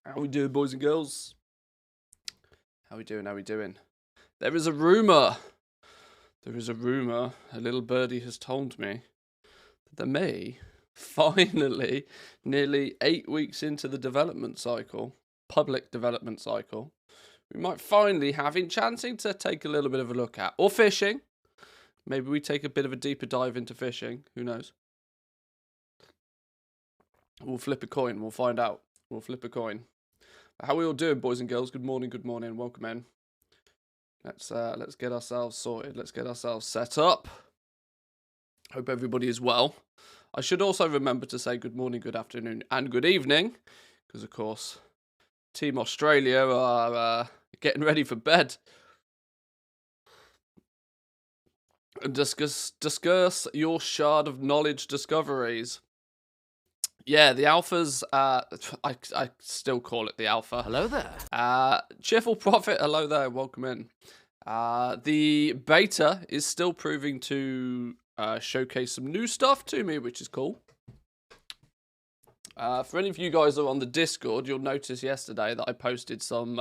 How we doing, boys and girls? How we doing? How we doing? There is a rumour. There is a rumour. A little birdie has told me that there may finally, nearly 8 weeks into the development cycle, public development cycle, we might finally have Enchanting to take a little bit of a look at. Or fishing. Maybe we take a bit of a deeper dive into fishing. Who knows? We'll flip a coin. We'll find out. We'll flip a coin. How we all doing, boys and girls? Good morning, welcome in. Let's get ourselves sorted. Let's get ourselves set up. Hope everybody is well. I should also remember to say good morning, good afternoon, and good evening, because of course, Team Australia are getting ready for bed. And discuss your shard of knowledge discoveries. Yeah, the alphas, I still call it the alpha. Hello there. Cheerful Prophet, hello there, welcome in. The beta is still proving to showcase some new stuff to me, which is cool. For any of you guys who are on the Discord, you'll notice yesterday that I posted some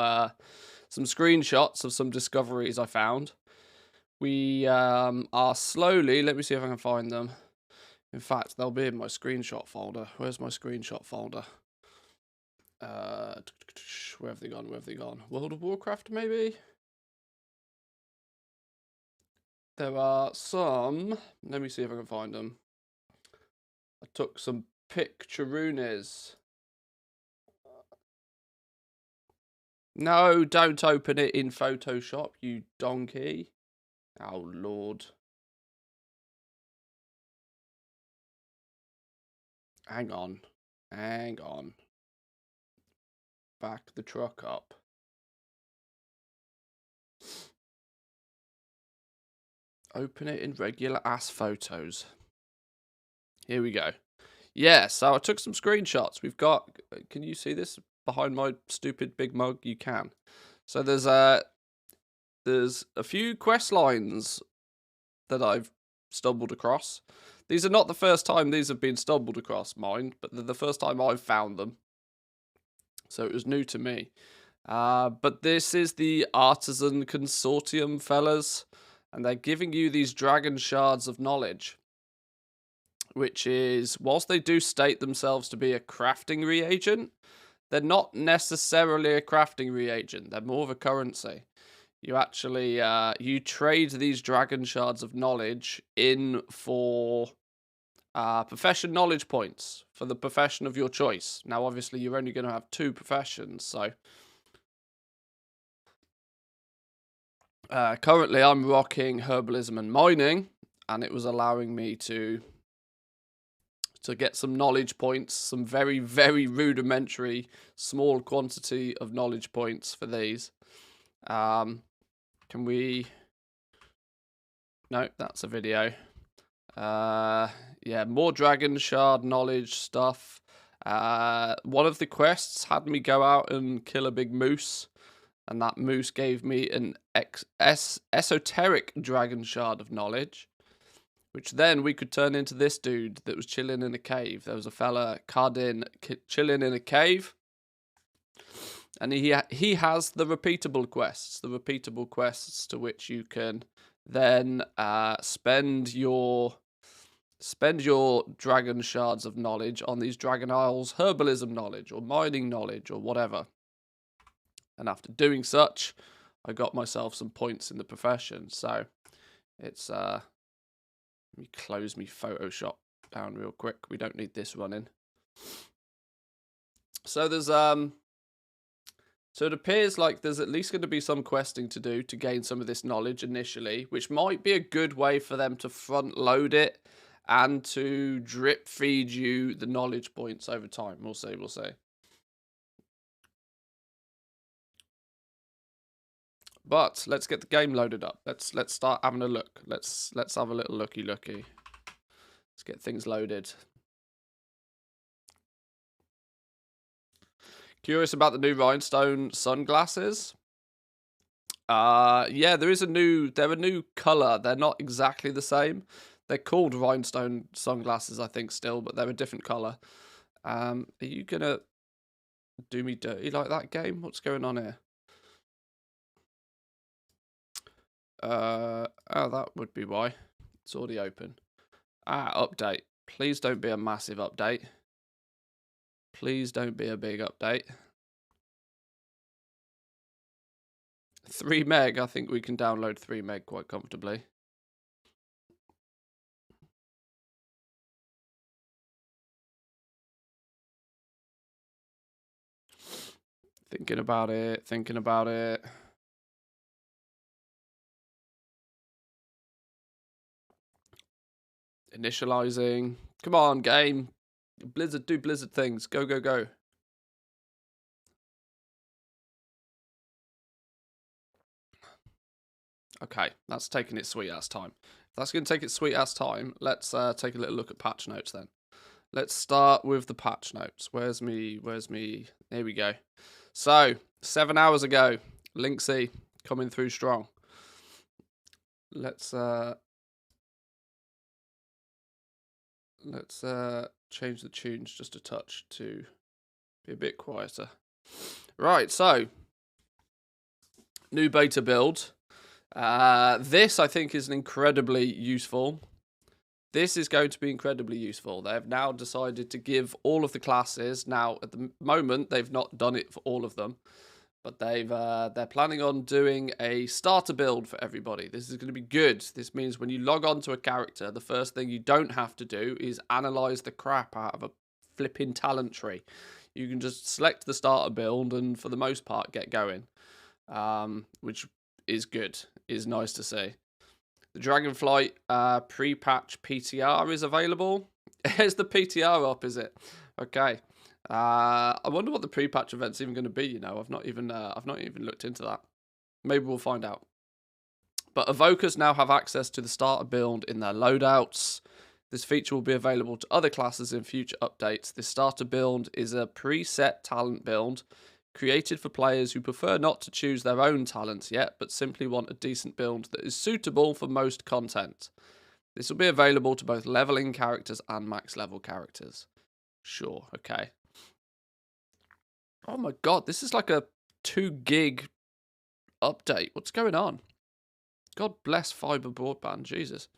screenshots of some discoveries I found. We are slowly, let me see if I can find them. In fact, they'll be in my screenshot folder. Where's my screenshot folder? Where have they gone? Where have they gone? World of Warcraft, maybe? There are some. Let me see if I can find them. I took some picturoonies. No, don't open it in Photoshop, you donkey. Oh, Lord. Hang on. Hang on. Back the truck up. Open it in regular ass photos. Here we go. Yeah, so I took some screenshots. We've got, can you see this behind my stupid big mug? You can. So there's a few quest lines that I've stumbled across. These are not the first time these have been stumbled across, mind, but they're the first time I've found them. So it was new to me. But this is the Artisan Consortium, fellas. And they're giving you these dragon shards of knowledge. Which is, whilst they do state themselves to be a crafting reagent, they're not necessarily a crafting reagent. They're more of a currency. You actually, you trade these dragon shards of knowledge in for profession knowledge points for the profession of your choice. Now, obviously, you're only going to have 2 professions, so currently I'm rocking herbalism and mining, and it was allowing me to get some knowledge points, some very, very rudimentary, small quantity of knowledge points for these. Can we... No, that's a video. Yeah, more dragon shard knowledge stuff. One of the quests had me go out and kill a big moose, and that moose gave me an esoteric dragon shard of knowledge, which then we could turn into this dude that was chilling in a cave. There was a fella, Cardin, chilling in a cave, and he has the repeatable quests to which you can then spend your dragon shards of knowledge on these Dragon Isles herbalism knowledge or mining knowledge or whatever. And after doing such, I got myself some points in the profession. So it's let me close me Photoshop down real quick. We don't need this running. So there's so it appears like there's at least going to be some questing to do to gain some of this knowledge initially, which might be a good way for them to front load it and to drip feed you the knowledge points over time. We'll see, we'll see. But let's get the game loaded up. Let's start having a look. Let's have a little looky. Let's get things loaded. Curious about the new rhinestone sunglasses? Yeah, they're a new color. They're not exactly the same. They're called rhinestone sunglasses, I think, still, but they're a different color. Are you gonna do me dirty like that, game? What's going on here? Oh, that would be why. It's already open. Update. Please don't be a massive update. Please don't be a big update. 3 meg. I think we can download 3 meg quite comfortably. Thinking about it. Thinking about it. Initializing. Come on, game. Blizzard, do Blizzard things. Go, go, go. Okay, that's taking its sweet ass time. If that's going to take its sweet ass time, let's take a little look at patch notes then. Let's start with the patch notes. Where's me? Here we go. So, 7 hours ago, Linksy coming through strong. Let's change the tunes just a touch to be a bit quieter. Right, so new beta build. This I think is incredibly useful. This is going to be incredibly useful. They have now decided to give all of the classes. Now, at the moment, they've not done it for all of them, but they're planning on doing a starter build for everybody. This is going to be good. This means when you log on to a character, the first thing you don't have to do is analyze the crap out of a flipping talent tree. You can just select the starter build and, for the most part, get going, which is good. Is nice to see. The Dragonflight pre-patch PTR is available. Here's the PTR up, is it? Okay. I wonder what the pre-patch event's even going to be. You know, I've not even looked into that. Maybe we'll find out. But Evokers now have access to the starter build in their loadouts. This feature will be available to other classes in future updates. This starter build is a preset talent build created for players who prefer not to choose their own talents yet, but simply want a decent build that is suitable for most content. This will be available to both leveling characters and max level characters. Sure, okay. Oh my god, this is like a 2 gig update. What's going on? God bless fiber broadband, Jesus.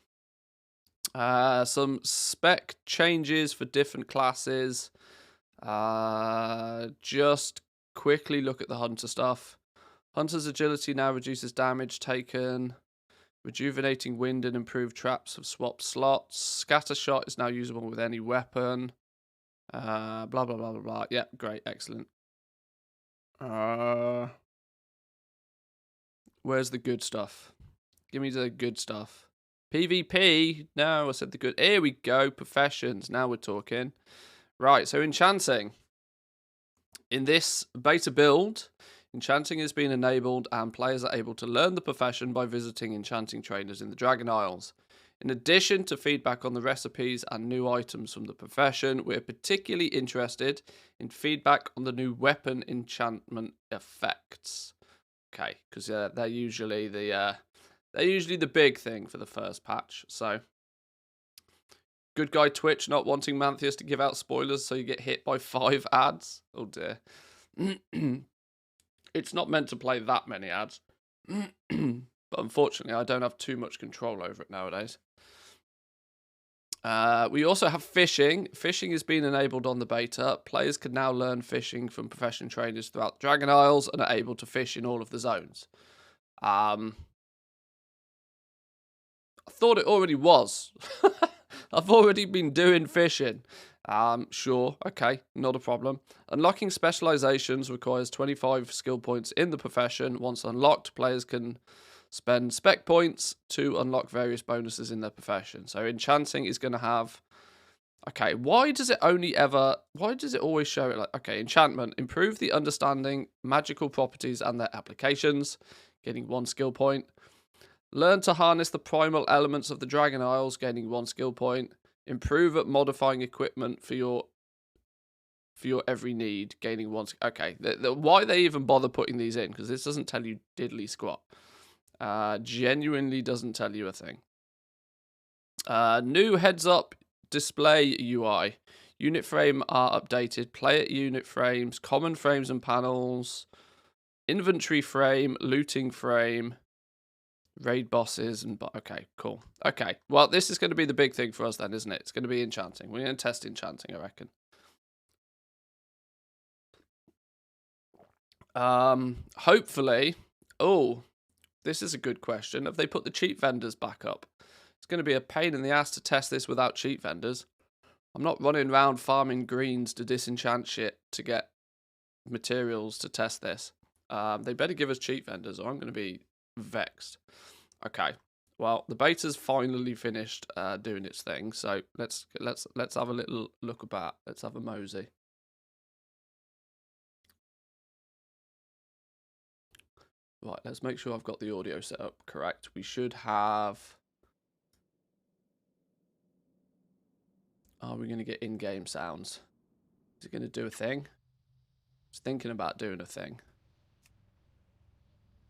Some spec changes for different classes. Just quickly look at the hunter stuff. Hunter's agility now reduces damage taken. Rejuvenating wind and improved traps have swapped slots. Scatter shot is now usable with any weapon. Blah blah blah blah blah. Yeah, great, excellent. Where's the good stuff? Give me the good stuff. PvP. No, I said the good. Here we go. Professions. Now we're talking. Right, so Enchanting. In this beta build, Enchanting has been enabled and players are able to learn the profession by visiting Enchanting trainers in the Dragon Isles. In addition to feedback on the recipes and new items from the profession, we're particularly interested in feedback on the new weapon enchantment effects. Okay, because they're usually the big thing for the first patch. So, good guy Twitch not wanting Manthias to give out spoilers, so you get hit by 5 ads. Oh dear. It's not meant to play that many ads. But unfortunately, I don't have too much control over it nowadays. We also have fishing. Fishing has been enabled on the beta. Players can now learn fishing from profession trainers throughout Dragon Isles and are able to fish in all of the zones. I thought it already was. I've already been doing fishing. Sure, okay, not a problem. Unlocking specializations requires 25 skill points in the profession. Once unlocked, players can spend spec points to unlock various bonuses in their profession. So Enchanting is going to have... Okay, why does it always show it like... Okay, Enchantment. Improve the understanding, magical properties and their applications. Getting 1 skill point. Learn to harness the primal elements of the Dragon Isles, gaining 1 skill point. Improve at modifying equipment for your every need, gaining 1. Okay, why they even bother putting these in? Because this doesn't tell you diddly squat. Genuinely doesn't tell you a thing. New heads-up display UI. Unit frame are updated. Player unit frames, common frames and panels, inventory frame, looting frame, raid bosses, and... Okay, cool. Okay, well, this is going to be the big thing for us then, isn't it? It's going to be enchanting. We're going to test enchanting, I reckon. Hopefully... Oh, this is a good question. Have they put the cheat vendors back up? It's going to be a pain in the ass to test this without cheat vendors. I'm not running around farming greens to disenchant shit to get materials to test this. They better give us cheat vendors or I'm going to be vexed. Okay. Well, the beta's finally finished doing its thing, so let's have a little look about. Let's have a mosey. Right, let's make sure I've got the audio set up correct. We should have... Are we going to get in-game sounds? Is it going to do a thing? It's thinking about doing a thing.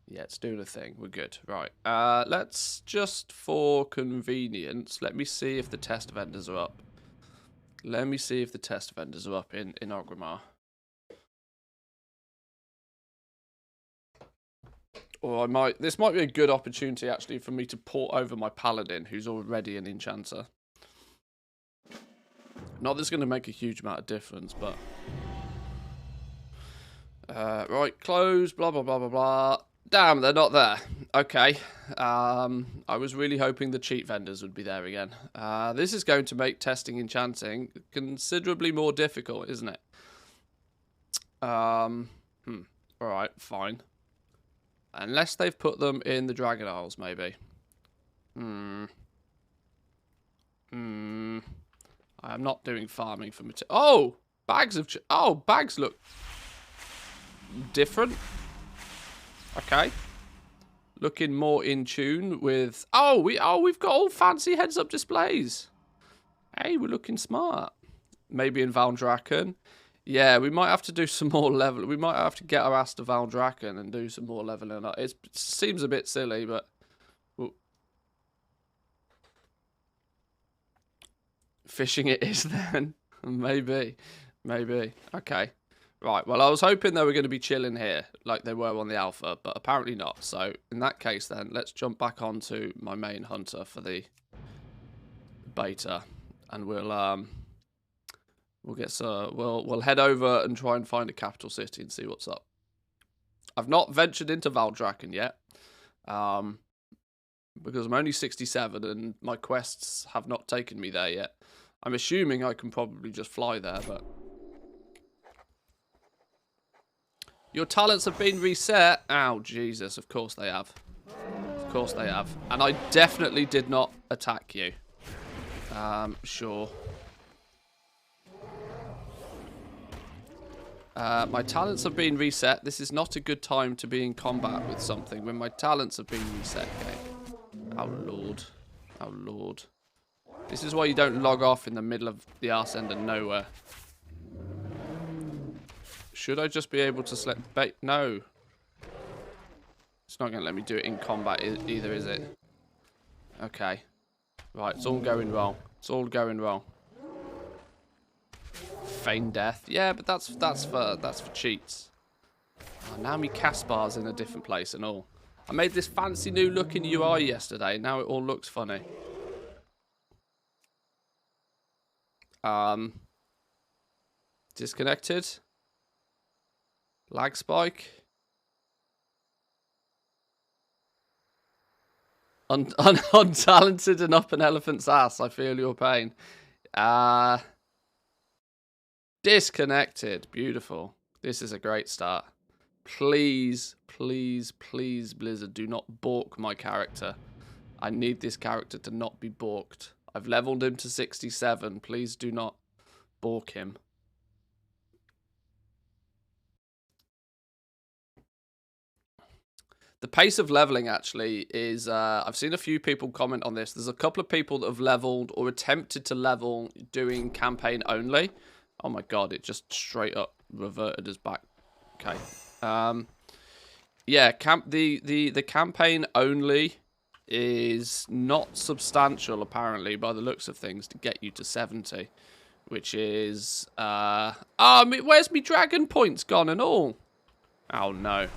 Yeah, it's doing a thing. We're good. Right. Let's just, for convenience, let me see if the test vendors are up. Let me see if the test vendors are up in Orgrimmar. Or I might... This might be a good opportunity, actually, for me to port over my paladin, who's already an enchanter. Not that it's going to make a huge amount of difference, but... right, close, blah, blah, blah, blah, blah. Damn, they're not there. Okay. I was really hoping the cheat vendors would be there again. This is going to make testing enchanting considerably more difficult, isn't it? Alright, fine. Unless they've put them in the Dragon Isles, maybe. I'm not doing farming for material. Oh! Bags of... Oh, bags look... different. Okay. Looking more in tune with... Oh, we've got all fancy heads-up displays. Hey, we're looking smart. Maybe in Valdrakken. Yeah, we might have to do some more level. We might have to get our ass to Valdrakken and do some more leveling up. It seems a bit silly, but... Fishing it is then. Maybe. Maybe. Okay. Right, well, I was hoping they were going to be chilling here, like they were on the alpha, but apparently not. So, in that case, then, let's jump back onto my main hunter for the beta, and we'll head over and try and find a capital city and see what's up. I've not ventured into Valdrakken yet, because I'm only 67 and my quests have not taken me there yet. I'm assuming I can probably just fly there, but... Your talents have been reset. Oh, Jesus. Of course they have. Of course they have. And I definitely did not attack you. Sure. My talents have been reset. This is not a good time to be in combat with something when my talents have been reset, game. Oh, Lord. Oh, Lord. This is why you don't log off in the middle of the arse end of nowhere. Should I just be able to select bait? No. It's not going to let me do it in combat either, is it? Okay. Right, it's all going wrong. It's all going wrong. Feign death. Yeah, but that's for cheats. Oh, now my cast bar's in a different place and all. I made this fancy new looking UI yesterday. Now it all looks funny. Disconnected. Lag spike. Untalented and up an elephant's ass. I feel your pain. Disconnected. Beautiful. This is a great start. Please, please, please, Blizzard, do not balk my character. I need this character to not be balked. I've leveled him to 67. Please do not balk him. The pace of leveling, actually, is... I've seen a few people comment on this. There's a couple of people that have leveled or attempted to level doing campaign only. Oh my god, it just straight up reverted us back. Okay. Yeah, the campaign only is not substantial, apparently, by the looks of things, to get you to 70. which is where's me dragon points gone and all? Oh no.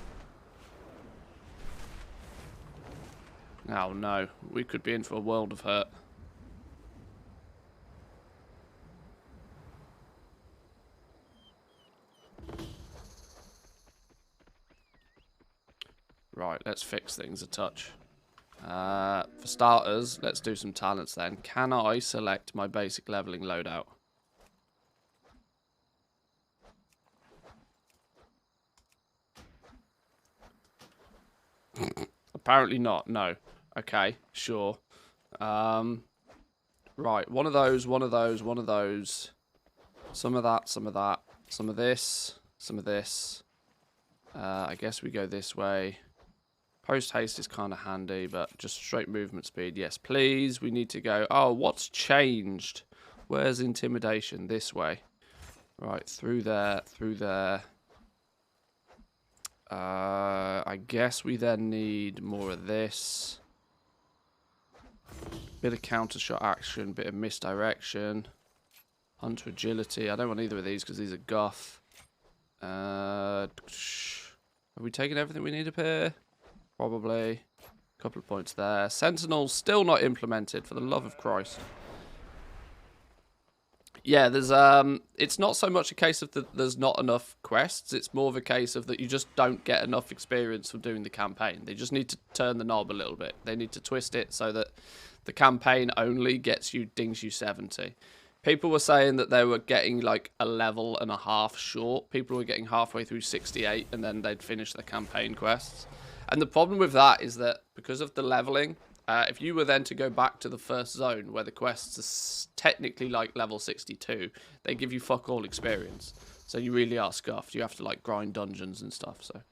Oh no, we could be in for a world of hurt. Right, let's fix things a touch. For starters, let's do some talents then. Can I select my basic leveling loadout? Apparently not, no. Okay, sure. Right, one of those, one of those, one of those. Some of that, some of that. Some of this, some of this. I guess we go this way. Post haste is kind of handy, but just straight movement speed. Yes, please. We need to go. Oh, what's changed? Where's intimidation? This way. Right, through there, through there. I guess we then need more of this. Bit of counter shot action, bit of misdirection. Hunter agility. I don't want either of these because these are guff. Have we taken everything we need up here? Probably. A couple of points there. Sentinel still not implemented, for the love of Christ. Yeah, there's it's not so much a case of that there's not enough quests, it's more of a case of that you just don't get enough experience from doing the campaign. They just need to turn the knob a little bit. They need to twist it so that the campaign only dings you 70. People were saying that they were getting like a level and a half short. People were getting halfway through 68 and then they'd finish the campaign quests. And the problem with that is that because of the leveling, if you were then to go back to the first zone where the quests are technically like level 62, they give you fuck all experience. So you really are scuffed. You have to like grind dungeons and stuff. So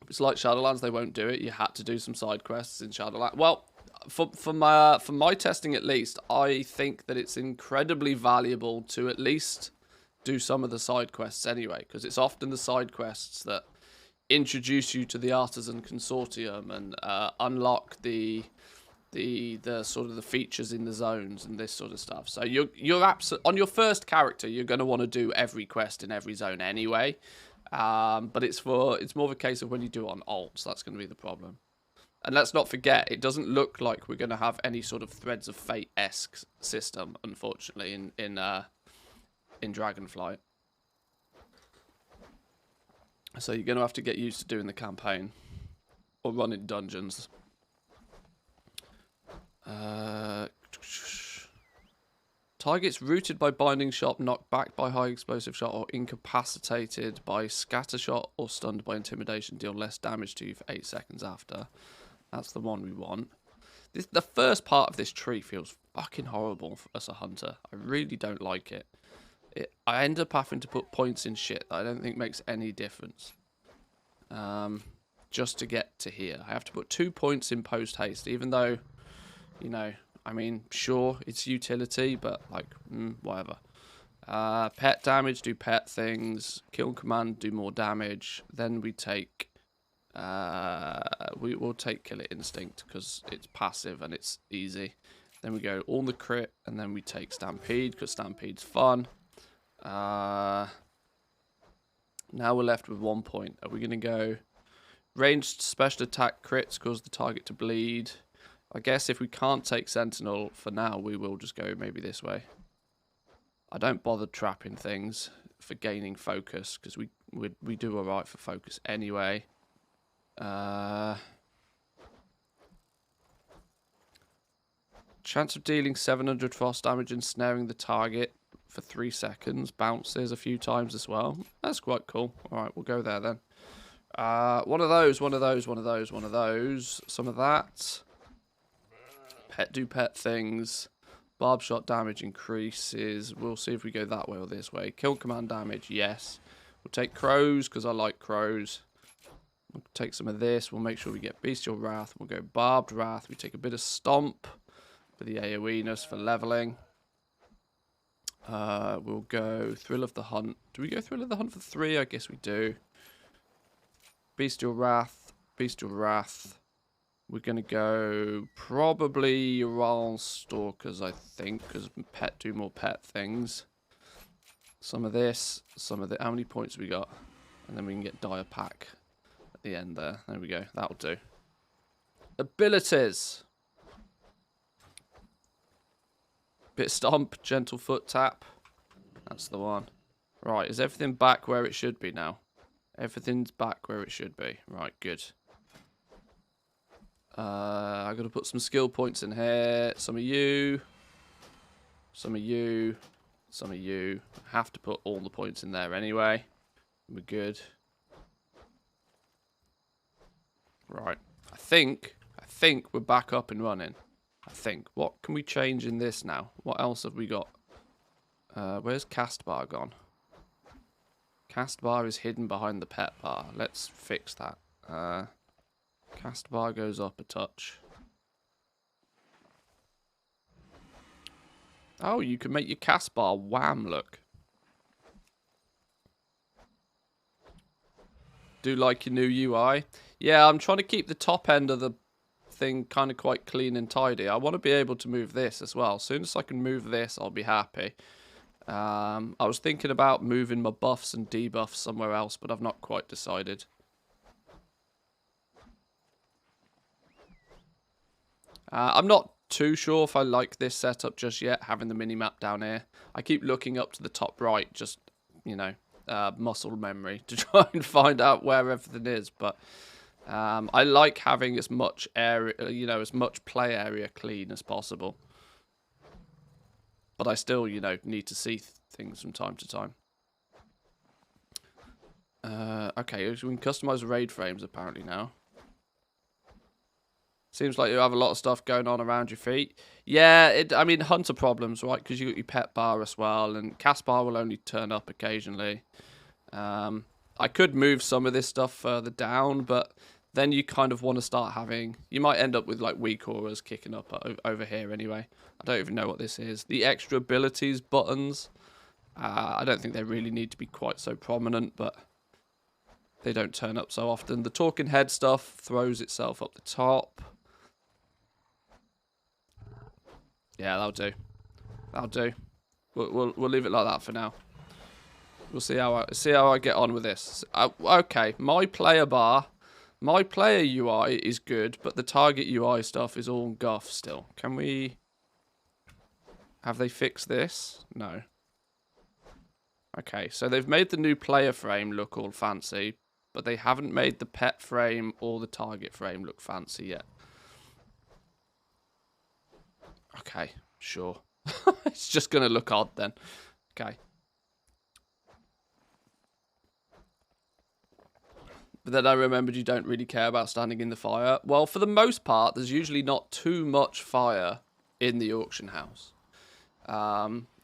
if it's like Shadowlands, they won't do it. You had to do some side quests in Shadowlands. Well, for my testing at least, I think that it's incredibly valuable to at least do some of the side quests anyway, because it's often the side quests that introduce you to the Artisan Consortium and unlock the sort of the features in the zones and this sort of stuff. So you're on your first character, you're going to want to do every quest in every zone anyway. But it's more of a case of when you do it on alts, that's going to be the problem. And let's not forget, it doesn't look like we're going to have any sort of Threads of Fate-esque system, unfortunately, in Dragonflight. So you're going to have to get used to doing the campaign or running dungeons. Targets rooted by binding shot, knocked back by high explosive shot, or incapacitated by scatter shot or stunned by intimidation deal less damage to you for 8 seconds after. That's the one we want. The first part of this tree feels fucking horrible as a hunter. I really don't like it. I end up having to put points in shit that I don't think makes any difference. Just to get to here. I have to put 2 points in post haste, even though, you know, I mean, sure, it's utility, but like, whatever. Pet damage, do pet things. Kill command, do more damage. Then we take, we will take Killer Instinct because it's passive and it's easy. Then we go all the crit, and then we take Stampede because Stampede's fun. Now we're left with 1 point. Are we going to go ranged special attack crits cause the target to bleed? I guess if we can't take Sentinel for now, we will just go maybe this way. I don't bother trapping things for gaining focus because we do alright for focus anyway. Chance of dealing 700 frost damage and snaring the target for 3 seconds. Bounces a few times as well. That's quite cool. Alright, we'll go there then. One of those, one of those, one of those, one of those. Some of that. Do pet things. Barb shot damage increases. We'll see if we go that way or this way. Kill command damage, yes. We'll take crows because I like crows. We'll take some of this. We'll make sure we get Bestial Wrath. We'll go Barbed Wrath. We take a bit of Stomp for the AoE-ness for leveling. We'll go Thrill of the Hunt. Do we go Thrill of the Hunt for 3? I guess we do. Bestial Wrath. Bestial Wrath. We're going to go probably Ural Stalkers, I think, because pet do more pet things. Some of this, some of the... How many points we got? And then we can get Dire Pack at the end there. There we go. That'll do. Abilities. Bit Stomp, Gentle Foot Tap. That's the one. Right, is everything back where it should be now? Everything's back where it should be. Right, good. I got to put some skill points in here. Some of you. Some of you. Some of you. I have to put all the points in there anyway. We're good. Right. I think we're back up and running. I think. What can we change in this now? What else have we got? Where's Cast Bar gone? Cast Bar is hidden behind the pet bar. Let's fix that. Cast Bar goes up a touch. Oh, you can make your Cast Bar wham look. Do like your new UI? Yeah, I'm trying to keep the top end of the thing kind of quite clean and tidy. I want to be able to move this as well. As soon as I can move this, I'll be happy. I was thinking about moving my buffs and debuffs somewhere else, but I've not quite decided. I'm not too sure if I like this setup just yet, having the mini-map down here. I keep looking up to the top right, just, you know, muscle memory to try and find out where everything is, but I like having as much area, you know, as much play area clean as possible. But I still, you know, need to see things from time to time. Okay, so we can customize raid frames apparently now. Seems like you have a lot of stuff going on around your feet. Yeah, I mean, hunter problems, right? Because you got your pet bar as well, and Cast Bar will only turn up occasionally. I could move some of this stuff further down, but then you kind of want to start having... You might end up with, like, weak auras kicking up over here anyway. I don't even know what this is. The extra abilities buttons, I don't think they really need to be quite so prominent, but they don't turn up so often. The talking head stuff throws itself up the top. Yeah, that'll do. That'll do. We'll leave it like that for now. We'll see how I get on with this. Okay, my player bar, my player UI is good, but the target UI stuff is all guff still. Can we... Have they fixed this? No. Okay, so they've made the new player frame look all fancy, but they haven't made the pet frame or the target frame look fancy yet. Okay, sure. It's just going to look odd then. Okay. But then I remembered you don't really care about standing in the fire. Well, for the most part, there's usually not too much fire in the auction house.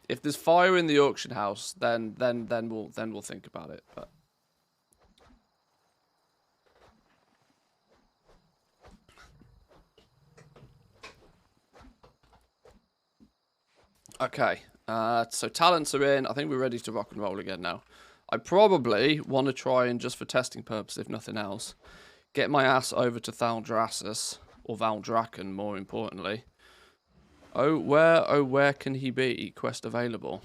If there's fire in the auction house, then we'll think about it. But okay, so talents are in. I think we're ready to rock and roll again now. I probably want to try and, just for testing purposes, if nothing else, get my ass over to Thaldrassus, or Valdraken, more importantly. Oh, where can he be? Quest available.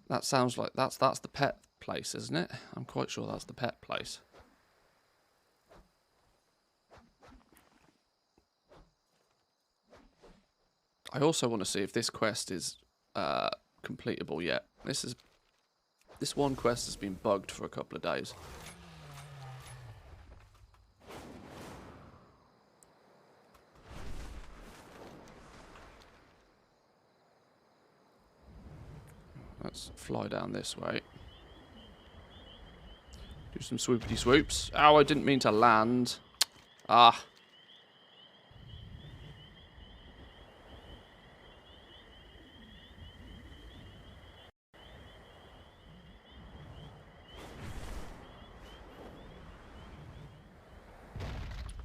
That sounds like that's the pet place, isn't it? I'm quite sure that's the pet place. I also want to see if this quest is completable yet. This one quest has been bugged for a couple of days. Let's fly down this way. Do some swoopity swoops. Oh, I didn't mean to land. Ah.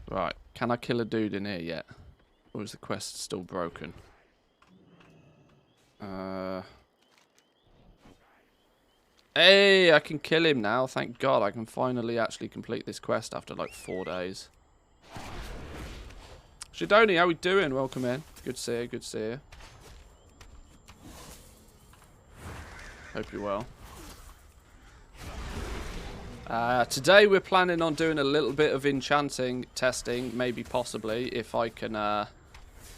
Right, can I kill a dude in here yet? Or is the quest still broken? Hey, I can kill him now. Thank God, I can finally actually complete this quest after like 4 days. Shidoni, how we doing? Welcome in. Good to see you. Good to see you. Hope you're well. Today we're planning on doing a little bit of enchanting testing, maybe possibly, if I can,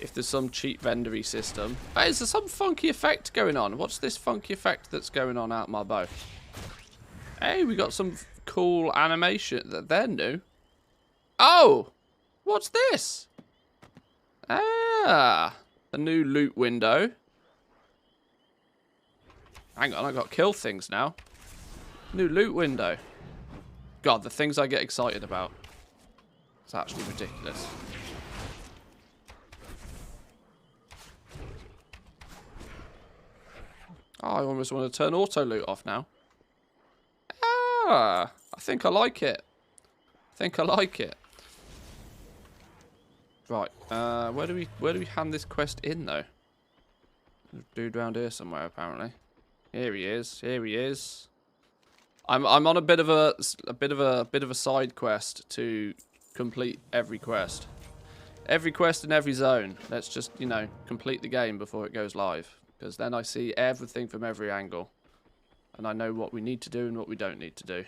if there's some cheap vendory system. Hey, is there some funky effect going on? What's this funky effect that's going on out my bow? Hey, we got some cool animation. They're new. Oh! What's this? Ah! A new loot window. Hang on, I got kill things now. New loot window. God, the things I get excited about. It's actually ridiculous. Oh, I almost want to turn auto loot off now. Ah, I think I like it. I think I like it. Right, where do we hand this quest in though? Dude round here somewhere apparently. Here he is. Here he is. I'm on a bit of a side quest to complete every quest. Every quest in every zone. Let's just, you know, complete the game before it goes live, because then I see everything from every angle. And I know what we need to do and what we don't need to do.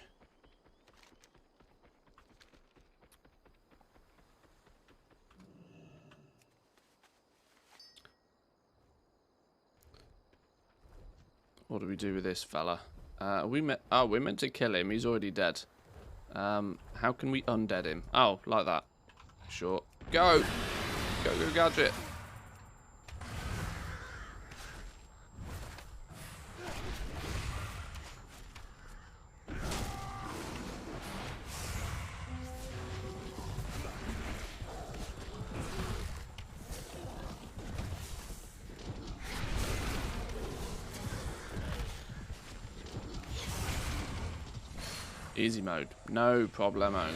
What do we do with this fella? We're meant to kill him. He's already dead. How can we undead him? Oh, like that. Sure. Go! Go, go, gadget! Easy mode. No problemos.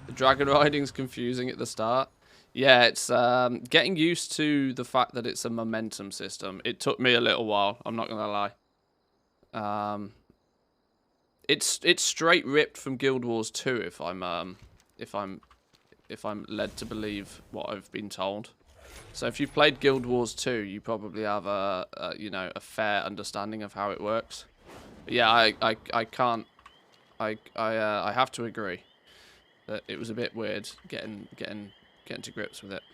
The dragon riding's confusing at the start. Yeah, it's getting used to the fact that it's a momentum system. It took me a little while, I'm not gonna lie. It's straight ripped from Guild Wars 2 if I'm led to believe what I've been told. So if you've played Guild Wars 2, you probably have you know, a fair understanding of how it works. But yeah, I can't. I have to agree that it was a bit weird getting to grips with it.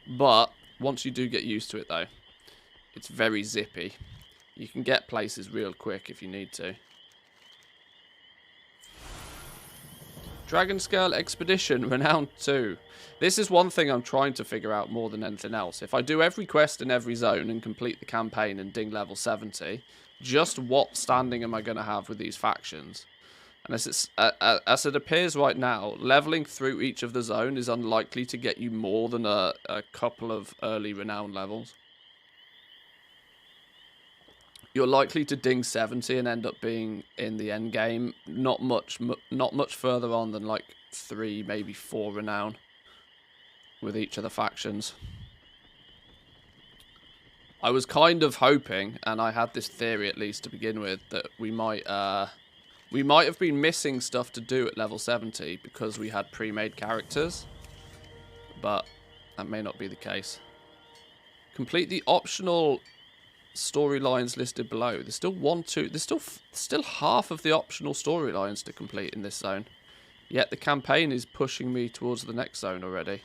But once you do get used to it, though, it's very zippy. You can get places real quick if you need to. Dragon Scale Expedition, Renown 2. This is one thing I'm trying to figure out more than anything else. If I do every quest in every zone and complete the campaign and ding level 70, just what standing am I going to have with these factions? And as it appears right now, leveling through each of the zone is unlikely to get you more than a couple of early renown levels. You're likely to ding 70 and end up being in the end game not much further on than like 3, maybe 4 renown with each of the factions. I was kind of hoping, and I had this theory at least to begin with, that we might have been missing stuff to do at level 70 because we had pre-made characters, but that may not be the case. Complete the optional storylines listed below. There's still half of the optional storylines to complete in this zone, yet the campaign is pushing me towards the next zone already,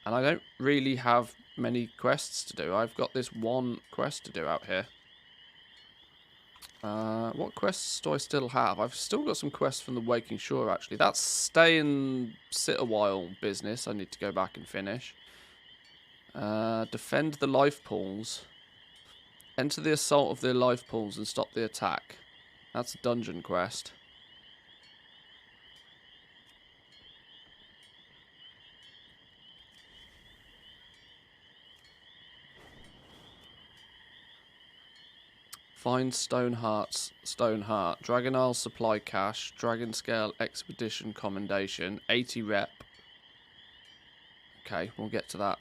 and I don't really have many quests to do. I've got this one quest to do out here. What quests do I still have? I've still got some quests from the Waking Shore, actually. That's stay and sit a while business I need to go back and finish. Defend the life pools. Enter the assault of the life pools and stop the attack. That's a dungeon quest. Find Stone Heart. Dragon Isle Supply Cache. Dragon Scale Expedition Commendation. 80 rep. Okay, we'll get to that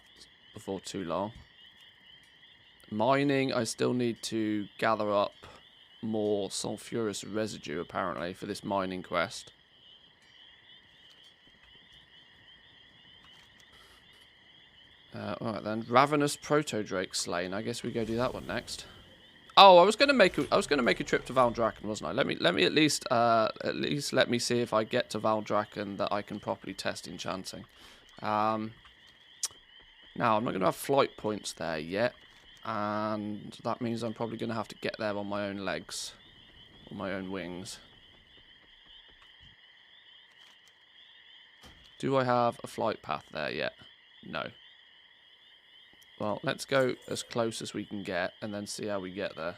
before too long. Mining, I still need to gather up more sulfurous residue, apparently, for this mining quest. Alright then. Ravenous Proto-Drake slain. I guess we go do that one next. Oh, I was gonna make a trip to Valdrakken, wasn't I? Let me at least let me see if I get to Valdrakken that I can properly test enchanting. Now I'm not gonna have flight points there yet, and that means I'm probably gonna have to get there on my own legs, on my own wings. Do I have a flight path there yet? No. Well, let's go as close as we can get and then see how we get there.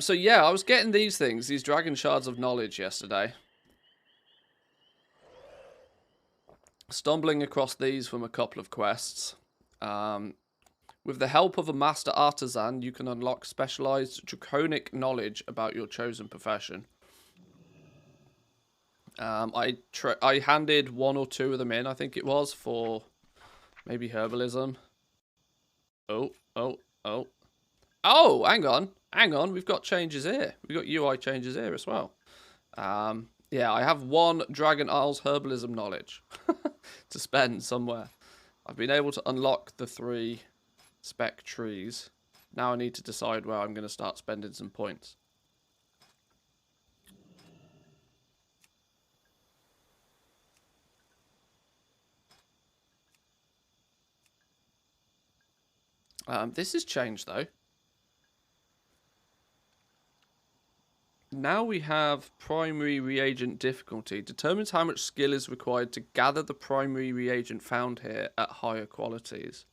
So yeah, I was getting these things, these Dragon Shards of Knowledge yesterday. Stumbling across these from a couple of quests. With the help of a master artisan, you can unlock specialized draconic knowledge about your chosen profession. I handed 1 or 2 of them in, I think it was, for maybe herbalism. Oh, hang on, we've got changes here. We've got UI changes here as well. Yeah, I have 1 Dragon Isles herbalism knowledge to spend somewhere. I've been able to unlock the 3 spec trees. Now I need to decide where I'm going to start spending some points. This has changed though. Now we have primary reagent difficulty. Determines how much skill is required to gather the primary reagent found here at higher qualities.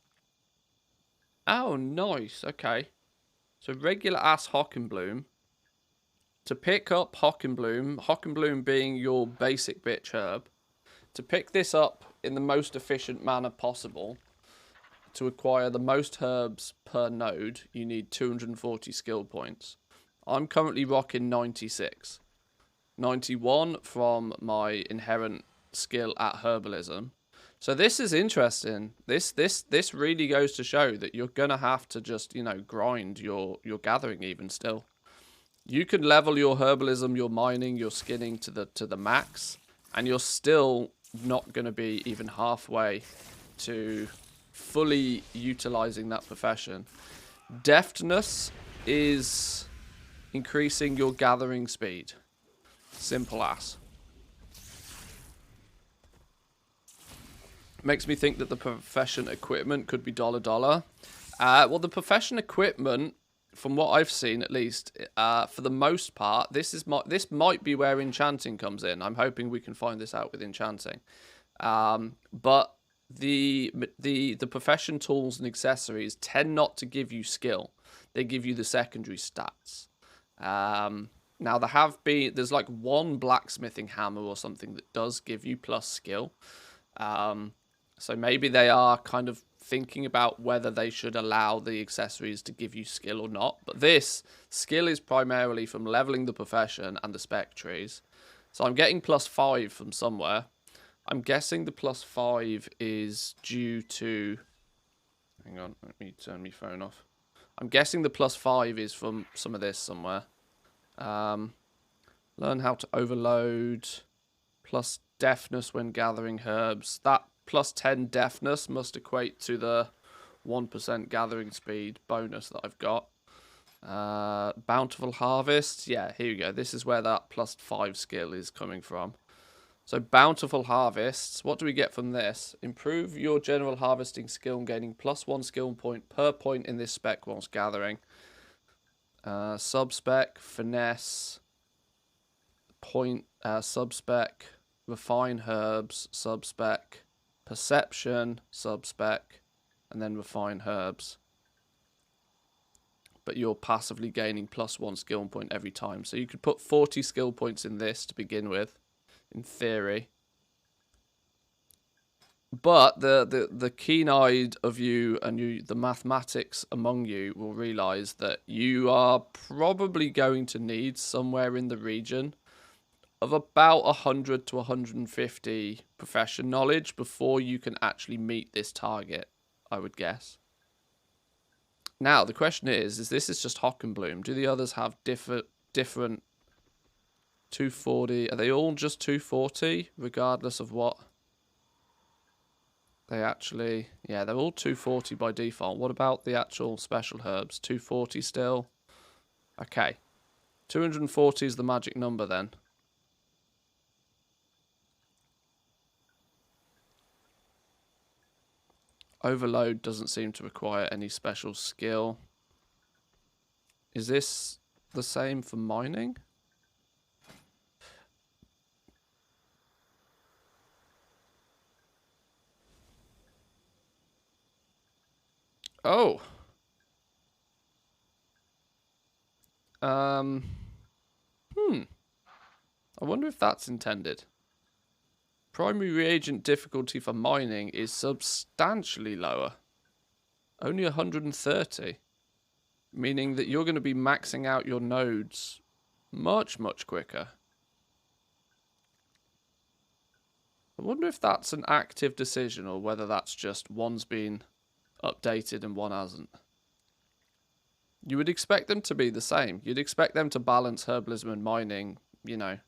Oh, nice. Okay. So regular ass Hockenbloom. To pick up Hockenbloom being your basic bitch herb. To pick this up in the most efficient manner possible, to acquire the most herbs per node, you need 240 skill points. I'm currently rocking 96. 91 from my inherent skill at herbalism. So this is interesting. This really goes to show that you're gonna have to just, you know, grind your gathering even still. You can level your herbalism, your mining, your skinning to the max, and you're still not gonna be even halfway to fully utilizing that profession. Deftness is increasing your gathering speed. Simple as. Makes me think that the profession equipment could be $. Well, the profession equipment, from what I've seen at least, for the most part, this might be where enchanting comes in. I'm hoping we can find this out with enchanting. But the profession tools and accessories tend not to give you skill. They give you the secondary stats. Now there's like 1 blacksmithing hammer or something that does give you plus skill. So maybe they are kind of thinking about whether they should allow the accessories to give you skill or not. But this skill is primarily from leveling the profession and the spec trees. So I'm getting +5 from somewhere. I'm guessing the +5 is due to... Hang on, let me turn my phone off. I'm guessing the +5 is from some of this somewhere. Learn how to overload. Plus deafness when gathering herbs. That +10 deafness must equate to the 1% gathering speed bonus that I've got. Bountiful harvest. Yeah, here you go. This is where that +5 skill is coming from. So bountiful harvests. What do we get from this? Improve your general harvesting skill, gaining +1 skill point per point in this spec whilst gathering. Sub-spec, finesse, point, sub-spec, refine herbs, sub-spec, perception, sub-spec, and then refine herbs. But you're passively gaining +1 skill point every time. So you could put 40 skill points in this to begin with, in theory. But the keen-eyed of you and the mathematics among you will realise that you are probably going to need somewhere in the region of about 100 to 150 profession knowledge before you can actually meet this target, I would guess. Now, the question is this is just Hockenbloom. Do the others have different 240? Are they all just 240, regardless of what they actually... Yeah, they're all 240 by default. What about the actual special herbs? 240 still? Okay. 240 is the magic number then. Overload doesn't seem to require any special skill. Is this the same for mining? Oh. I wonder if that's intended. Primary reagent difficulty for mining is substantially lower. Only 130. Meaning that you're going to be maxing out your nodes much, much quicker. I wonder if that's an active decision or whether that's just one's been updated and one hasn't. You would expect them to be the same. You'd expect them to balance herbalism and mining, you know.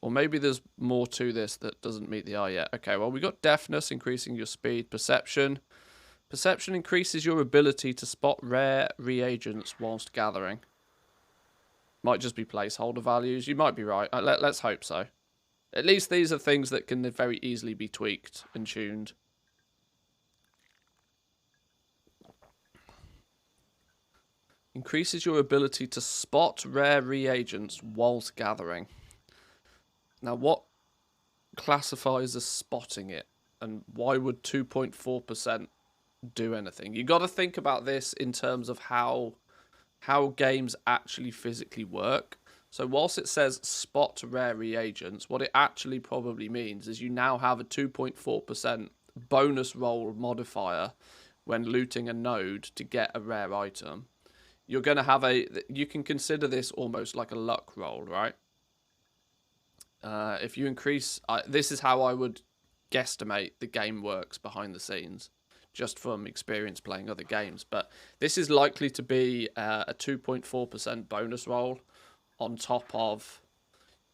Or maybe there's more to this that doesn't meet the eye yet. Okay, well, we got deafness, increasing your speed. Perception. Perception increases your ability to spot rare reagents whilst gathering. Might just be placeholder values. You might be right. Let's hope so. At least these are things that can very easily be tweaked and tuned. Increases your ability to spot rare reagents whilst gathering. Now, what classifies as spotting it? And why would 2.4% do anything? You got to think about this in terms of how games actually physically work. So whilst it says spot rare reagents, what it actually probably means is you now have a 2.4% bonus roll modifier when looting a node to get a rare item. You're going to have you can consider this almost like a luck roll, right? If you increase, this is how I would guesstimate the game works behind the scenes, just from experience playing other games. But this is likely to be a 2.4% bonus roll on top of,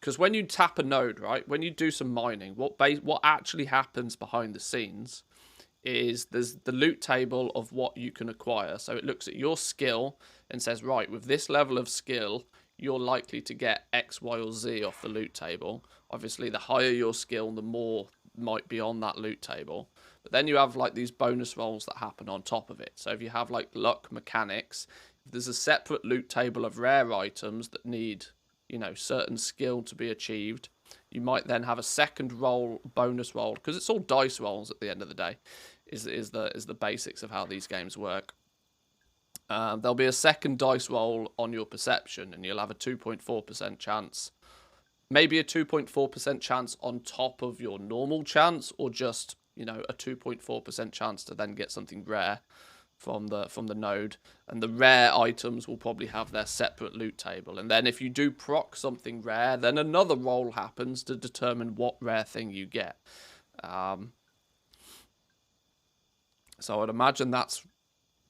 because when you tap a node, right, when you do some mining, what actually happens behind the scenes is there's the loot table of what you can acquire. So it looks at your skill and says, right, with this level of skill, you're likely to get X, Y, or Z off the loot table. Obviously, the higher your skill, the more might be on that loot table. But then you have like these bonus rolls that happen on top of it. So if you have like luck mechanics, if there's a separate loot table of rare items that need, you know, certain skill to be achieved, you might then have a second roll, bonus roll, because it's all dice rolls at the end of the day, is the basics of how these games work. There'll be a second dice roll on your perception, and you'll have a 2.4% chance. Maybe a 2.4% chance on top of your normal chance, or just, you know, a 2.4% chance to then get something rare from the node. And the rare items will probably have their separate loot table. And then if you do proc something rare, then another roll happens to determine what rare thing you get. So I'd imagine that's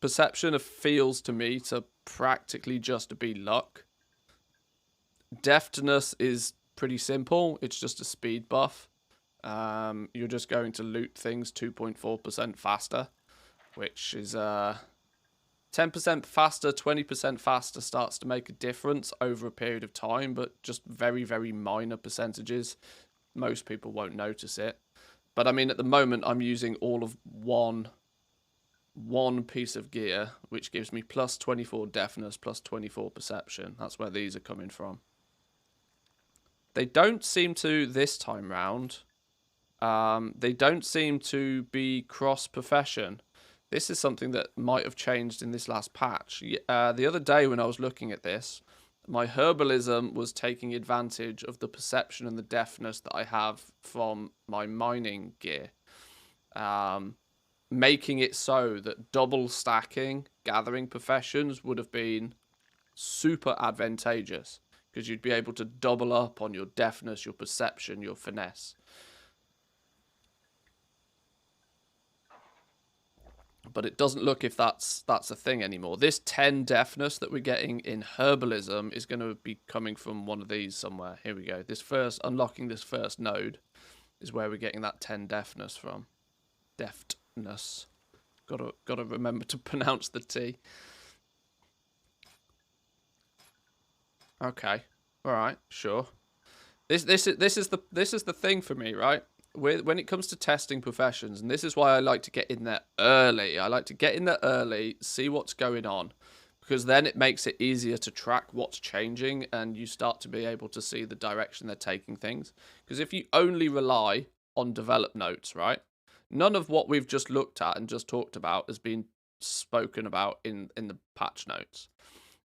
perception. Feels to me to practically just be luck. Deftness is pretty simple. It's just a speed buff. You're just going to loot things 2.4% faster, which is 10% faster, 20% faster starts to make a difference over a period of time, but just very, very minor percentages. Most people won't notice it. But I mean, at the moment, I'm using all of one piece of gear, which gives me plus 24 deafness, plus 24 perception. That's where these are coming from. They don't seem to, this time round, they don't seem to be cross-profession. This is something that might have changed in this last patch. The other day when I was looking at this, my herbalism was taking advantage of the perception and the deafness that I have from my mining gear. Making it so that double stacking gathering professions would have been super advantageous. because you'd be able to double up on your deafness, your perception, your finesse. But it doesn't look if that's a thing anymore. This 10 deafness that we're getting in herbalism is going to be coming from one of these somewhere. Here we go. Unlocking this first node is where we're getting that 10 deafness from. Deftness. Gotta remember to pronounce the T. Okay. All right. Sure. This is the thing for me, right? When it comes to testing professions, and this is why I like to get in there early. I like to get in there early, see what's going on, because then it makes it easier to track what's changing, and you start to be able to see the direction they're taking things. Because if you only rely on develop notes, right? None of what we've just looked at and just talked about has been spoken about in the patch notes.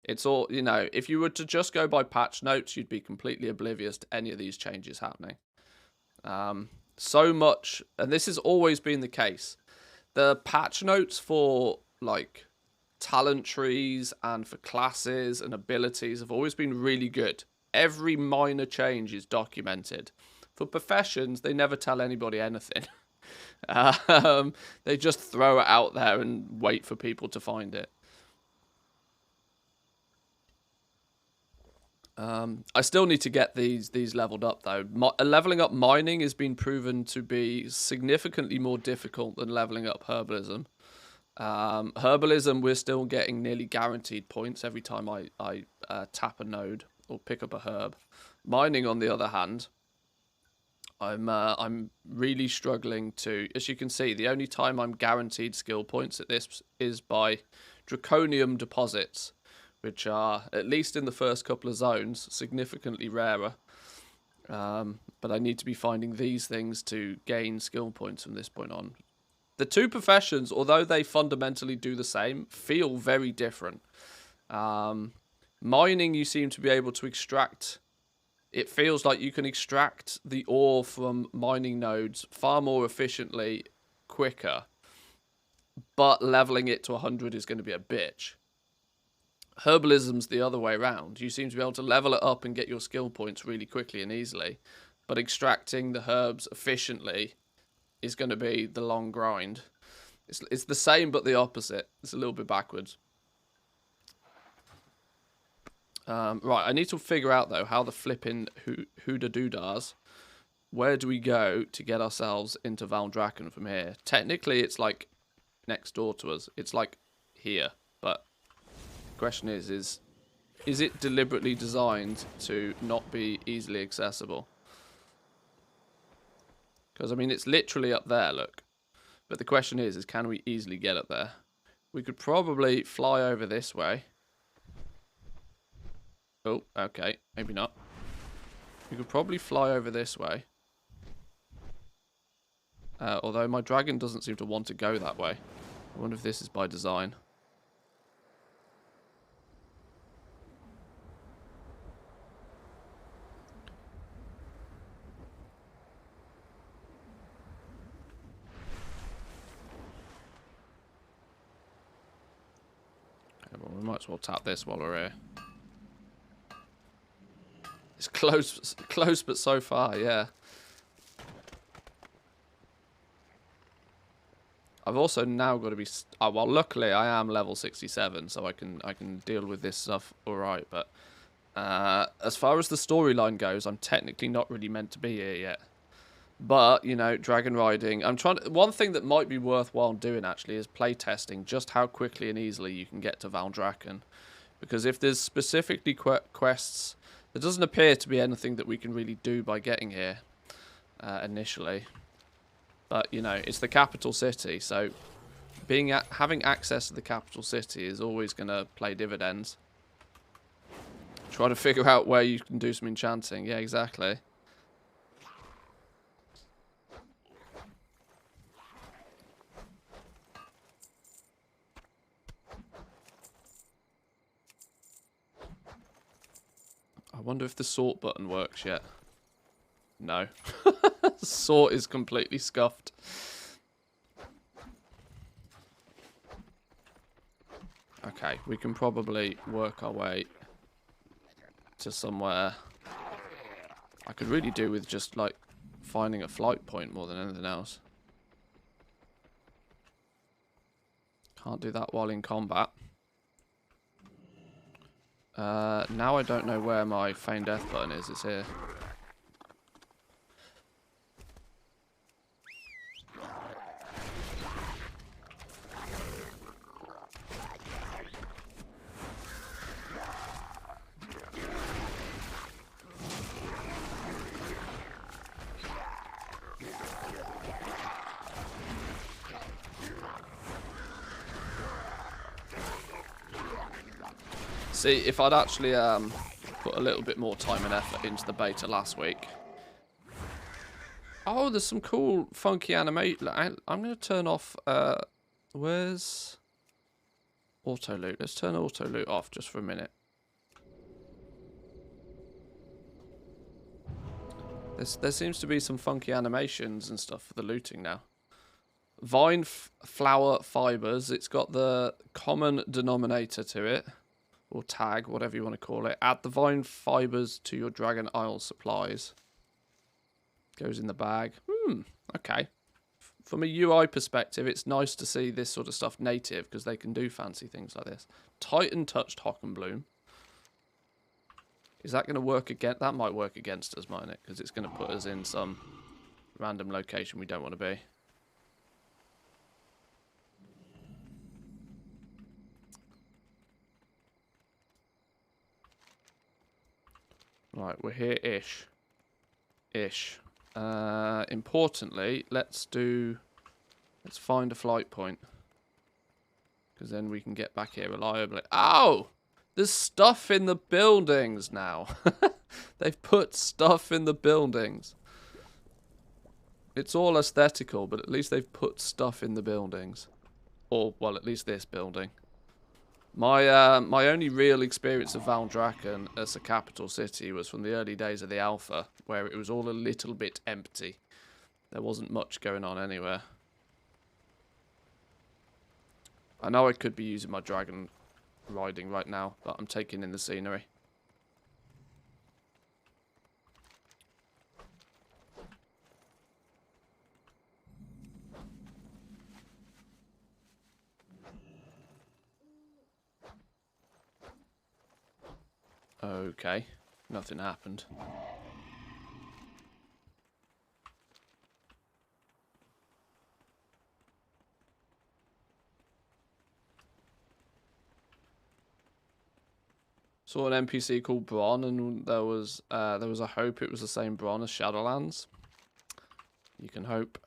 It's all, you know, if you were to just go by patch notes, you'd be completely oblivious to any of these changes happening. So much, and this has always been the case. The patch notes for, like, talent trees and for classes and abilities have always been really good. Every minor change is documented. For professions, they never tell anybody anything. They just throw it out there and wait for people to find it. I still need to get these leveled up, though. Leveling up mining has been proven to be significantly more difficult than leveling up herbalism. Herbalism, we're still getting nearly guaranteed points every time I tap a node or pick up a herb. Mining, on the other hand, I'm really struggling to. As you can see, the only time I'm guaranteed skill points at this is by draconium deposits, which are, at least in the first couple of zones, significantly rarer. But I need to be finding these things to gain skill points from this point on. The two professions, although they fundamentally do the same, feel very different. Mining, you seem to be able to extract. It feels like you can extract the ore from mining nodes far more efficiently, quicker. But leveling it to 100 is going to be a bitch. Herbalism's the other way around. You seem to be able to level it up and get your skill points really quickly and easily. But extracting the herbs efficiently is going to be the long grind. It's the same but the opposite. It's a little bit backwards. Right, I need to figure out, though, how the flipping hooda-doodahs. Where do we go to get ourselves into Valdrakken from here? Technically, it's like next door to us. It's like here. But the question is it deliberately designed to not be easily accessible? Because, I mean, it's literally up there, look. But the question is can we easily get up there? We could probably fly over this way. Oh, okay. Maybe not. We could probably fly over this way. Although my dragon doesn't seem to want to go that way. I wonder if this is by design. Okay, well, we might as well tap this while we're here. It's close, but so far, yeah. I've also now got to be. Well, luckily I am level 67, so I can deal with this stuff all right. But as far as the storyline goes, I'm technically not really meant to be here yet. But you know, dragon riding. One thing that might be worthwhile doing actually is play testing just how quickly and easily you can get to Valdrakken, because if there's specifically quests. There doesn't appear to be anything that we can really do by getting here initially. But, you know, it's the capital city, so having access to the capital city is always going to play dividends. Try to figure out where you can do some enchanting. Yeah, exactly. I wonder if the sort button works yet. No. Sort is completely scuffed. Okay, we can probably work our way to somewhere. I could really do with just, like, finding a flight point more than anything else. Can't do that while in combat. Now I don't know where my feign death button is. It's here. See, if I'd actually put a little bit more time and effort into the beta last week. Oh, there's some cool, funky animation. I'm going to turn off... where's... auto loot? Let's turn auto loot off just for a minute. There seems to be some funky animations and stuff for the looting now. Vine flower fibers. It's got the common denominator to it. Or tag, whatever you want to call it. Add the vine fibers to your Dragon Isle supplies. Goes in the bag. Okay. From a UI perspective, it's nice to see this sort of stuff native, because they can do fancy things like this. Titan touched Hockenbloom. Is that going to work again? That might work against us, mightn't it? Because it's going to put us in some random location we don't want to be. Right, we're here-ish. Importantly, let's find a flight point. Because then we can get back here reliably. Oh! There's stuff in the buildings now. They've put stuff in the buildings. It's all aesthetical, but at least they've put stuff in the buildings. Or, well, at least this building. My only real experience of Valdrakken as a capital city was from the early days of the alpha, where it was all a little bit empty. There wasn't much going on anywhere. I know I could be using my dragon riding right now, but I'm taking in the scenery. Okay, nothing happened. Saw an NPC called Bron, and there was a hope it was the same Bron as Shadowlands. You can hope.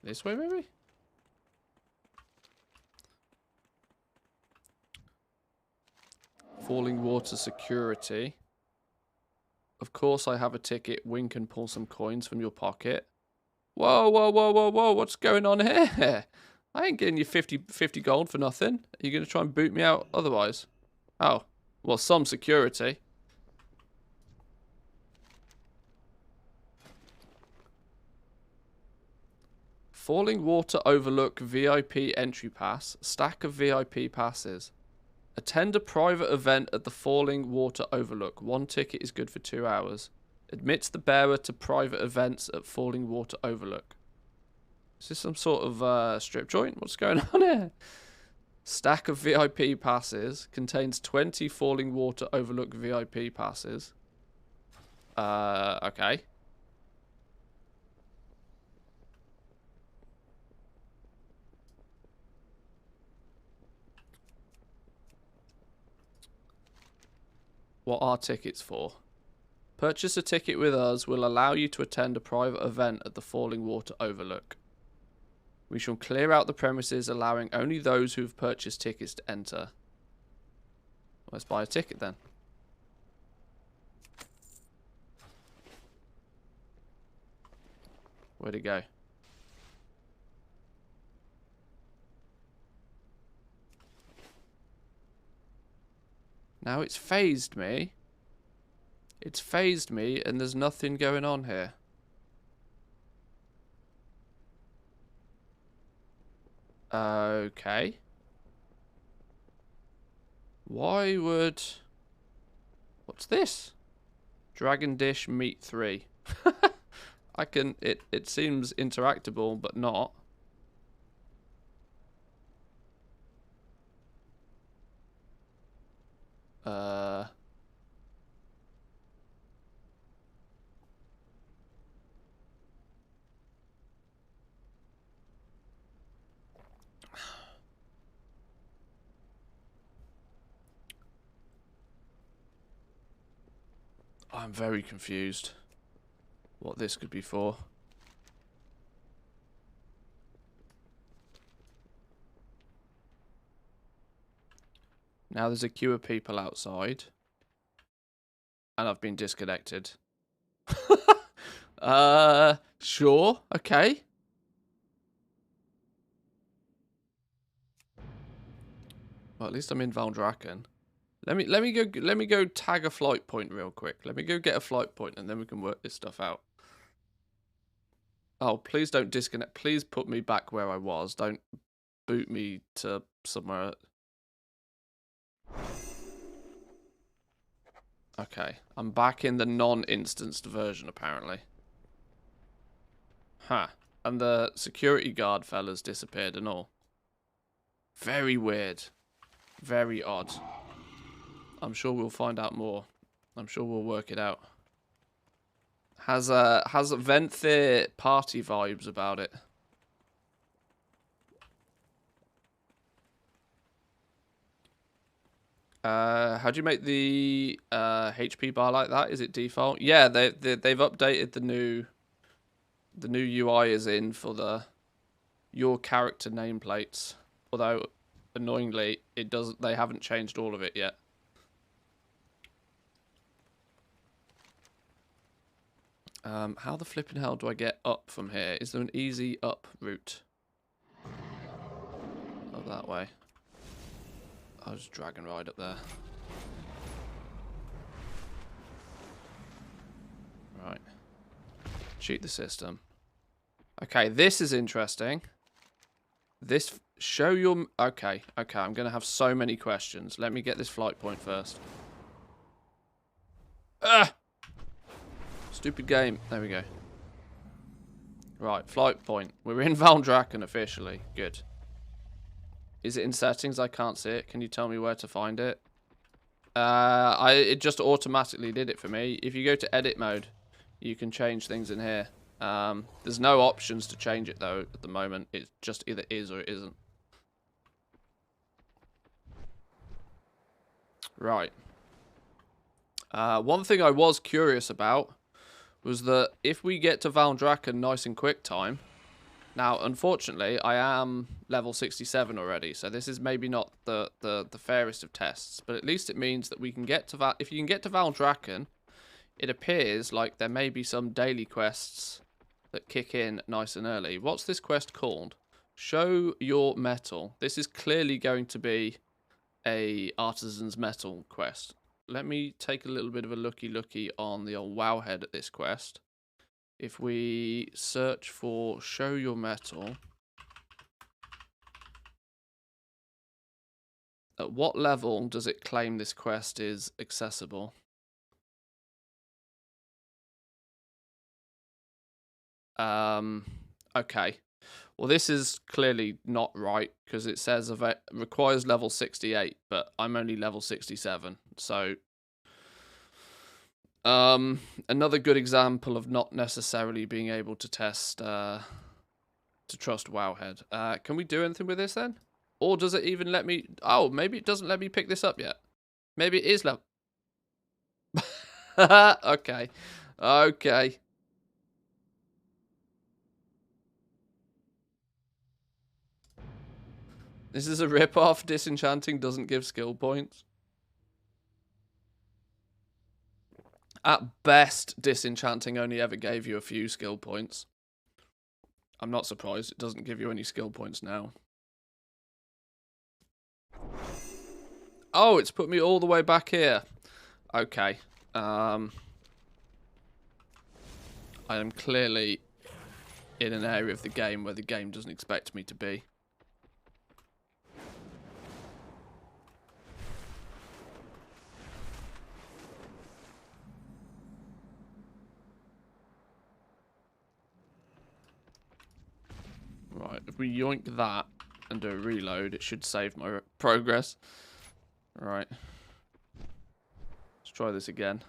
This way maybe? Falling water security. Of course I have a ticket. Wink and pull some coins from your pocket. Whoa, whoa, whoa, whoa, whoa. What's going on here? I ain't getting you 50 gold for nothing. Are you going to try and boot me out otherwise? Oh. Well, some security. Falling Water Overlook VIP entry pass. Stack of VIP passes. Attend a private event at the Falling Water Overlook. One ticket is good for 2 hours. Admits the bearer to private events at Falling Water Overlook. Is this some sort of strip joint? What's going on here? Stack of VIP passes. Contains 20 Falling Water Overlook VIP passes. Okay. What are tickets for? Purchase a ticket with us will allow you to attend a private event at the Falling Water Overlook. We shall clear out the premises, allowing only those who have purchased tickets to enter. Let's buy a ticket then. Where'd it go? Now it's phased me. It's phased me and there's nothing going on here. Okay. Why would... What's this? Dragon Dish Meat 3. I can... It seems interactable, but not. I'm very confused what this could be for. Now there's a queue of people outside. And I've been disconnected. Sure, okay. Well, at least I'm in Valdrakken. Let me go tag a flight point real quick. Let me go get a flight point and then we can work this stuff out. Oh, please don't disconnect. Please put me back where I was. Don't boot me to somewhere. Okay, I'm back in the non-instanced version apparently. Huh. And the security guard fella's disappeared and all. Very weird. Very odd. I'm sure we'll find out more. I'm sure we'll work it out. Has Venthyr party vibes about it. How do you make the HP bar like that? Is it default? Yeah, they've updated the new UI is in for your character nameplates. Although annoyingly they haven't changed all of it yet. How the flipping hell do I get up from here? Is there an easy up route? Oh, that way. I'll just dragon ride up there. Right. Cheat the system. Okay, this is interesting. This show your... Okay, I'm going to have so many questions. Let me get this flight point first. Ah! Stupid game. There we go. Right, flight point. We're in Valdrakken officially. Good. Is it in settings? I can't see it. Can you tell me where to find it? It just automatically did it for me. If you go to edit mode, you can change things in here. There's no options to change it though at the moment. It just either is or it isn't. Right. One thing I was curious about was that if we get to Valdrakken nice and quick time... Now, unfortunately, I am level 67 already, so this is maybe not the fairest of tests, but at least it means that we can get to if you can get to Valdrakken, it appears like there may be some daily quests that kick in nice and early. What's this quest called? Show your metal. This is clearly going to be a artisan's metal quest. Let me take a little bit of a looky on the old wowhead at this quest. If we search for show your metal, at what level does it claim this quest is accessible? Okay. Well, this is clearly not right because it says it requires level 68, but I'm only level 67, so... another good example of not necessarily being able to test, to trust Wowhead. Can we do anything with this then? Or does it even let me... Oh, maybe it doesn't let me pick this up yet. Maybe it is level... Okay. Okay. This is a rip-off. Disenchanting doesn't give skill points. At best, Disenchanting only ever gave you a few skill points. I'm not surprised it doesn't give you any skill points now. Oh, it's put me all the way back here. Okay. I am clearly in an area of the game where the game doesn't expect me to be. we yoink that and do a reload, it should save my progress. Right. Let's try this again.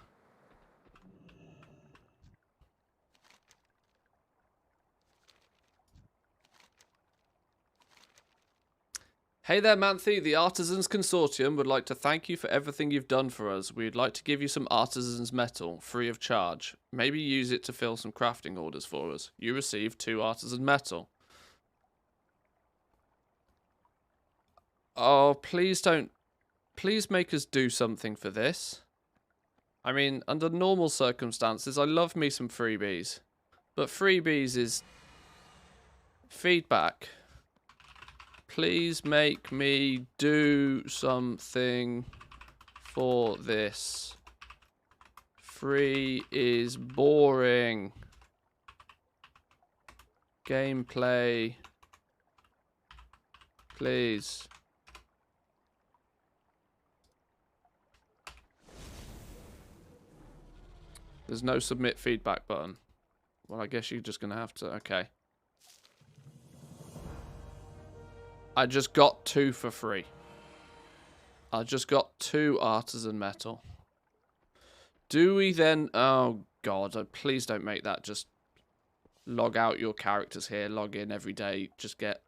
Hey there, Manthe. The Artisans Consortium would like to thank you for everything you've done for us. We'd like to give you some Artisans metal, free of charge. Maybe use it to fill some crafting orders for us. You receive 2 Artisan metal. Oh, please don't. Please make us do something for this. I mean, under normal circumstances, I love me some freebies. But freebies is feedback. Please make me do something for this. Free is boring. Gameplay. Please. There's no submit feedback button. Well, I guess you're just going to have to... Okay. I just got 2 for free. I just got 2 artisan metal. Do we then... Oh, God. Please don't make that just log out your characters here. Log in every day. Just get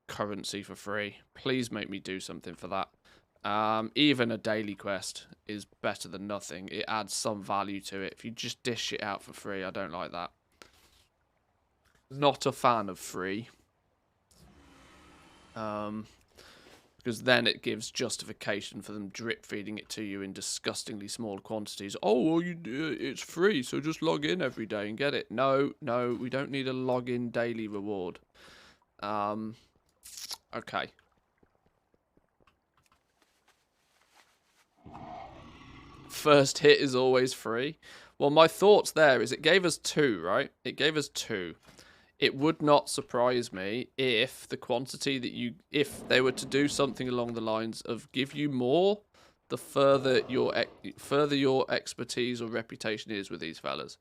currency for free. Please make me do something for that. Even a daily quest is better than nothing. It adds some value to it. If you just dish it out for free, I don't like that. Not a fan of free. Because then it gives justification for them drip feeding it to you in disgustingly small quantities. Oh, well, it's free, so just log in every day and get it. No, no, we don't need a login daily reward. Okay. First hit is always free. Well, my thoughts there is it gave us 2, right? It gave us 2. It would not surprise me if the quantity that you... If they were to do something along the lines of give you more, the further your expertise or reputation is with these fellas.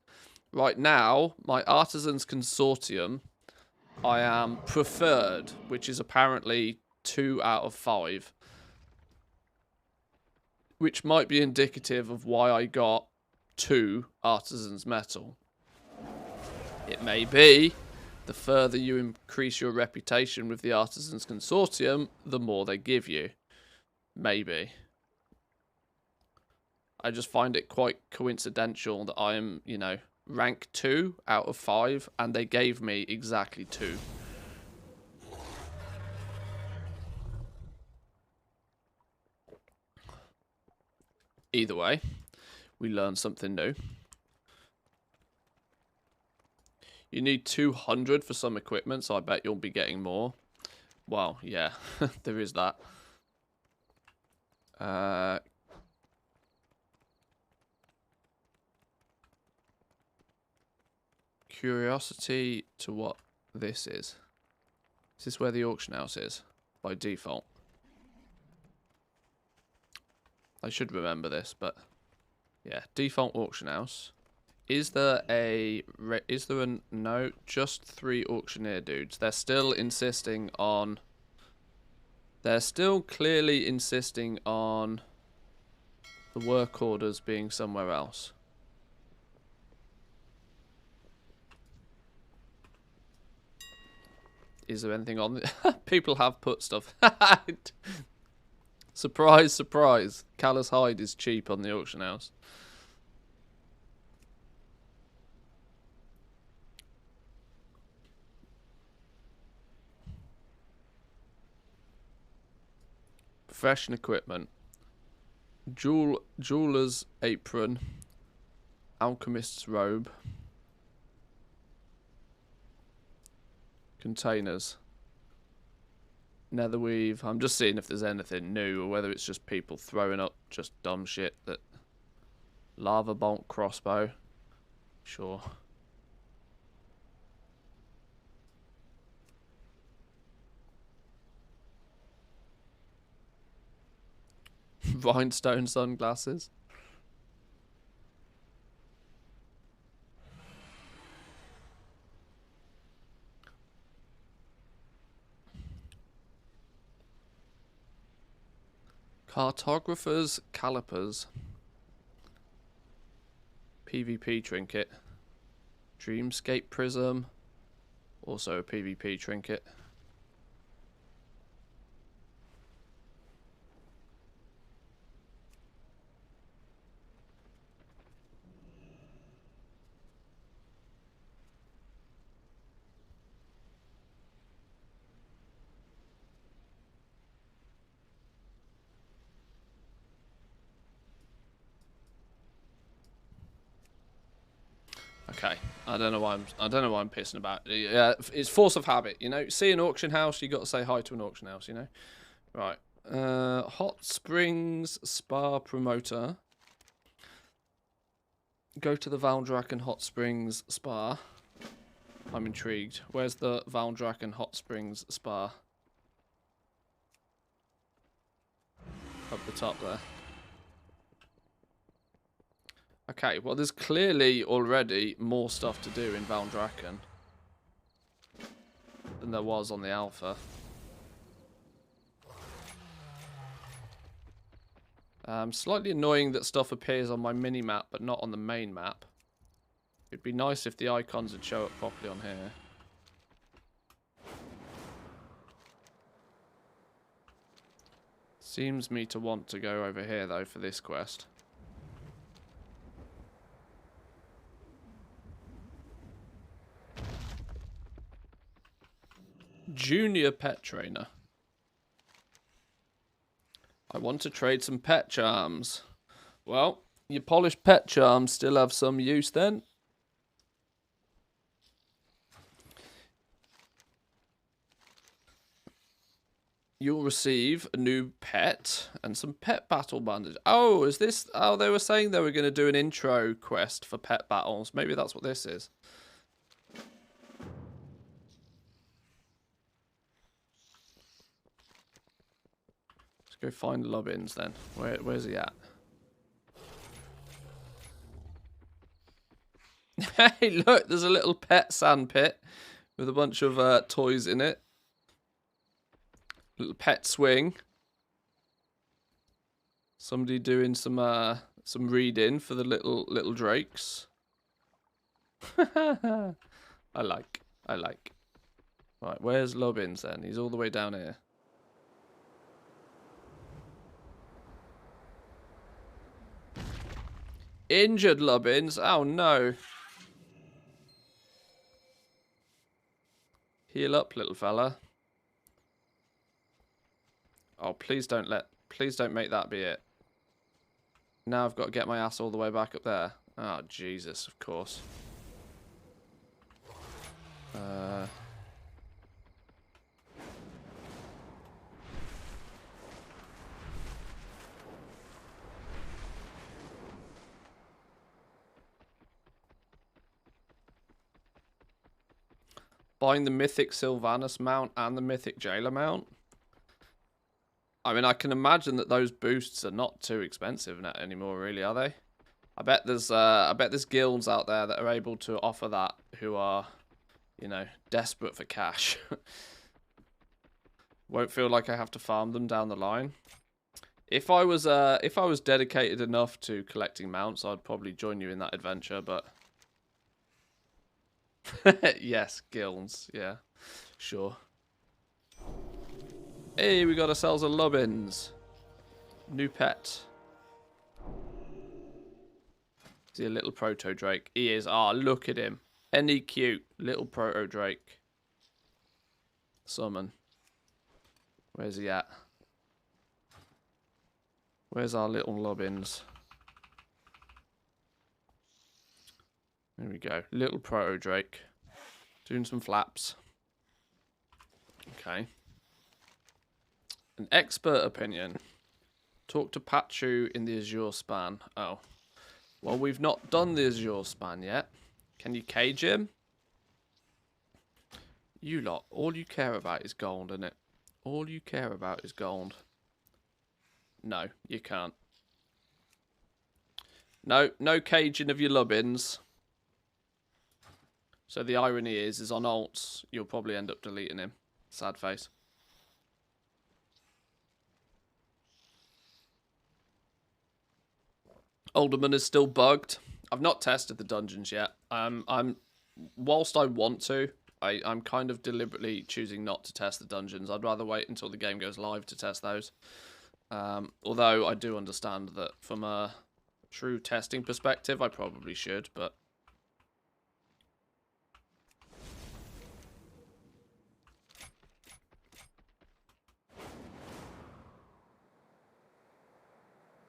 Right now, my Artisans Consortium, I am preferred, which is apparently 2 out of 5. Which might be indicative of why I got 2 Artisans Metal. It may be... The further you increase your reputation with the Artisans Consortium, the more they give you. Maybe. I just find it quite coincidental that I am, you know, rank 2 out of 5, and they gave me exactly 2. Either way, we learned something new. You need 200 for some equipment, so I bet you'll be getting more. Well, yeah, there is that. Curiosity to what this is. Is this where the auction house is? By default. I should remember this, but... Yeah, default auction house. Is there a... No, just 3 auctioneer dudes. They're still insisting on... They're still clearly insisting on the work orders being somewhere else. Is there anything on the... People have put stuff... Surprise, surprise. Callous hide is cheap on the auction house. Profession equipment. Jeweler's apron. Alchemist's robe. Containers. Netherweave. I'm just seeing if there's anything new or whether it's just people throwing up just dumb shit. That lava bolt crossbow. Sure. Rhinestone sunglasses. Cartographer's calipers. PvP trinket. Dreamscape prism. Also a PvP trinket. Okay, I don't know why I'm pissing about. Yeah, it's force of habit, you know. See an auction house, you got to say hi to an auction house, you know. Right. Hot Springs Spa Promoter. Go to the Valdraken Hot Springs Spa. I'm intrigued. Where's the Valdraken Hot Springs Spa? Up the top there. Okay, well there's clearly already more stuff to do in Valdraken than there was on the alpha. Slightly annoying that stuff appears on my mini-map but not on the main map. It'd be nice if the icons would show up properly on here. Seems me to want to go over here though for this quest. Junior pet trainer. I want to trade some pet charms. Well, your polished pet charms still have some use then. You'll receive a new pet and some pet battle bandages. Oh, is this... Oh, they were saying they were going to do an intro quest for pet battles. Maybe that's what this is. Let's go find Lobbins then. Where's he at? Hey, look, there's a little pet sand pit with a bunch of toys in it. Little pet swing. Somebody doing some reading for the little drakes. I like. Right, where's Lobbins then? He's all the way down here. Injured Lobbins? Oh no. Heal up, little fella. Oh, please don't make that be it. Now I've got to get my ass all the way back up there. Oh, Jesus, of course. Buying the Mythic Sylvanus mount and the Mythic Jailer mount? I mean, I can imagine that those boosts are not too expensive anymore, really, are they? I bet there's guilds out there that are able to offer that who are, you know, desperate for cash. Won't feel like I have to farm them down the line. If I was dedicated enough to collecting mounts, I'd probably join you in that adventure, but yes, guilds, yeah, sure. Hey, we got ourselves a Lobbins. New pet. Is he a little proto drake? He is. Ah, look at him. Any cute little proto drake. Summon. Where's he at? Where's our little Lobbins? There we go. Little proto drake. Doing some flaps. Okay. An expert opinion. Talk to Pachu in the Azure span. Oh. Well, we've not done the Azure span yet. Can you cage him? You lot, all you care about is gold, innit? All you care about is gold. No, you can't. No caging of your Lobbins. So the irony is on alts, you'll probably end up deleting him. Sad face. Alderman is still bugged. I've not tested the dungeons yet. Whilst I want to, I'm kind of deliberately choosing not to test the dungeons. I'd rather wait until the game goes live to test those. Although I do understand that from a true testing perspective, I probably should, but...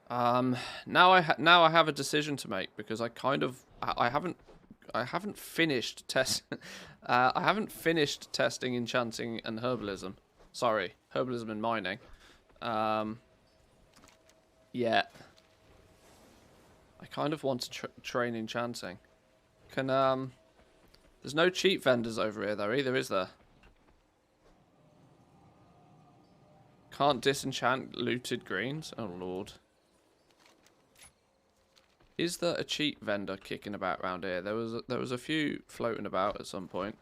now I have a decision to make, because I haven't finished I haven't finished testing enchanting and herbalism. Sorry, herbalism and mining. Yet. I kind of want to train enchanting. There's no cheap vendors over here though either, is there? Can't disenchant looted greens? Oh lord. Is there a cheap vendor kicking about around here? There was a few floating about at some point.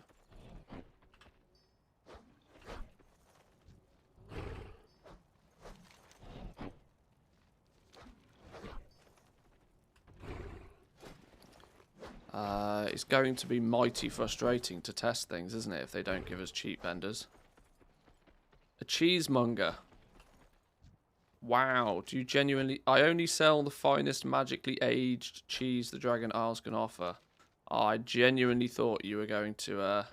It's going to be mighty frustrating to test things, isn't it, if they don't give us cheap vendors? A cheesemonger. Wow, do you genuinely... I only sell the finest magically aged cheese the Dragon Isles can offer. Oh, I genuinely thought you were going to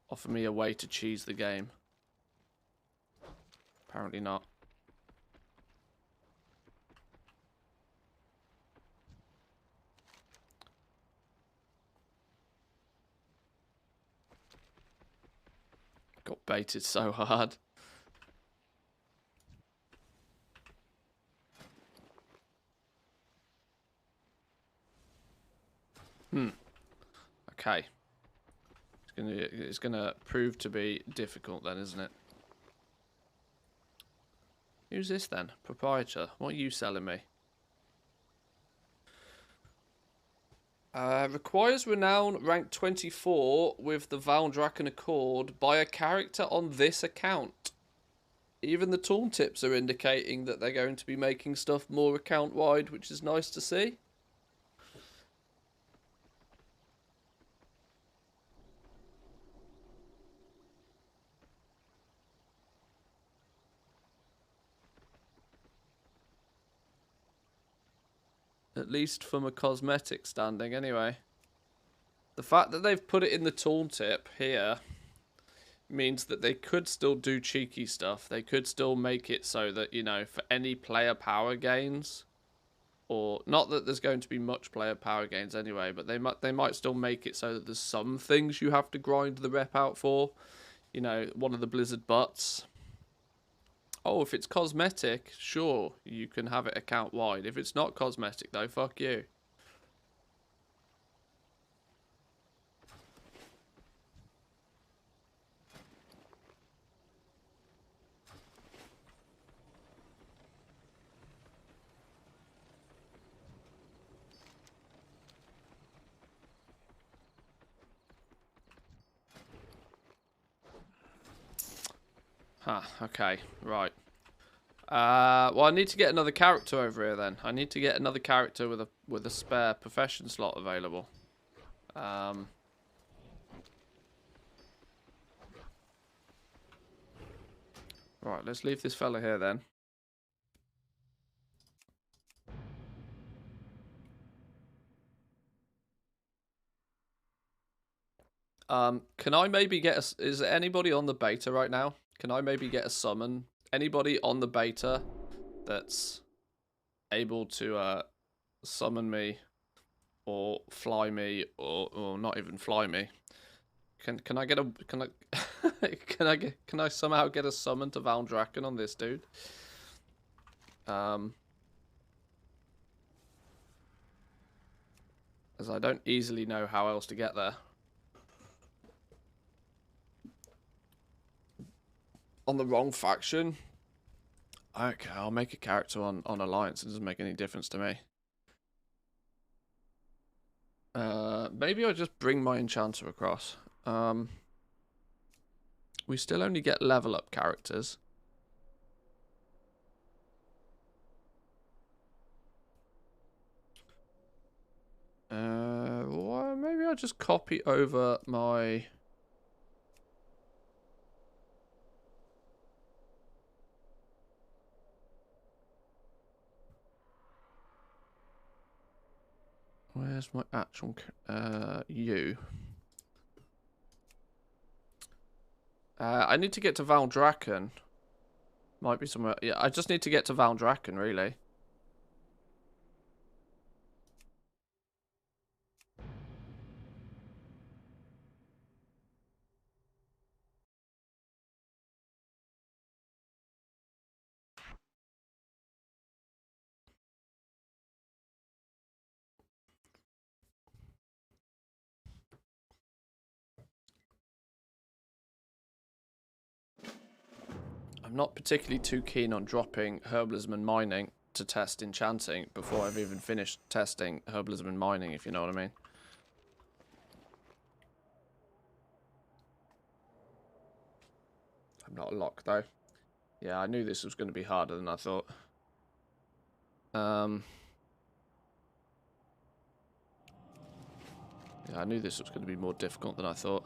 offer me a way to cheese the game. Apparently not. Got baited so hard. Okay. It's gonna prove to be difficult then, isn't it? Who's this then? Proprietor. What are you selling me? Requires renown rank 24 with the Valdrakken Accord by a character on this account. Even the tooltips are indicating that they're going to be making stuff more account-wide, which is nice to see. At least from a cosmetic standing, anyway. The fact that they've put it in the tooltip here means that they could still do cheeky stuff. They could still make it so that, you know, for any player power gains, or not that there's going to be much player power gains anyway, but they might still make it so that there's some things you have to grind the rep out for. You know, one of the Blizzard butts. Oh, if it's cosmetic, sure, you can have it account wide. If it's not cosmetic though, fuck you. Huh, okay, right. Well, I need to get another character over here then. I need to get another character with a spare profession slot available. Right, let's leave this fella here then. Can I maybe get a... Is there anybody on the beta right now? Can I maybe get a summon? Anybody on the beta that's able to summon me or fly me or not even fly me? Can I get a can I somehow get a summon to Valdrakken on this dude? As I don't easily know how else to get there. On the wrong faction? Okay, I'll make a character on Alliance. It doesn't make any difference to me. Maybe I'll just bring my enchanter across. We still only get level up characters. I just copy over my... Where's my actual... you? I need to get to Valdrakken. Might be somewhere... Yeah, I just need to get to Valdrakken, really. I'm not particularly too keen on dropping herbalism and mining to test enchanting before I've even finished testing herbalism and mining, if you know what I mean. I'm not a lock, though. Yeah, I knew this was going to be harder than I thought. Yeah, I knew this was going to be more difficult than I thought.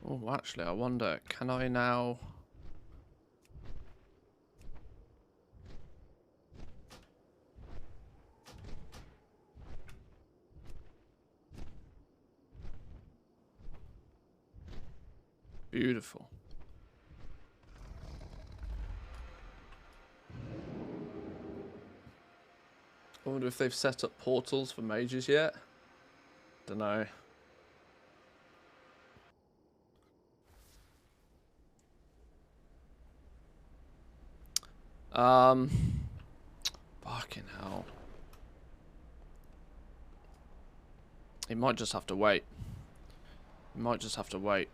Oh, actually, I wonder, can I now... Beautiful. I wonder if they've set up portals for mages yet. Don't know. Fucking hell. He might just have to wait. He might just have to wait.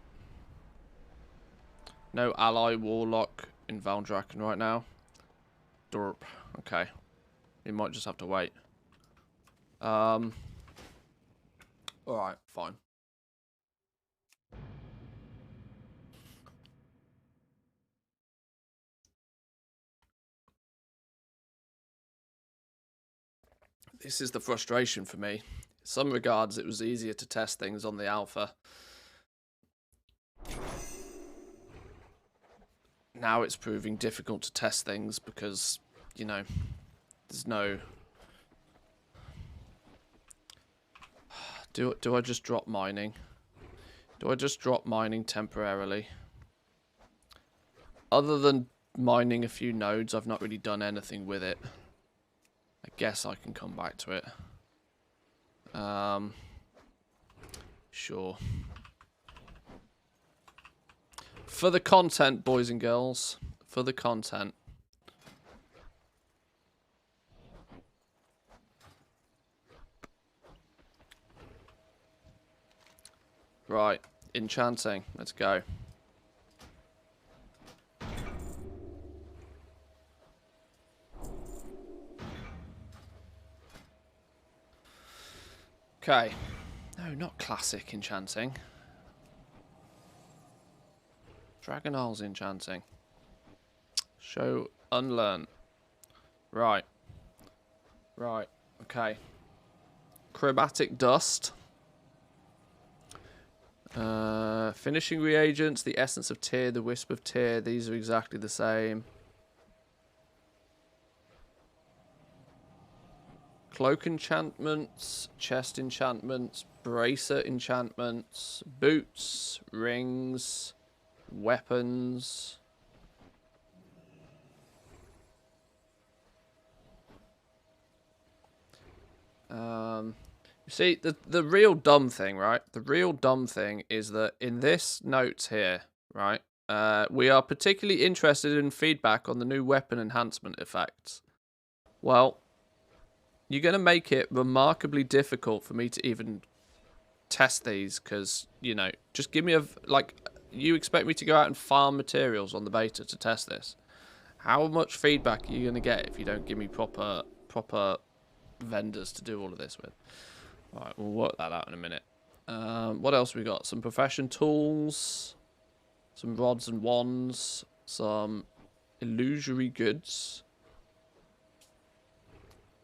No ally warlock in Valdrakken right now. Derp. Okay. He might just have to wait. Alright, fine. This is the frustration for me. In some regards, it was easier to test things on the alpha. Now it's proving difficult to test things because, you know, there's no... Do I just drop mining? Do I just drop mining temporarily? Other than mining a few nodes, I've not really done anything with it. I guess I can come back to it. Sure. For the content, boys and girls. For the content. Right. Enchanting. Let's go. Okay. No, not classic enchanting. Dragonlight enchanting. Show unlearn. Right. Right. Okay. Chromatic dust. Finishing reagents, the essence of tear, the wisp of tear. These are exactly the same. Cloak enchantments, chest enchantments, bracer enchantments, boots, rings, weapons. You see, the real dumb thing, right? The real dumb thing is that in this note here, right, we are particularly interested in feedback on the new weapon enhancement effects. Well, you're going to make it remarkably difficult for me to even test these because, you know, just give me like, you expect me to go out and farm materials on the beta to test this. How much feedback are you going to get if you don't give me proper vendors to do all of this with? All right, we'll work that out in a minute. What else we got? Some profession tools, some rods and wands, some illusory goods.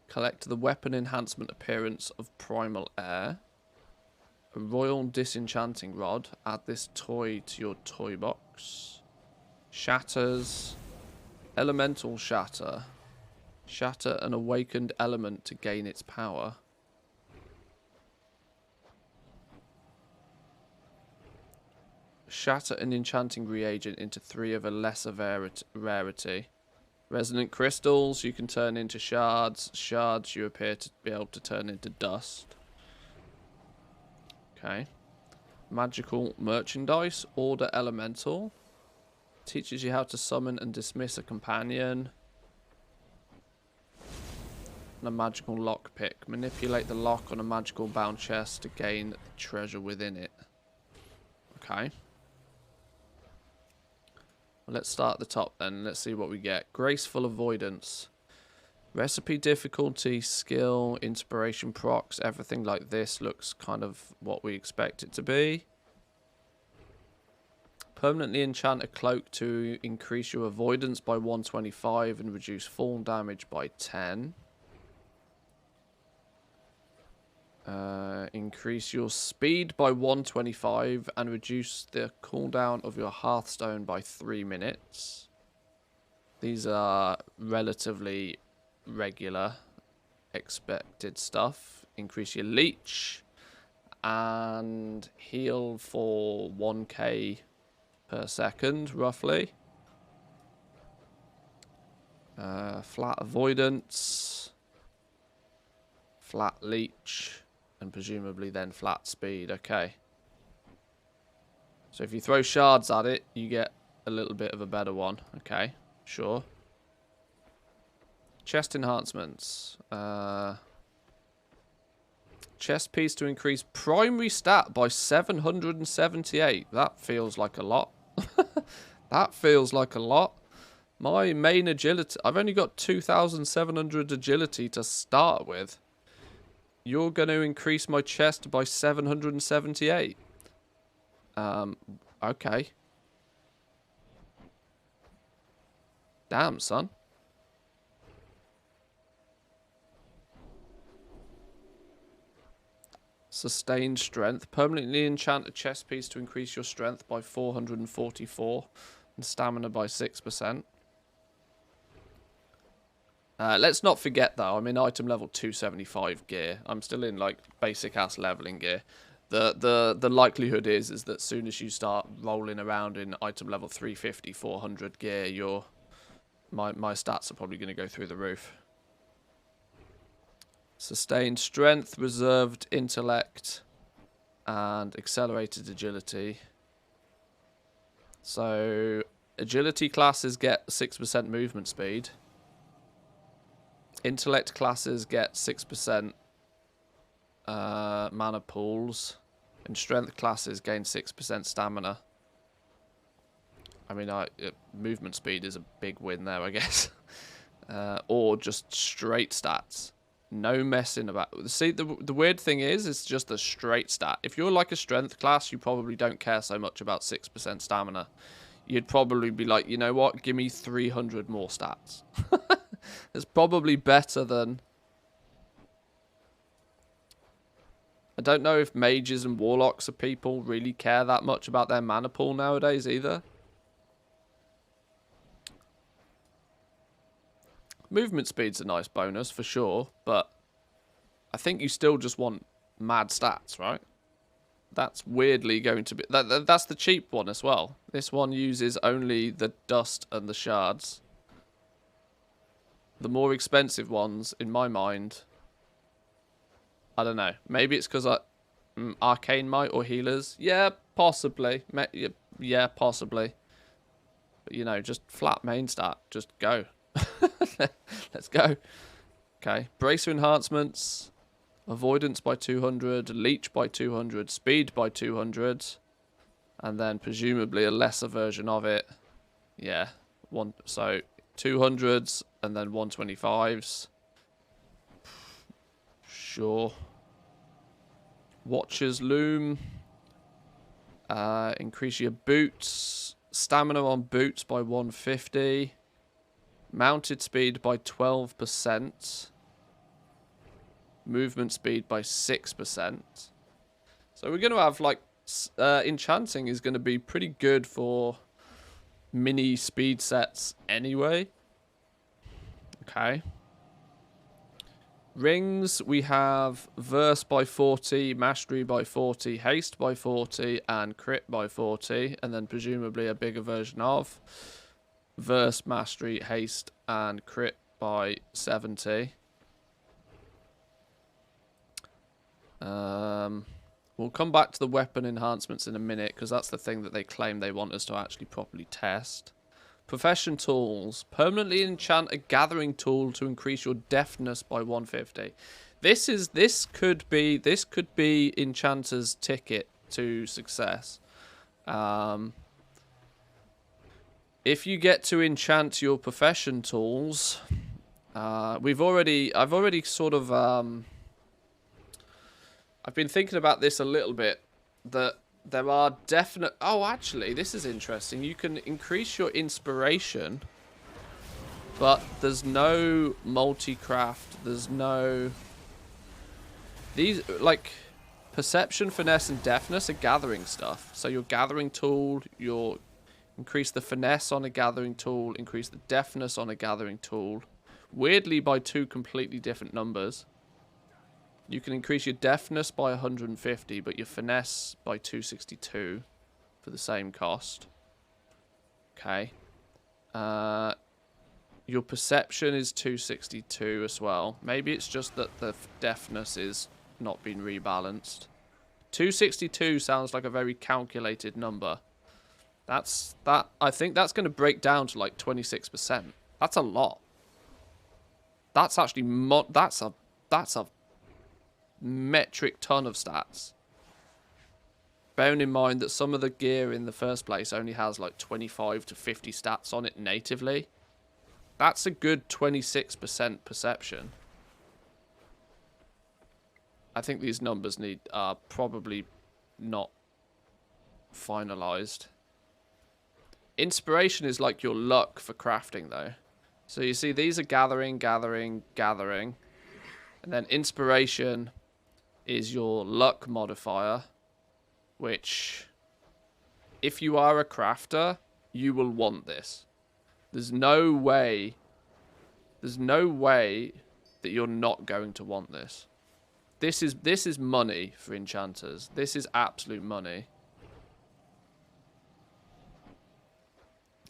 Collect the weapon enhancement appearance of primal air. A royal disenchanting rod. Add this toy to your toy box. Shatters. Elemental shatter. Shatter an awakened element to gain its power. Shatter an enchanting reagent into 3 of a lesser rarity. Resonant crystals you can turn into shards. Shards you appear to be able to turn into dust. Okay. Magical merchandise. Order elemental. Teaches you how to summon and dismiss a companion. And a magical lockpick. Manipulate the lock on a magical bound chest to gain the treasure within it. Okay. Well, let's start at the top then. Let's see what we get. Graceful avoidance. Recipe difficulty, skill, inspiration procs, everything like this looks kind of what we expect it to be. Permanently enchant a cloak to increase your avoidance by 125 and reduce fall damage by 10. Increase your speed by 125 and reduce the cooldown of your Hearthstone by 3 minutes. These are relatively regular expected stuff. Increase your leech and heal for 1k per second, roughly. Flat avoidance, flat leech, and presumably then flat speed. Okay. So if you throw shards at it, you get a little bit of a better one. Okay, sure. Chest enhancements. Chest piece to increase primary stat by 778. That feels like a lot. That feels like a lot. My main agility... I've only got 2,700 agility to start with. You're going to increase my chest by 778. Okay. Damn, son. Sustained strength. Permanently enchant a chest piece to increase your strength by 444 and stamina by 6%. Let's not forget though, I'm in item level 275 gear. I'm still in like basic ass leveling gear. The likelihood is that as soon as you start rolling around in item level 350, 400 gear, my stats are probably going to go through the roof. Sustained strength, reserved intellect, and accelerated agility. So agility classes get 6% movement speed. Intellect classes get 6% mana pools. And strength classes gain 6% stamina. I mean, movement speed is a big win there, I guess. Or just straight stats. No messing about. See, the weird thing is, it's just a straight stat. If you're like a strength class, you probably don't care so much about 6% stamina. You'd probably be like, you know what? Give me 300 more stats. It's probably better than... I don't know if mages and warlocks or people really care that much about their mana pool nowadays either. Movement speed's a nice bonus for sure, but I think you still just want mad stats, right? That's weirdly going to be... That's the cheap one as well. This one uses only the dust and the shards. The more expensive ones, in my mind... I don't know. Maybe it's because Arcane Might or healers. Yeah, possibly. Yeah, possibly. But, you know, just flat main stat. Just go. Let's go. Okay. Bracer enhancements. avoidance by 200, leech by 200, speed by 200, and then presumably a lesser version of it. Yeah, so 200s and then 125s. Sure. Watcher's Loom. Increase your boots. Stamina on boots by 150. Mounted speed by 12%. Movement speed by 6%. So we're going to have, like, Enchanting is going to be pretty good for mini speed sets anyway. Okay. Rings, we have Verse by 40, Mastery by 40, Haste by 40, and Crit by 40. And then presumably a bigger version of Verse, Mastery, Haste, and Crit by 70. We'll come back to the weapon enhancements in a minute, because that's the thing that they claim they want us to actually properly test. Profession tools. Permanently enchant a gathering tool to increase your deftness by 150. This could be Enchanter's ticket to success. If you get to enchant your profession tools, I've already sort of I've been thinking about this a little bit, that there are definite... Oh, actually, this is interesting. You can increase your inspiration, but there's no multi-craft. There's no... These, like, perception, finesse, and deftness are gathering stuff. So your gathering tool, your... Increase the finesse on a gathering tool, increase the deftness on a gathering tool. Weirdly, by two completely different numbers. You can increase your deftness by 150, but your finesse by 262 for the same cost. Okay. Your perception is 262 as well. Maybe it's just that the deftness is not being rebalanced. 262 sounds like a very calculated number. I think that's going to break down to like 26%. That's a lot. That's actually that's a metric ton of stats. Bearing in mind that some of the gear in the first place only has like 25 to 50 stats on it natively. That's a good 26% perception. I think these numbers are probably not finalized. Inspiration is like your luck for crafting though. So you see these are gathering, gathering, gathering. And then inspiration is your luck modifier, which, if you are a crafter, you will want this. There's no way that you're not going to want this. This is money for enchanters. This is absolute money.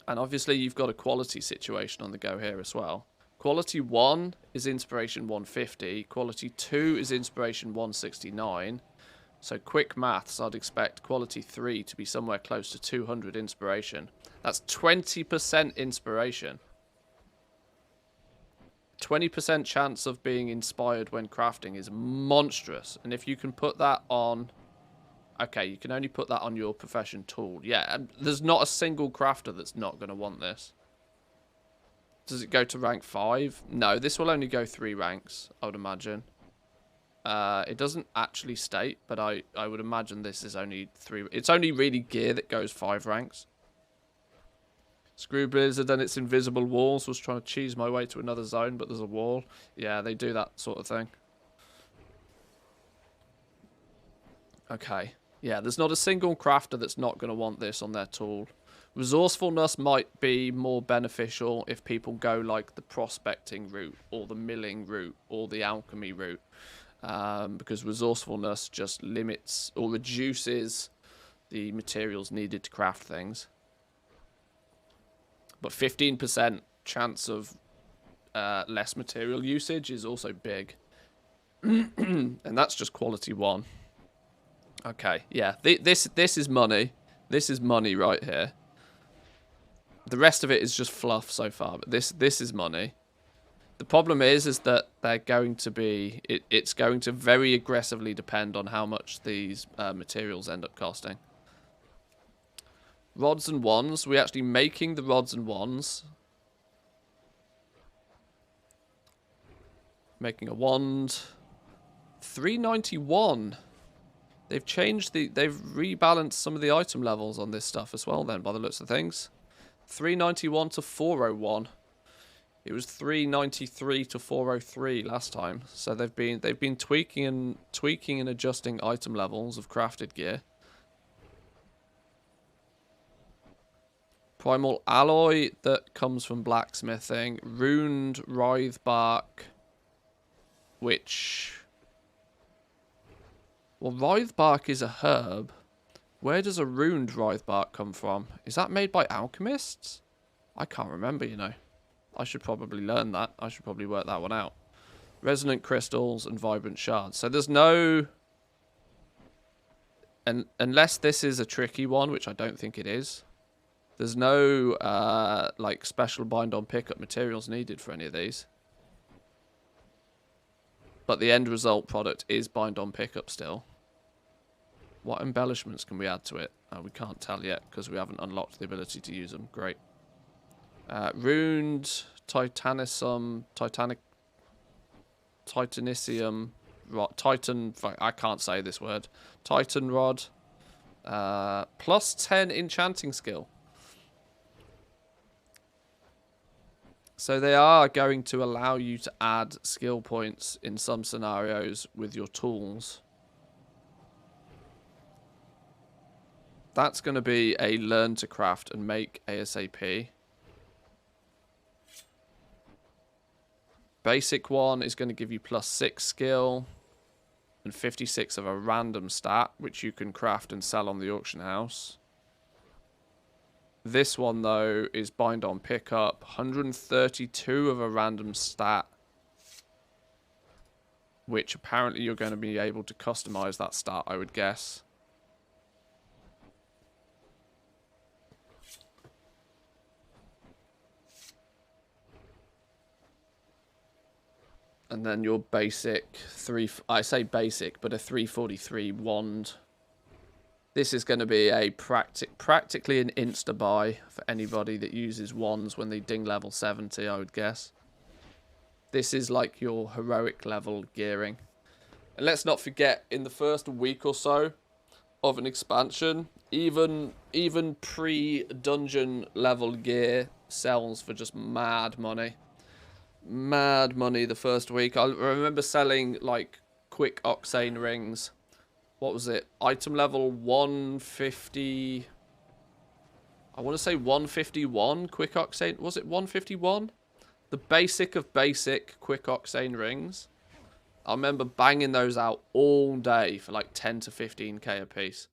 And obviously you've got a quality situation on the go here as well. Quality 1 is inspiration 150. Quality 2 is inspiration 169. So quick maths, I'd expect quality 3 to be somewhere close to 200 inspiration. That's 20% inspiration. 20% chance of being inspired when crafting is monstrous. And if you can put that on... Okay, you can only put that on your profession tool. Yeah, and there's not a single crafter that's not going to want this. Does it go to rank 5? No, this will only go 3 ranks, I would imagine. It doesn't actually state, but I would imagine this is only 3. It's only really gear that goes 5 ranks. Screw Blizzard and its invisible walls. Was trying to cheese my way to another zone, but there's a wall. Yeah, they do that sort of thing. Okay. Yeah, there's not a single crafter that's not going to want this on their tool. Resourcefulness might be more beneficial if people go like the prospecting route or the milling route or the alchemy route. Because resourcefulness just limits or reduces the materials needed to craft things. But 15% chance of less material usage is also big. And that's just quality 1. Okay, yeah, this is money. This is money right here. The rest of it is just fluff so far, but this is money. The problem is that they're going to be... It's going to very aggressively depend on how much these materials end up costing. Rods and wands. We're actually making the rods and wands. Making a wand. 391. They've changed the... They've rebalanced some of the item levels on this stuff as well then, by the looks of things. 391 to 401. It was 393 to 403 last time. So they've been tweaking and adjusting item levels of crafted gear. Primal alloy that comes from blacksmithing. Runed writhe bark, which... Well, writhe bark is a herb. Where does a runed writhe bark come from? Is that made by alchemists? I can't remember, you know. I should probably learn that. I should probably work that one out. Resonant crystals and vibrant shards. So there's no... And unless this is a tricky one, which I don't think it is, there's no like special bind on pickup materials needed for any of these. But the end result product is bind on pickup still. What embellishments can we add to it? We can't tell yet because we haven't unlocked the ability to use them. Great. Runed titanicium, titan, I can't say this word. Titan rod. Plus 10 enchanting skill. So they are going to allow you to add skill points in some scenarios with your tools. That's going to be a learn to craft and make ASAP. Basic one is going to give you plus 6 skill and 56 of a random stat, which you can craft and sell on the auction house. This one, though, is bind on pickup, 132 of a random stat, which apparently you're going to be able to customize that stat, I would guess. And then your basic I say basic, but a 343 wand. This is going to be a practically an insta buy for anybody that uses wands when they ding level 70, I would guess. This is like your heroic level gearing. And let's not forget, in the first week or so of an expansion, even pre-dungeon level gear sells for just mad money. Mad money the first week. I remember selling like quick octane rings. What was it? Item level 150. I want to say 151 quick octane. Was it 151? The basic of basic quick octane rings. I remember banging those out all day for like 10 to 15k a piece.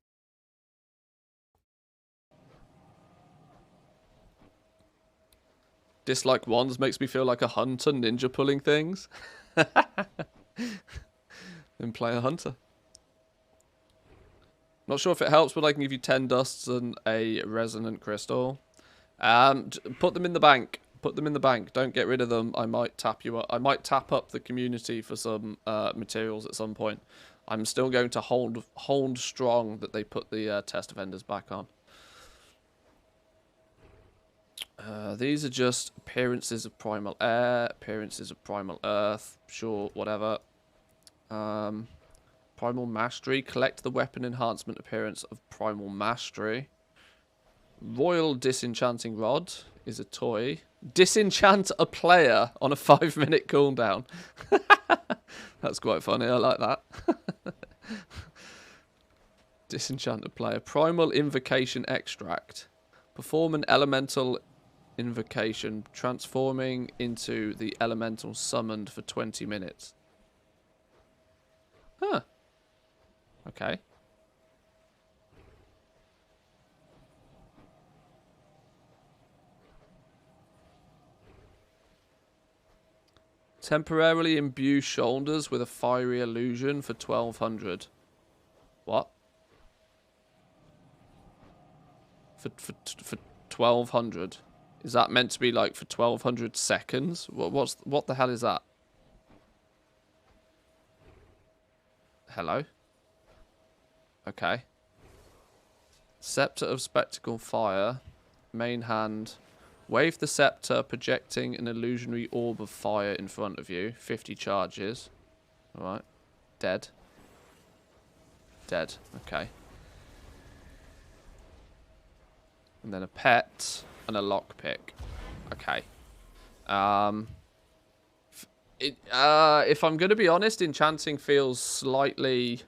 Dislike wands makes me feel like a hunter ninja pulling things. Then play a hunter. Not sure if it helps, but I can give you 10 dusts and a resonant crystal. Put them in the bank. Put them in the bank. Don't get rid of them. I might tap you up. I might tap up the community for some materials at some point. I'm still going to hold strong that they put the test vendors back on. These are just appearances of primal air, appearances of primal earth. Sure, whatever. Primal mastery. Collect the weapon enhancement appearance of primal mastery. Royal disenchanting rod is a toy. Disenchant a player on a 5-minute cooldown. That's quite funny. I like that. Disenchant a player. Primal invocation extract. Perform an elemental invocation, transforming into the elemental summoned for 20 minutes. Huh. Okay. Temporarily imbue shoulders with a fiery illusion for 1200. What? For 1200. Is that meant to be like for 1200 seconds? What the hell is that? Hello? Okay. Scepter of Spectacle Fire. Main hand. Wave the scepter, projecting an illusionary orb of fire in front of you. 50 charges. Alright. Dead. Dead. Okay. And then a pet and a lockpick. Okay. If I'm going to be honest, Enchanting feels slightly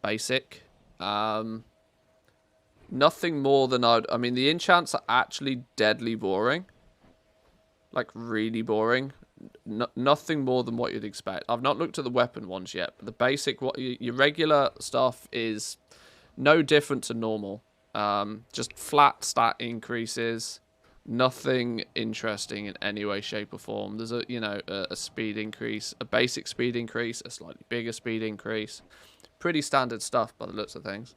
basic. Nothing more than I mean, the enchants are actually deadly boring. Like, really boring. Nothing more than what you'd expect. I've not looked at the weapon ones yet, but the basic, your regular stuff is no different to normal. Just flat stat increases. Nothing interesting in any way, shape, or form. There's a speed increase, a basic speed increase, a slightly bigger speed increase. Pretty standard stuff by the looks of things.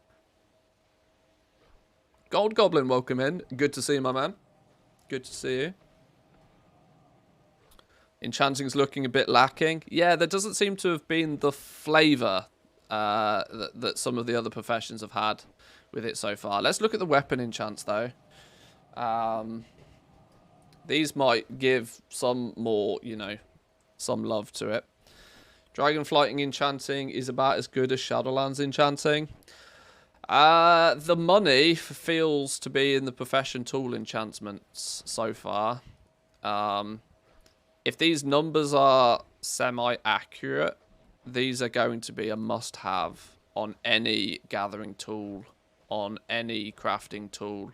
Gold Goblin, welcome in. Good to see you, my man. Good to see you. Enchanting's looking a bit lacking. Yeah, there doesn't seem to have been the flavour that some of the other professions have had with it so far. Let's look at the weapon enchants, though. These might give some more, some love to it. Dragonflighting Enchanting is about as good as Shadowlands Enchanting. The money feels to be in the profession tool enchantments so far. If these numbers are semi-accurate, these are going to be a must-have on any gathering tool, on any crafting tool.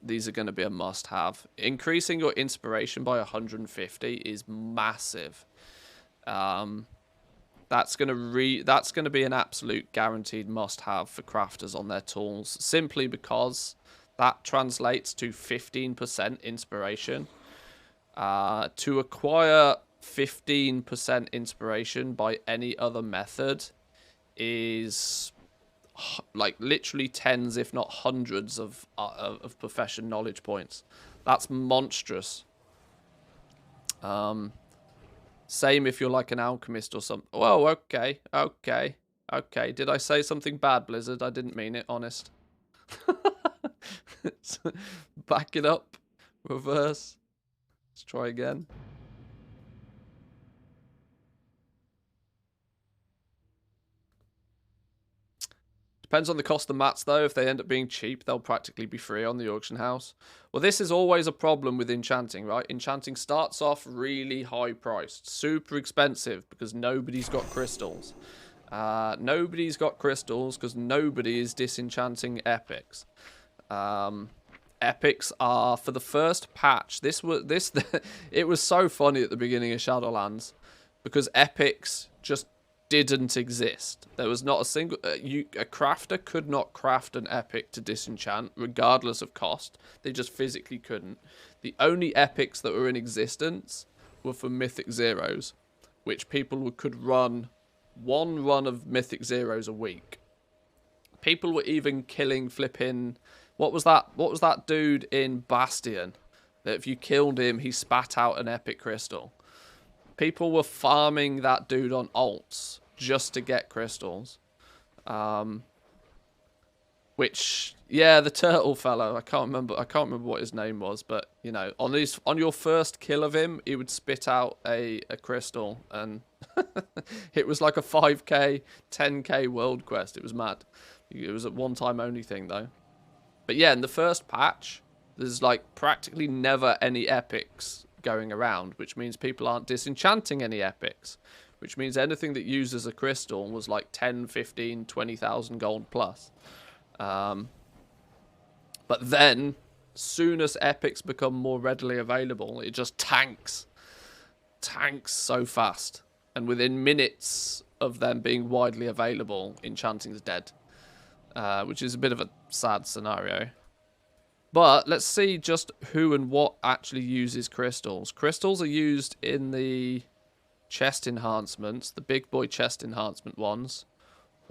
These are going to be a must-have. Increasing your inspiration by 150 is massive. That's going to be an absolute guaranteed must-have for crafters on their tools, simply because that translates to 15% inspiration. To acquire 15% inspiration by any other method is like literally tens, if not hundreds, of profession knowledge points. That's monstrous. Same if you're like an alchemist or something. Whoa, okay. Did I say something bad, Blizzard? I didn't mean it, honest. Back it up. Reverse. Let's try again. Depends on the cost of mats, though. If they end up being cheap, they'll practically be free on the auction house. Well, this is always a problem with Enchanting, right? Enchanting starts off really high priced, super expensive, because nobody's got crystals. Nobody's got crystals because nobody is disenchanting epics. Epics are, for the first patch, it was so funny at the beginning of Shadowlands, because epics just didn't exist. There was not a single a crafter could not craft an epic to disenchant regardless of cost. They just physically couldn't. The only epics that were in existence were for Mythic Zeros, which people could run one run of Mythic Zeros a week. People were even killing flipping, what was that dude in Bastion that if you killed him he spat out an epic crystal? People were farming that dude on alts just to get crystals. Which, yeah, the turtle fellow, I can't remember what his name was, but on your first kill of him, he would spit out a crystal, and it was like a 5k, 10k world quest. It was mad. It was a one-time only thing though. But yeah, in the first patch, there's like practically never any epics going around, which means people aren't disenchanting any epics, which means anything that uses a crystal was like 10, 15, 20,000 gold plus. But then, soon as epics become more readily available, it just tanks so fast, and within minutes of them being widely available, Enchanting's dead, which is a bit of a sad scenario. But let's see just who and what actually uses crystals. Crystals are used in the chest enhancements, the big boy chest enhancement ones,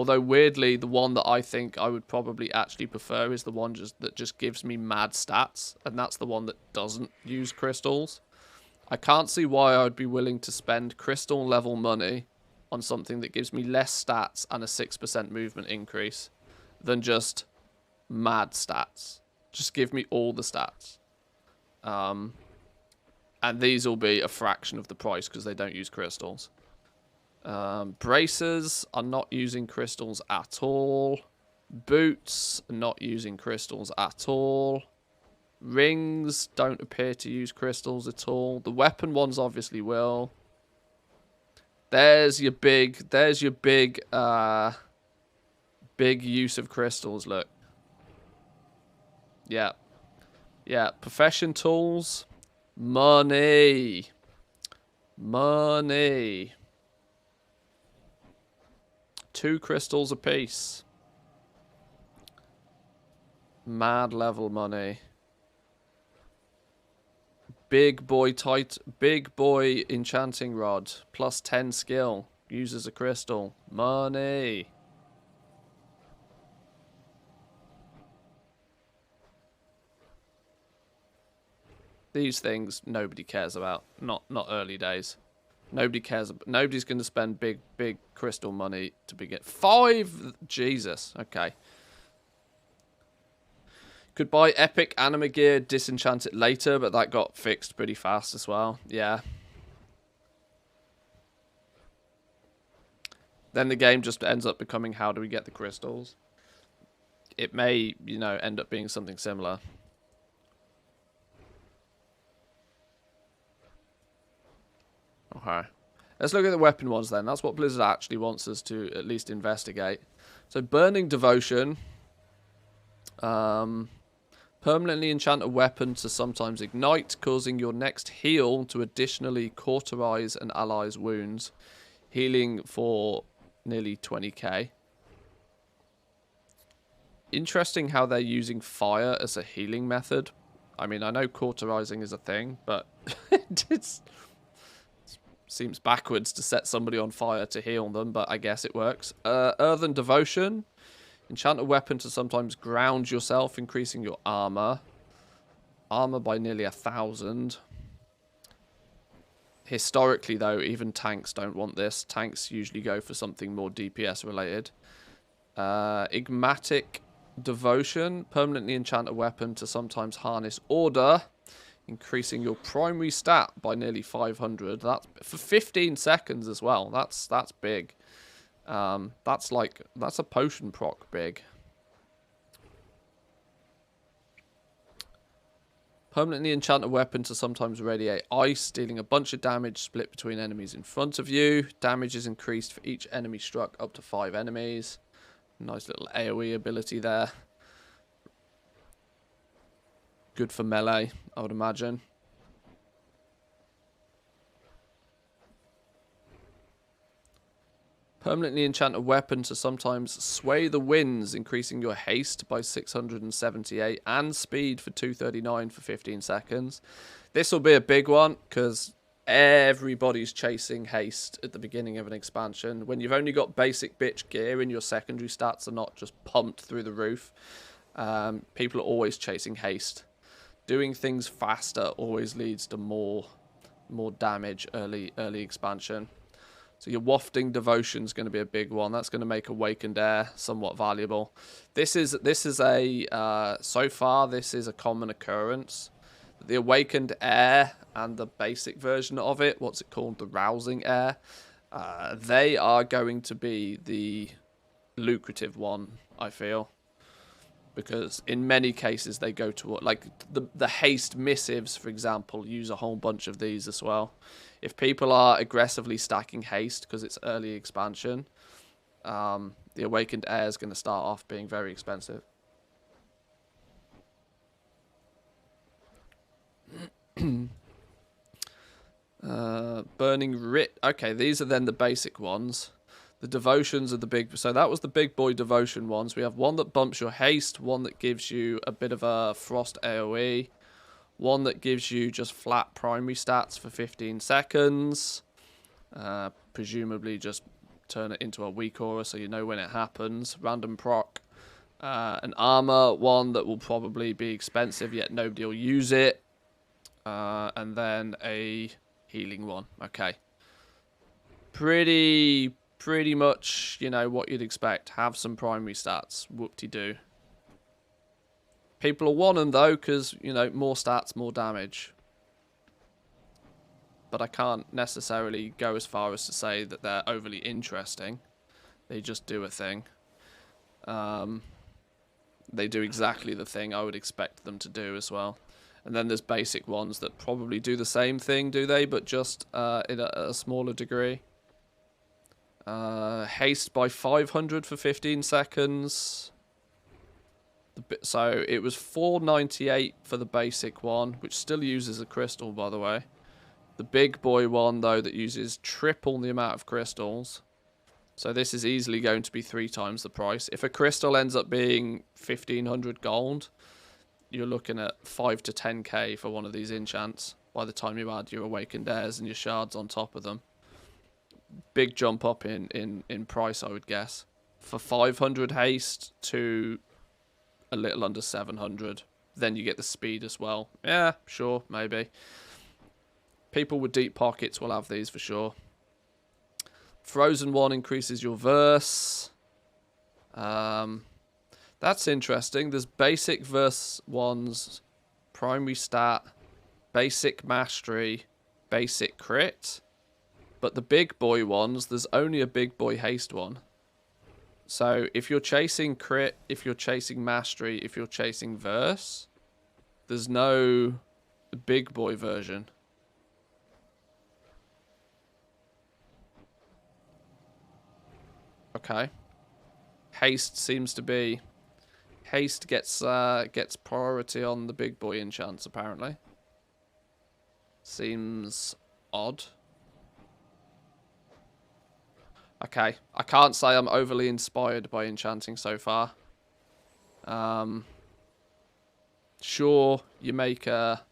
Although weirdly, the one that I think I would probably actually prefer is the one that just gives me mad stats, and that's the one that doesn't use crystals. I can't see why I would be willing to spend crystal level money on something that gives me less stats and a 6% movement increase than just mad stats. Just give me all the stats. And these will be a fraction of the price because they don't use crystals. Bracers are not using crystals at all. Boots are not using crystals at all. Rings don't appear to use crystals at all. The weapon ones obviously will. There's your big big use of crystals, look. Yeah. Yeah, profession tools. Money. Money. 2 crystals apiece. Mad level money. Big boy enchanting rod. Plus 10 skill. Uses a crystal. Money. These things nobody cares about. Not early days. Nobody cares. Nobody's going to spend big crystal money to begin. 5. Jesus. Okay. Could buy epic anima gear, disenchant it later, but that got fixed pretty fast as well. Yeah. Then the game just ends up becoming how do we get the crystals? It may, you know, end up being something similar. Okay. Let's look at the weapon ones then. That's what Blizzard actually wants us to at least investigate. So Burning Devotion. Permanently enchant a weapon to sometimes ignite, causing your next heal to additionally cauterize an ally's wounds. Healing for nearly 20k. Interesting how they're using fire as a healing method. I mean, I know cauterizing is a thing, but it seems backwards to set somebody on fire to heal them, but I guess it works. Earthen Devotion. Enchant a weapon to sometimes ground yourself, increasing your armor. Armor by nearly 1,000. Historically, though, even tanks don't want this. Tanks usually go for something more DPS related. Igmatic Devotion. Permanently enchant a weapon to sometimes harness order, increasing your primary stat by nearly 500. That's for 15 seconds as well. That's big. That's a potion proc big. Permanently enchant a weapon to sometimes radiate ice, dealing a bunch of damage split between enemies in front of you. Damage is increased for each enemy struck up to 5 enemies. Nice little AoE ability there. Good for melee, I would imagine. Permanently enchant a weapon to sometimes sway the winds, increasing your haste by 678 and speed for 239 for 15 seconds. This will be a big one because everybody's chasing haste at the beginning of an expansion. When you've only got basic bitch gear and your secondary stats are not just pumped through the roof, people are always chasing haste. Doing things faster always leads to more damage early expansion. So your Wafting Devotion is going to be a big one. That's going to make Awakened Air somewhat valuable. This is a so far this is a common occurrence. The Awakened Air and the basic version of it, what's it called, the Rousing Air, they are going to be the lucrative one, I feel, because in many cases they go to like the haste missives, for example, use a whole bunch of these as well. If people are aggressively stacking haste because it's early expansion, the Awakened Air is going to start off being very expensive. Burning Writ. Okay, these are then the basic ones. The devotions are the big... So that was the big boy devotion ones. We have one that bumps your haste, one that gives you a bit of a frost AoE, one that gives you just flat primary stats for 15 seconds. Presumably just turn it into a weak aura so you know when it happens. Random proc. An armor one that will probably be expensive, yet nobody will use it. And then a healing one. Okay. Pretty much, you know, what you'd expect. Have some primary stats. Whoop-de-doo. People will want them, though, because, you know, more stats, more damage. But I can't necessarily go as far as to say that they're overly interesting. They just do a thing. They do exactly the thing I would expect them to do as well. And then there's basic ones that probably do the same thing, do they? But just in a smaller degree. Haste by 500 for 15 seconds. So it was 498 for the basic one, which still uses a crystal, by the way. The big boy one, though, that uses triple the amount of crystals. So this is easily going to be 3 times the price. If a crystal ends up being 1500 gold, you're looking at 5 to 10k for one of these enchants by the time you add your awakened airs and your shards on top of them. Big jump up in price, I would guess. For 500 haste to a little under 700. Then you get the speed as well. Yeah, sure, maybe. People with deep pockets will have these for sure. Frozen one increases your verse. That's interesting. There's basic verse ones, primary stat, basic mastery, basic crit. But the big boy ones, there's only a big boy haste one. So if you're chasing crit, if you're chasing mastery, if you're chasing verse, there's no big boy version. Okay. Haste seems to be... Haste gets priority on the big boy enchants, apparently. Seems odd. Okay. I can't say I'm overly inspired by enchanting so far. Sure, you make a...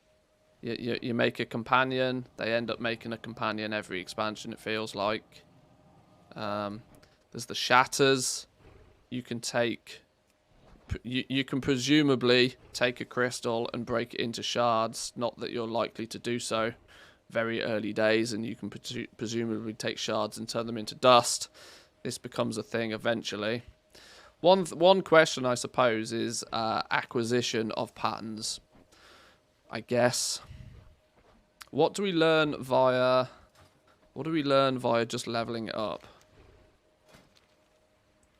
You make a companion. They end up making a companion every expansion, it feels like. There's the shatters. You can take... You can presumably take a crystal and break it into shards. Not that you're likely to do so. Very early days, and you can presumably take shards and turn them into dust. This becomes a thing eventually. One question, I suppose, is acquisition of patterns. I guess. What do we learn via... What do we learn via just leveling it up?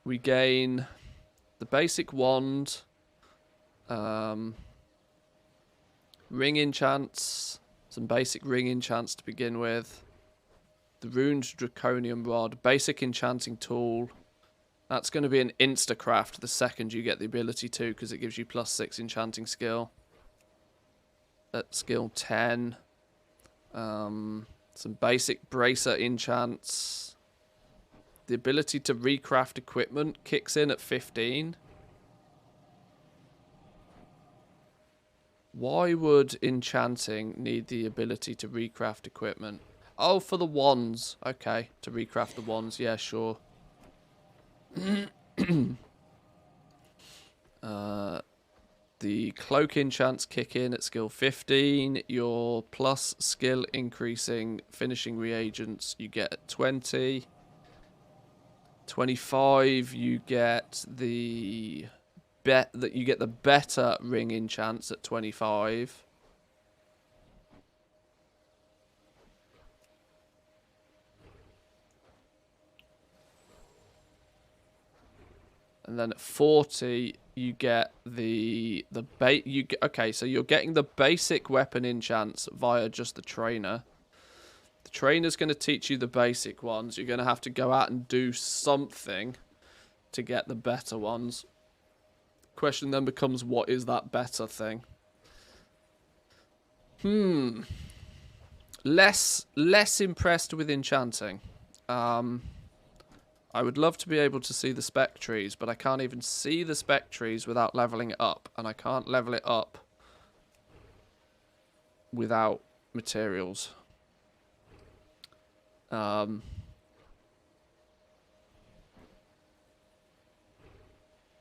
We gain the basic wand, ring enchants, some basic ring enchants to begin with, the runed draconium rod, basic enchanting tool. That's going to be an insta-craft the second you get the ability to, because it gives you +6 enchanting skill at skill 10. Some basic bracer enchants. The ability to recraft equipment kicks in at 15. Why would enchanting need the ability to recraft equipment? Oh, for the wands. Okay, to recraft the wands. Yeah, sure. The cloak enchants kick in at skill 15. Your plus skill increasing finishing reagents you get at 20. 25, you get the better ring enchants at 25. And then at 40, you get okay, so you're getting the basic weapon enchants via just the trainer. The trainer's going to teach you the basic ones. You're going to have to go out and do something to get the better ones. Question then becomes, what is that better thing? Less impressed with enchanting. I would love to be able to see the spec trees, but I can't even see the spec trees without leveling it up. And I can't level it up without materials.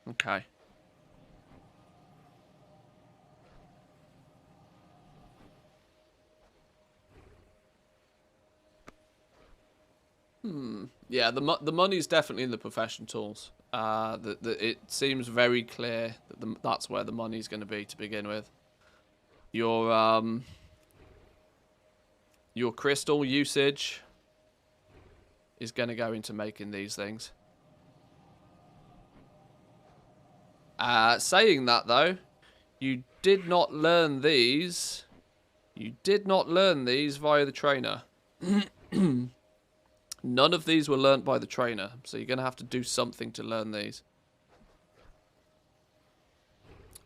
Okay. Yeah, the money's definitely in the profession tools. It seems very clear that that's where the money's going to be to begin with. Your crystal usage is going to go into making these things. Saying that though, you did not learn these. You did not learn these via the trainer. None of these were learnt by the trainer, so you're going to have to do something to learn these.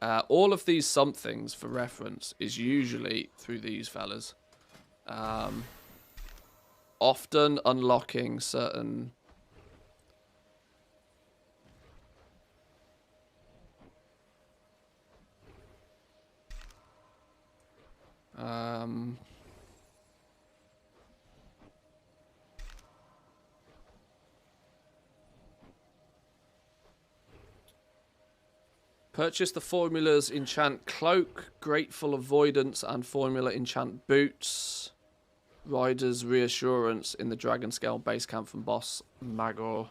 All of these somethings, for reference, is usually through these fellas. Often unlocking certain... Purchase the formulas Enchant Cloak, Grateful Avoidance, and Formula Enchant Boots. Rider's Reassurance in the Dragon Scale base camp from boss Magor.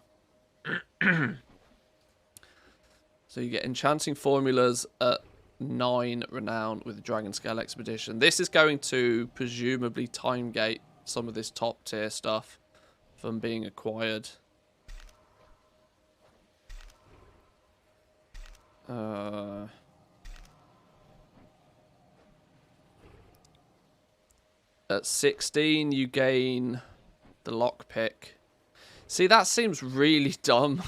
So you get enchanting formulas at 9 renown with the Dragon Scale Expedition. This is going to presumably time gate some of this top tier stuff from being acquired. At 16, you gain the lockpick. See, that seems really dumb.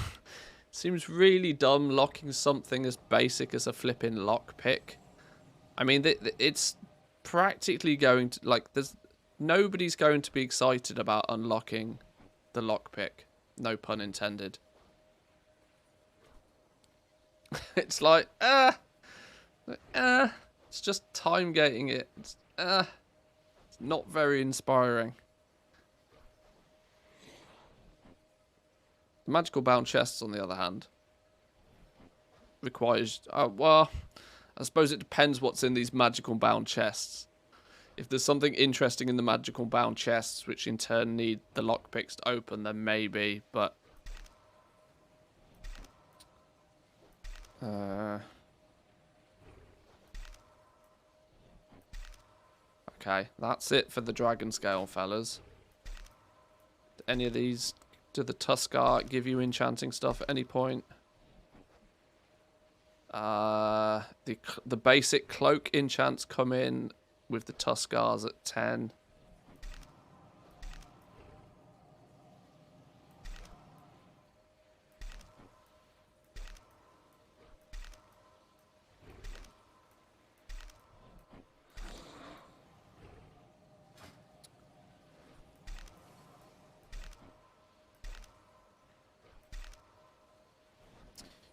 Seems really dumb locking something as basic as a flipping lockpick. I mean, it's practically going to... Like, nobody's going to be excited about unlocking the lockpick. No pun intended. It's like, it's just time gating it. It's not very inspiring. The magical bound chests, on the other hand, requires... well, I suppose it depends what's in these magical bound chests. If there's something interesting in the magical bound chests, which in turn need the lockpicks to open, then maybe, but... Okay, that's it for the Dragon Scale, fellas. Do any of these, do the Tuskar give you enchanting stuff at any point? The basic cloak enchants come in with the Tuskars at 10.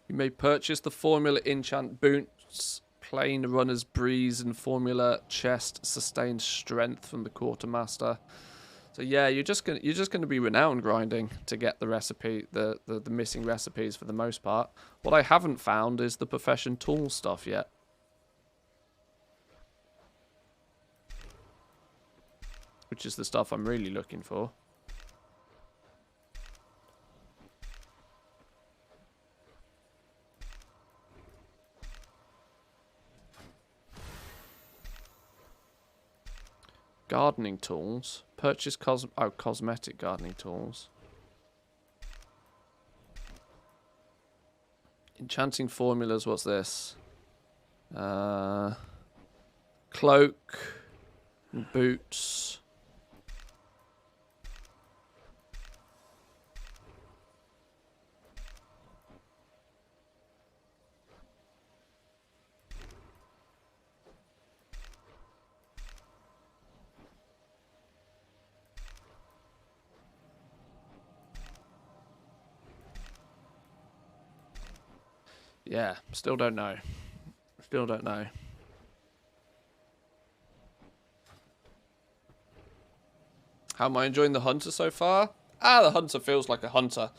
You may purchase the Formula Enchant Boots, Plain Runner's Breeze, and Formula Chest Sustained Strength from the Quartermaster. So yeah, you're just gonna be renown grinding to get the recipe, the missing recipes for the most part. What I haven't found is the profession tool stuff yet. Which is the stuff I'm really looking for. Gardening tools. Purchase cosmetic gardening tools. Enchanting formulas, what's this? Cloak. Boots. Yeah, still don't know. Still don't know. How am I enjoying the hunter so far? The hunter feels like a hunter.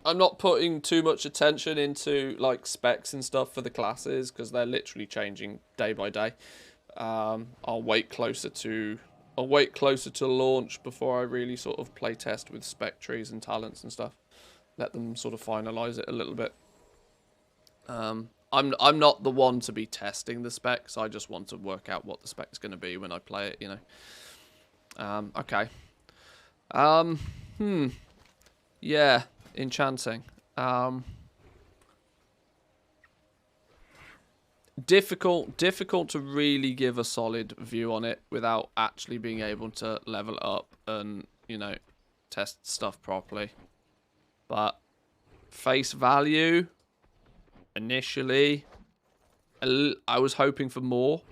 I'm not putting too much attention into like specs and stuff for the classes because they're literally changing day by day. I'll wait closer to launch before I really sort of play test with spec trees and talents and stuff. Let them sort of finalize it a little bit. I'm not the one to be testing the specs. I just want to work out what the spec's going to be when I play it, you know. Okay. Yeah, Enchanting. Difficult to really give a solid view on it without actually being able to level up and, you know, test stuff properly. But face value, initially, I was hoping for more.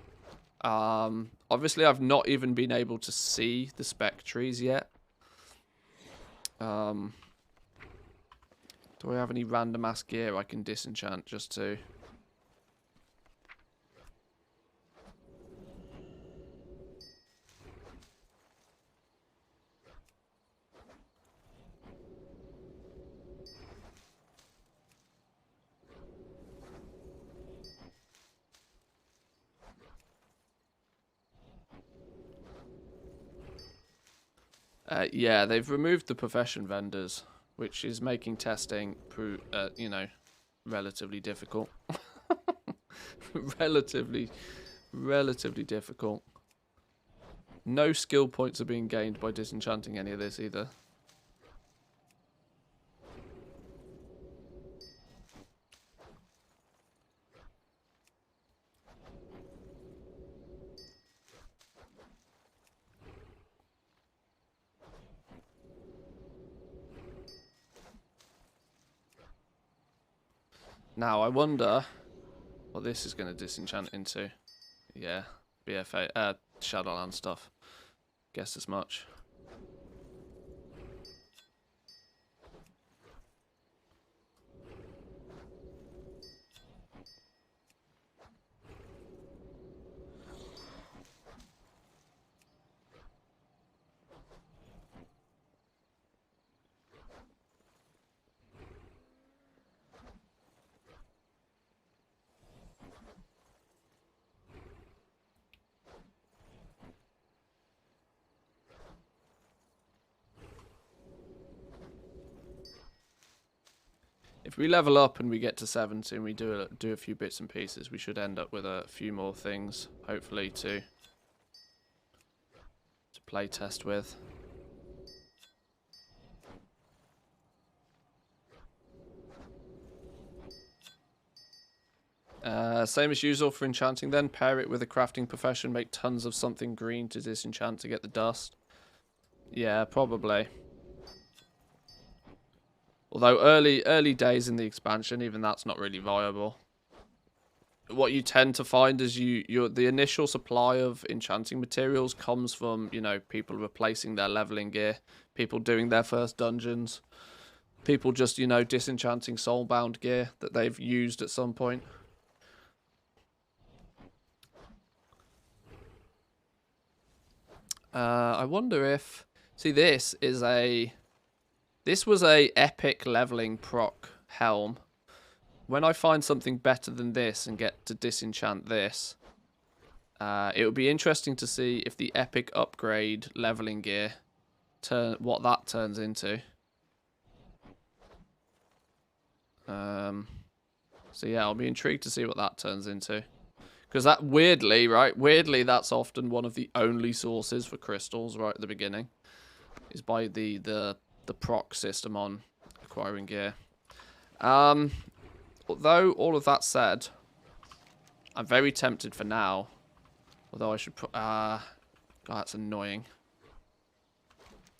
Obviously, I've not even been able to see the spec trees yet. Do I have any random ass gear I can disenchant just to... yeah, they've removed the profession vendors, which is making testing, you know, relatively difficult. relatively difficult. No skill points are being gained by disenchanting any of this either. Now, I wonder what this is going to disenchant into. Yeah, BFA, Shadowland stuff. Guess as much. If we level up and we get to 70 and we do a few bits and pieces, we should end up with a few more things, hopefully, to play test with. Same as usual for enchanting then. Pair it with a crafting profession, make tons of something green to disenchant to get the dust. Yeah, probably. Although early days in the expansion, even that's not really viable. What you tend to find is the initial supply of enchanting materials comes from, you know, people replacing their leveling gear, people doing their first dungeons, people just, you know, disenchanting soulbound gear that they've used at some point. I wonder if... See, this was a epic leveling proc helm. When I find something better than this and get to disenchant this, it would be interesting to see if the epic upgrade leveling gear, what that turns into. So yeah, I'll be intrigued to see what that turns into. Because that, weirdly, that's often one of the only sources for crystals right at the beginning. Is by the proc system on acquiring gear. Although, all of that said, I'm very tempted for now. Although I should put... God, that's annoying.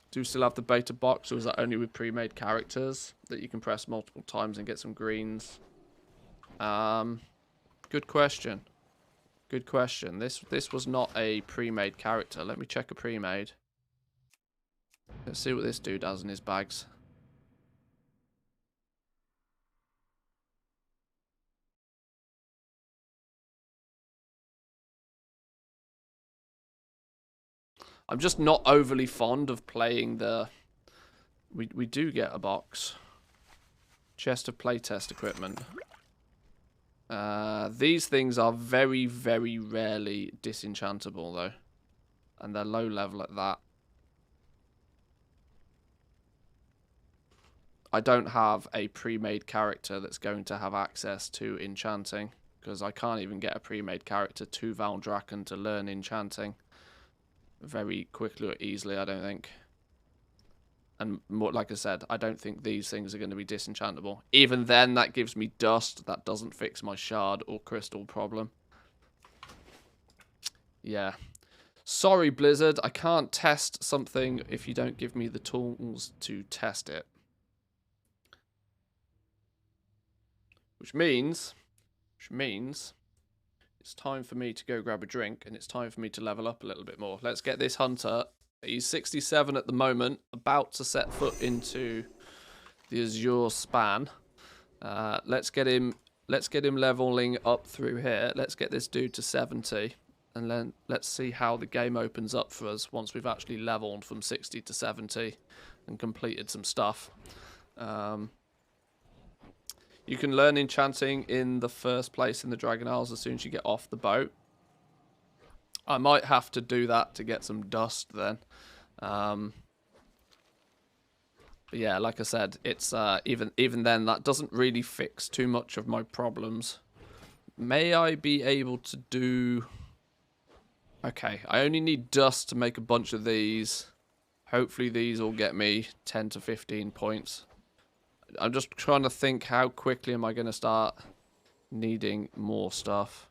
Do you still have the beta box, or is that only with pre-made characters that you can press multiple times and get some greens? Good question. Good question. This was not a pre-made character. Let me check a pre-made. Let's see what this dude has in his bags. I'm just not overly fond of playing the... We do get a box. Chest of playtest equipment. These things are very, very rarely disenchantable, though. And they're low level at that. I don't have a pre-made character that's going to have access to enchanting, because I can't even get a pre-made character to Valdrakken to learn enchanting very quickly or easily, I don't think. And more, like I said, I don't think these things are going to be disenchantable. Even then, that gives me dust. That doesn't fix my shard or crystal problem. Yeah. Sorry, Blizzard. I can't test something if you don't give me the tools to test it. Which means it's time for me to go grab a drink, and it's time for me to level up a little bit more. Let's get this hunter. He's 67 at the moment, about to set foot into the Azure span. Let's get him leveling up through here. Let's get this dude to 70, and then let's see how the game opens up for us once we've actually leveled from 60 to 70 and completed some stuff. You can learn enchanting in the first place in the Dragon Isles as soon as you get off the boat. I might have to do that to get some dust then. But yeah, like I said, it's even then that doesn't really fix too much of my problems. May I be able to do... Okay, I only need dust to make a bunch of these. Hopefully these will get me 10 to 15 points. I'm just trying to think, how quickly am I going to start needing more stuff?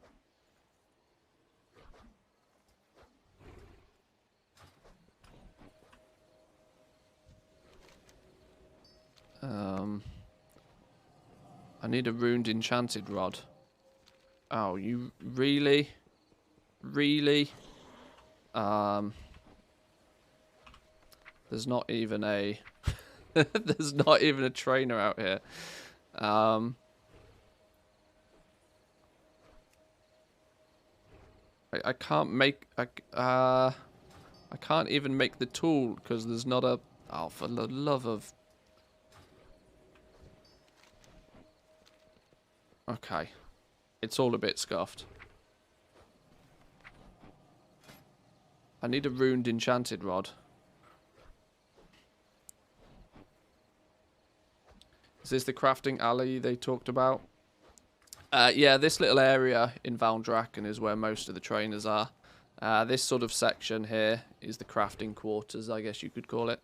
I need a runed enchanted rod. Oh, you really? Really? There's not even a... There's not even a trainer out here. I can't make... I can't even make the tool because there's not a... Oh, for the love of... Okay. It's all a bit scuffed. I need a runed enchanted rod. Is this the crafting alley they talked about? Yeah, this little area in Valdrakken is where most of the trainers are. This sort of section here is the crafting quarters, I guess you could call it.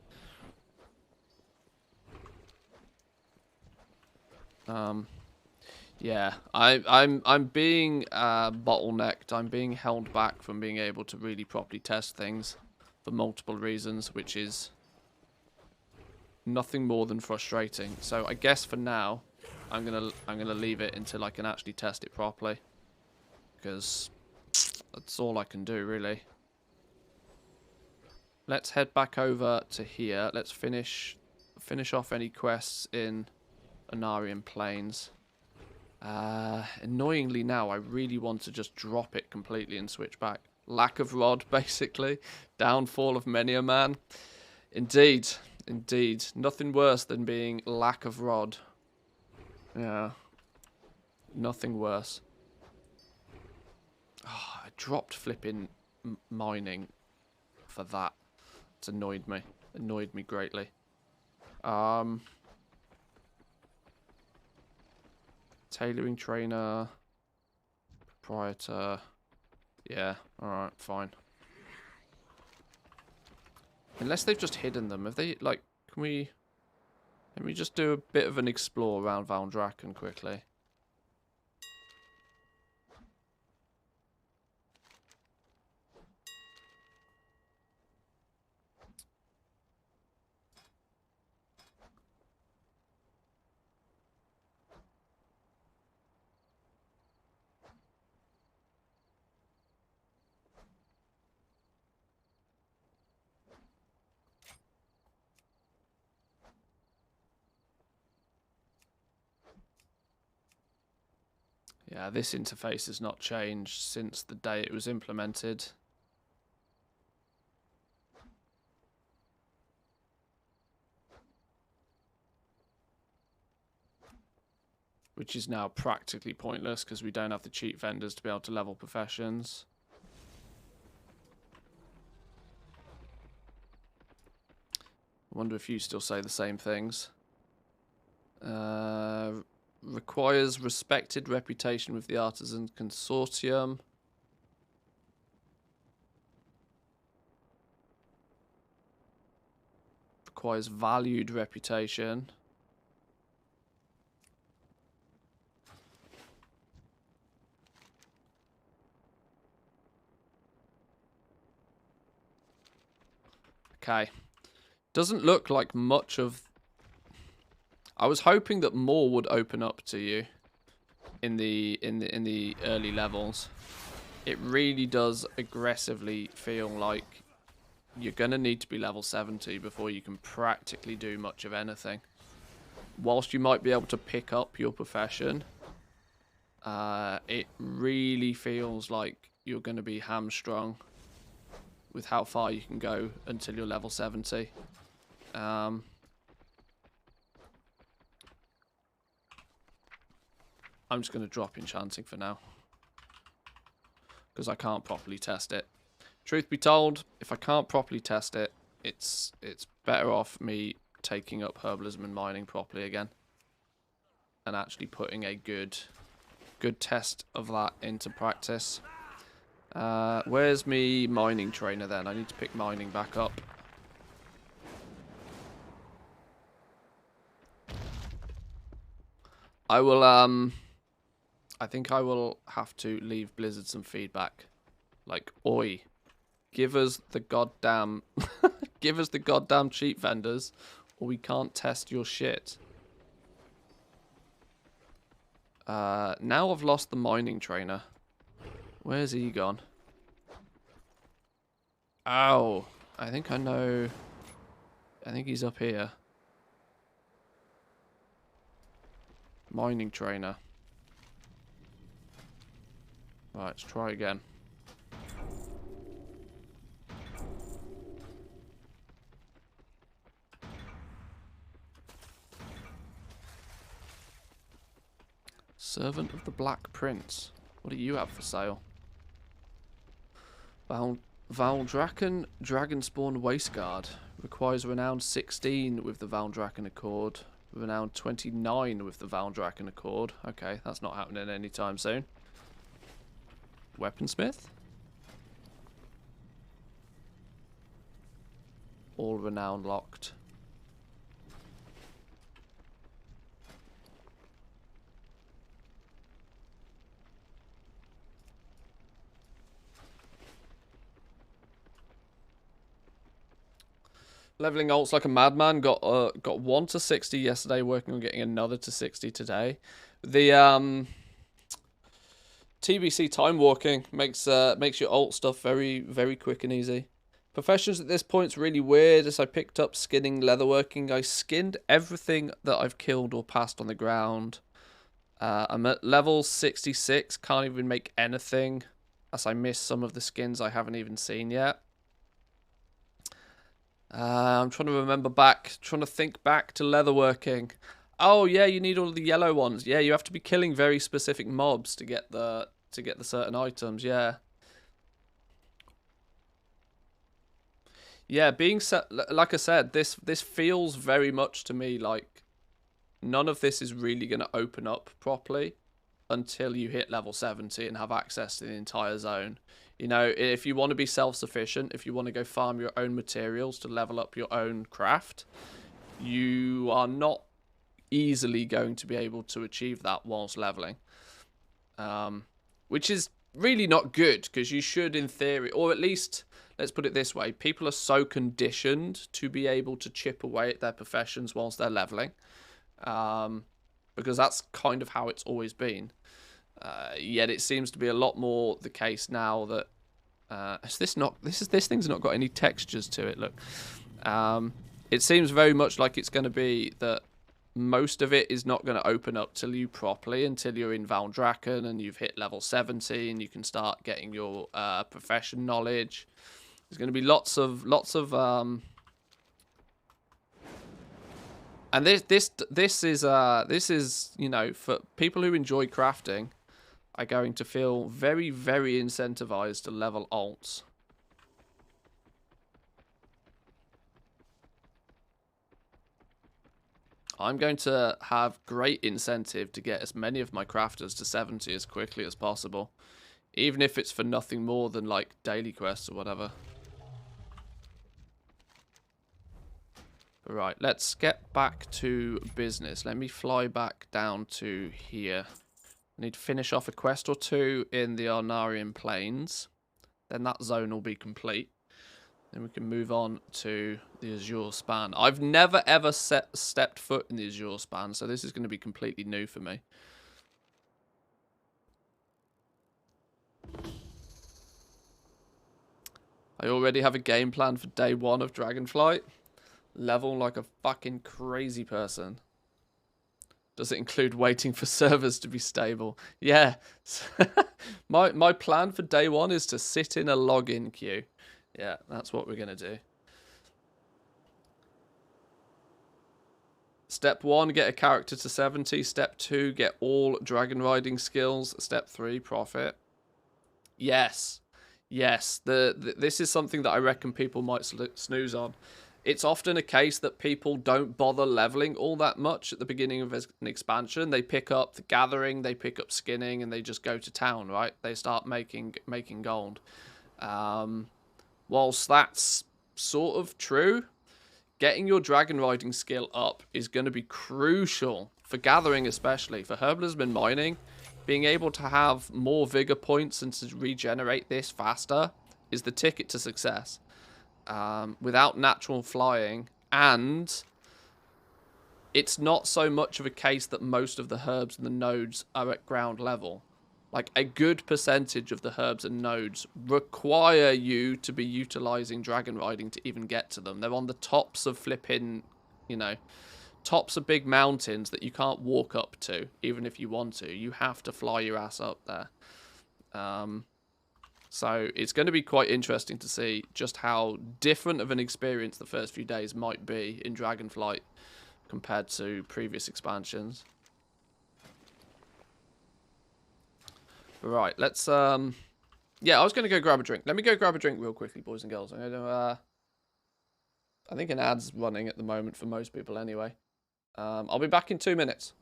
Yeah, I'm being bottlenecked. I'm being held back from being able to really properly test things for multiple reasons, which is nothing more than frustrating. So I guess for now, I'm gonna leave it until I can actually test it properly, because that's all I can do really. Let's head back over to here. Let's finish off any quests in Anarian Plains. Annoyingly now, I really want to just drop it completely and switch back. Lack of rod, basically. Downfall of many a man. Indeed. Indeed. Nothing worse than being lack of rod. Yeah. Nothing worse. Oh, I dropped flipping mining for that. It's annoyed me. Annoyed me greatly. Tailoring trainer. Proprietor. Yeah, alright, fine. Unless they've just hidden them. Have they, like, can we... Let me just do a bit of an explore around Valdrakken quickly. Yeah, this interface has not changed since the day it was implemented. which is now practically pointless because we don't have the cheat vendors to be able to level professions. I wonder if you still say the same things. Requires respected reputation with the Artisan Consortium. Requires valued reputation. Okay. Doesn't look like much of... I was hoping that more would open up to you in the early levels. It really does aggressively feel like you're going to need to be level 70 before you can practically do much of anything. Whilst you might be able to pick up your profession, it really feels like you're going to be hamstrung with how far you can go until you're level 70. I'm just going to drop Enchanting for now, because I can't properly test it. Truth be told, if I can't properly test it, it's better off me taking up herbalism and mining properly again, and actually putting a good test of that into practice. Where's me mining trainer then? I need to pick mining back up. I will I think I will have to leave Blizzard some feedback. Like, oi, give us the goddamn give us the goddamn cheat vendors, or we can't test your shit. Now I've lost the mining trainer. Where's he gone? Oh, I think I know. I think he's up here. Mining trainer. Right, let's try again. Servant of the Black Prince. What do you have for sale? Valdraken Dragonspawn Wasteguard. Requires renown 16 with the Valdraken Accord. Renown 29 with the Valdraken Accord. Okay, that's not happening anytime soon. Weaponsmith? All renown locked. Leveling ults like a madman. Got 1 to 60 yesterday. Working on getting another to 60 today. The TBC time walking makes your ult stuff very, very quick and easy. Professions at this point's really weird. As I picked up skinning, leatherworking, I skinned everything that I've killed or passed on the ground. I'm at level 66. Can't even make anything, as I missed some of the skins I haven't even seen yet. I'm trying to remember back, trying to think back to leatherworking. Oh yeah, you need all the yellow ones. Yeah, you have to be killing very specific mobs to get the certain items. Yeah. Yeah, being set, like I said, this feels very much to me like none of this is really going to open up properly until you hit level 70 and have access to the entire zone. You know, if you want to be self-sufficient, if you want to go farm your own materials to level up your own craft, you are not easily going to be able to achieve that whilst leveling. Which is really not good, because you should, in theory, or at least, let's put it this way, people are so conditioned to be able to chip away at their professions whilst they're leveling. Because that's kind of how it's always been. Yet it seems to be a lot more the case now that this thing's not got any textures to it. Look, it seems very much like it's going to be that most of it is not going to open up till you properly until you're in Valdraken and you've hit level 70 and you can start getting your profession knowledge. There's going to be lots of And this is you know, for people who enjoy crafting are going to feel very, very incentivized to level alts. I'm going to have great incentive to get as many of my crafters to 70 as quickly as possible. Even if it's for nothing more than, like, daily quests or whatever. Right, let's get back to business. Let me fly back down to here. I need to finish off a quest or two in the Arnarian Plains. Then that zone will be complete. Then we can move on to the Azure Span. I've never ever stepped foot in the Azure Span, so this is going to be completely new for me. I already have a game plan for day 1 of Dragonflight. Level like a fucking crazy person. Does it include waiting for servers to be stable? Yeah. my plan for day 1 is to sit in a login queue. Yeah, that's what we're going to do. Step 1, get a character to 70. Step 2, get all dragon riding skills. Step 3, profit. Yes. Yes. This is something that I reckon people might snooze on. It's often a case that people don't bother leveling all that much at the beginning of an expansion. They pick up the gathering, they pick up skinning, and they just go to town, right? They start making gold. Whilst that's sort of true, getting your dragon riding skill up is going to be crucial for gathering, especially for herbalism and mining. Being able to have more vigor points and to regenerate this faster is the ticket to success. Without natural flying, and it's not so much of a case that most of the herbs and the nodes are at ground level. Like, a good percentage of the herbs and nodes require you to be utilizing dragon riding to even get to them. They're on the tops of flipping, you know, tops of big mountains that you can't walk up to, even if you want to. You have to fly your ass up there. So it's going to be quite interesting to see just how different of an experience the first few days might be in Dragonflight compared to previous expansions. Right, let's yeah, I was going to go grab a drink. Let me go grab a drink real quickly, boys and girls. I'm going to I think an ad's running at the moment for most people anyway. I'll be back in 2 minutes.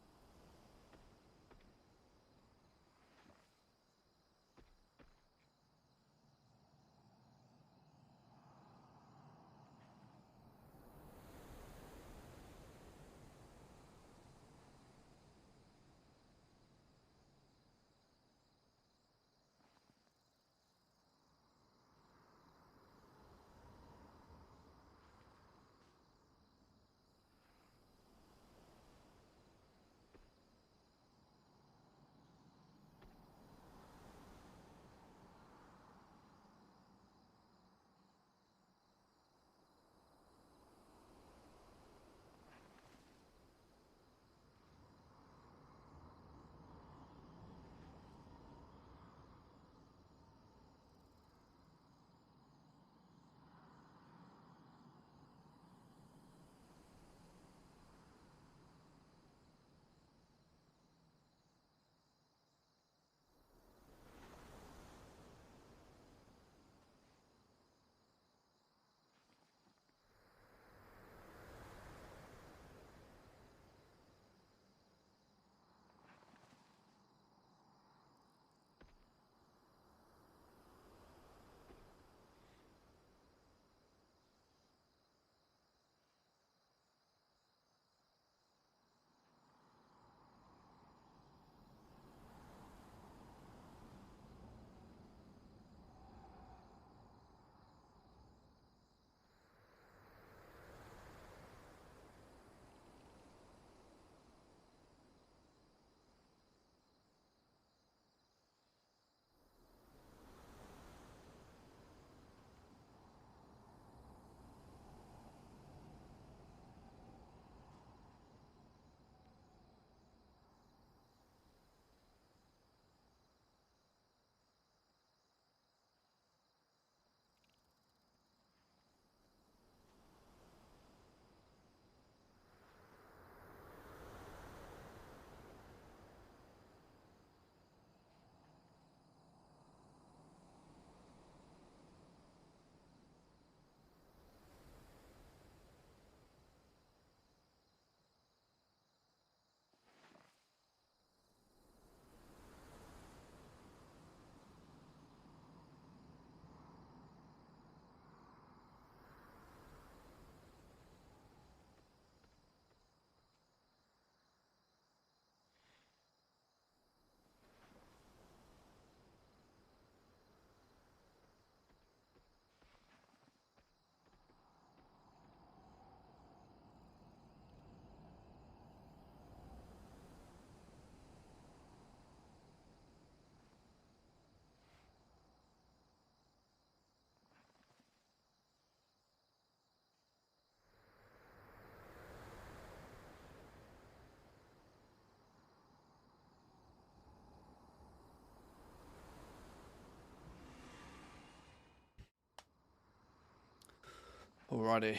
Alrighty.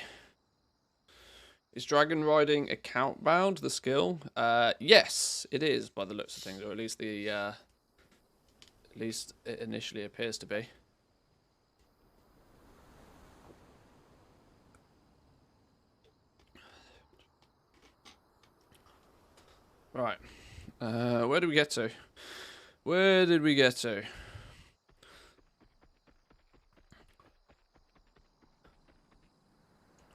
Is dragon riding account bound, the skill? Yes, it is by the looks of things, or at least at least it initially appears to be. Right. Where did we get to? Where did we get to?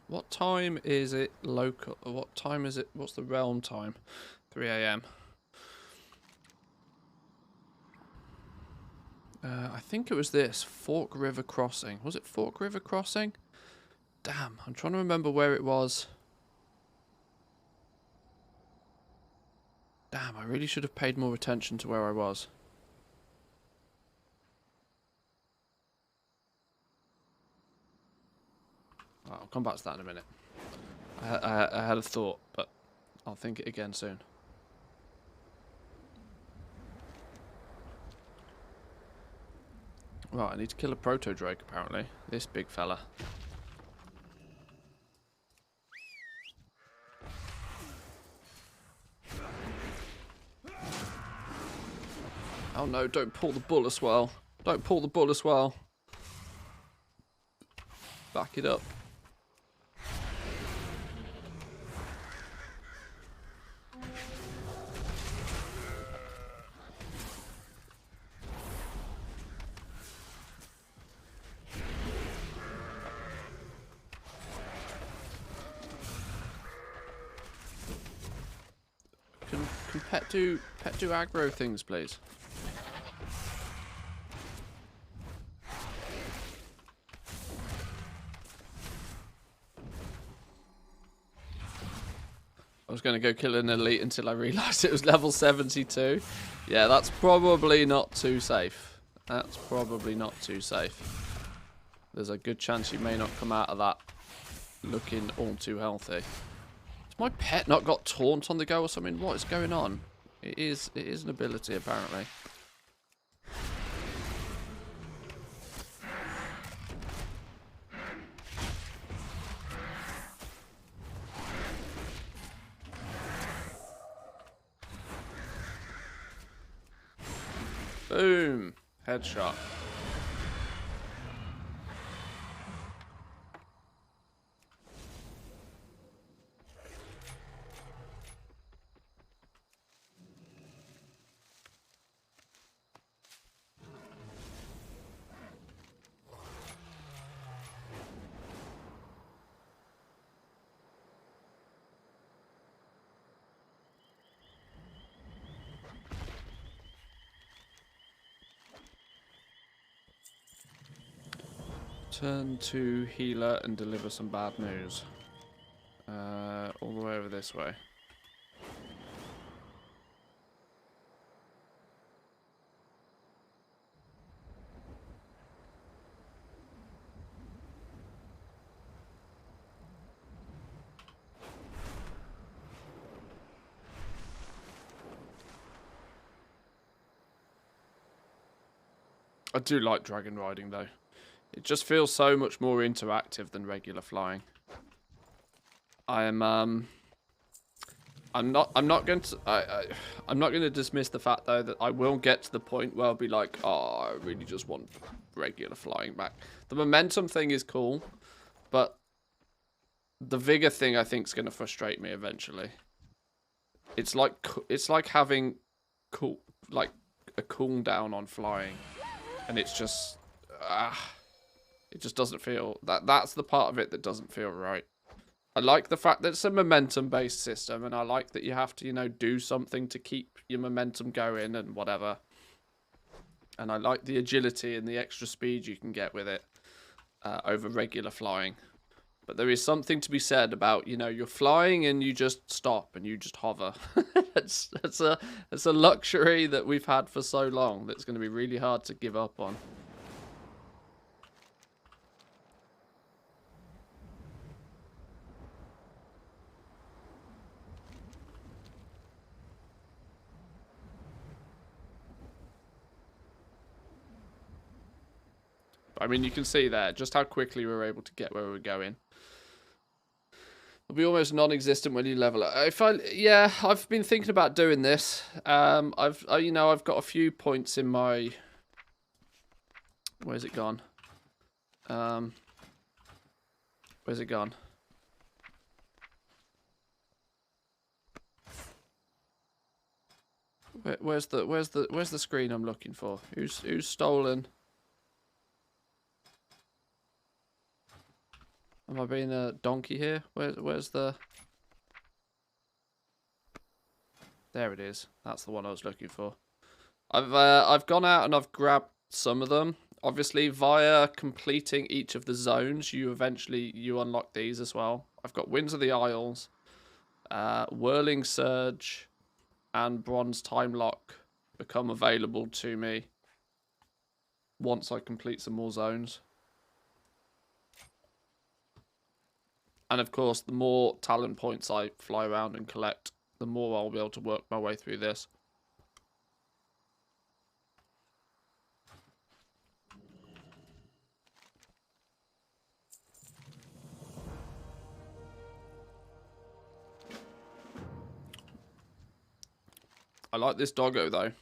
What time is it local? What time is it? What's the realm time? 3 AM. I think it was this. Fork River Crossing. Was it Fork River Crossing? Damn, I'm trying to remember where it was. Damn, I really should have paid more attention to where I was. I'll come back to that in a minute. I had a thought, but I'll think it again soon. Right, I need to kill a proto-drake, apparently. This big fella. Oh no, don't pull the bull as well. Don't pull the bull as well. Back it up. Can pet do aggro things, please? I was going to go kill an elite until I realised it was level 72. Yeah, that's probably not too safe. That's probably not too safe. There's a good chance you may not come out of that looking all too healthy. Has my pet not got taunt on the go or something? What is going on? It is an ability, apparently. Boom. Headshot. Turn to healer and deliver some bad news. All the way over this way. I do like dragon riding though. It just feels so much more interactive than regular flying. I'm not going to dismiss the fact though that I will get to the point where I'll be like, oh, I really just want regular flying back. The momentum thing is cool, but the vigor thing I think is going to frustrate me eventually. It's like having a cooldown on flying, and it's just it just doesn't feel that's the part of it that doesn't feel right. I like the fact that it's a momentum-based system, and I like that you have to, you know, do something to keep your momentum going and whatever. And I like the agility and the extra speed you can get with it over regular flying. But there is something to be said about, you know, you're flying and you just stop and you just hover. it's a luxury that we've had for so long that's going to be really hard to give up on. I mean, you can see there just how quickly we were able to get where we were going. It'll be almost non-existent when you level it. Yeah, I've been thinking about doing this. I've got a few points in my. Where's it gone? Where's it gone? Where's the screen I'm looking for? Who's stolen? Am I being a donkey here? Where's the? There it is. That's the one I was looking for. I've gone out and I've grabbed some of them. Obviously, via completing each of the zones, you unlock these as well. I've got Winds of the Isles, Whirling Surge, and Bronze Time Lock become available to me once I complete some more zones. And of course, the more talent points I fly around and collect, the more I'll be able to work my way through this. I like this doggo though.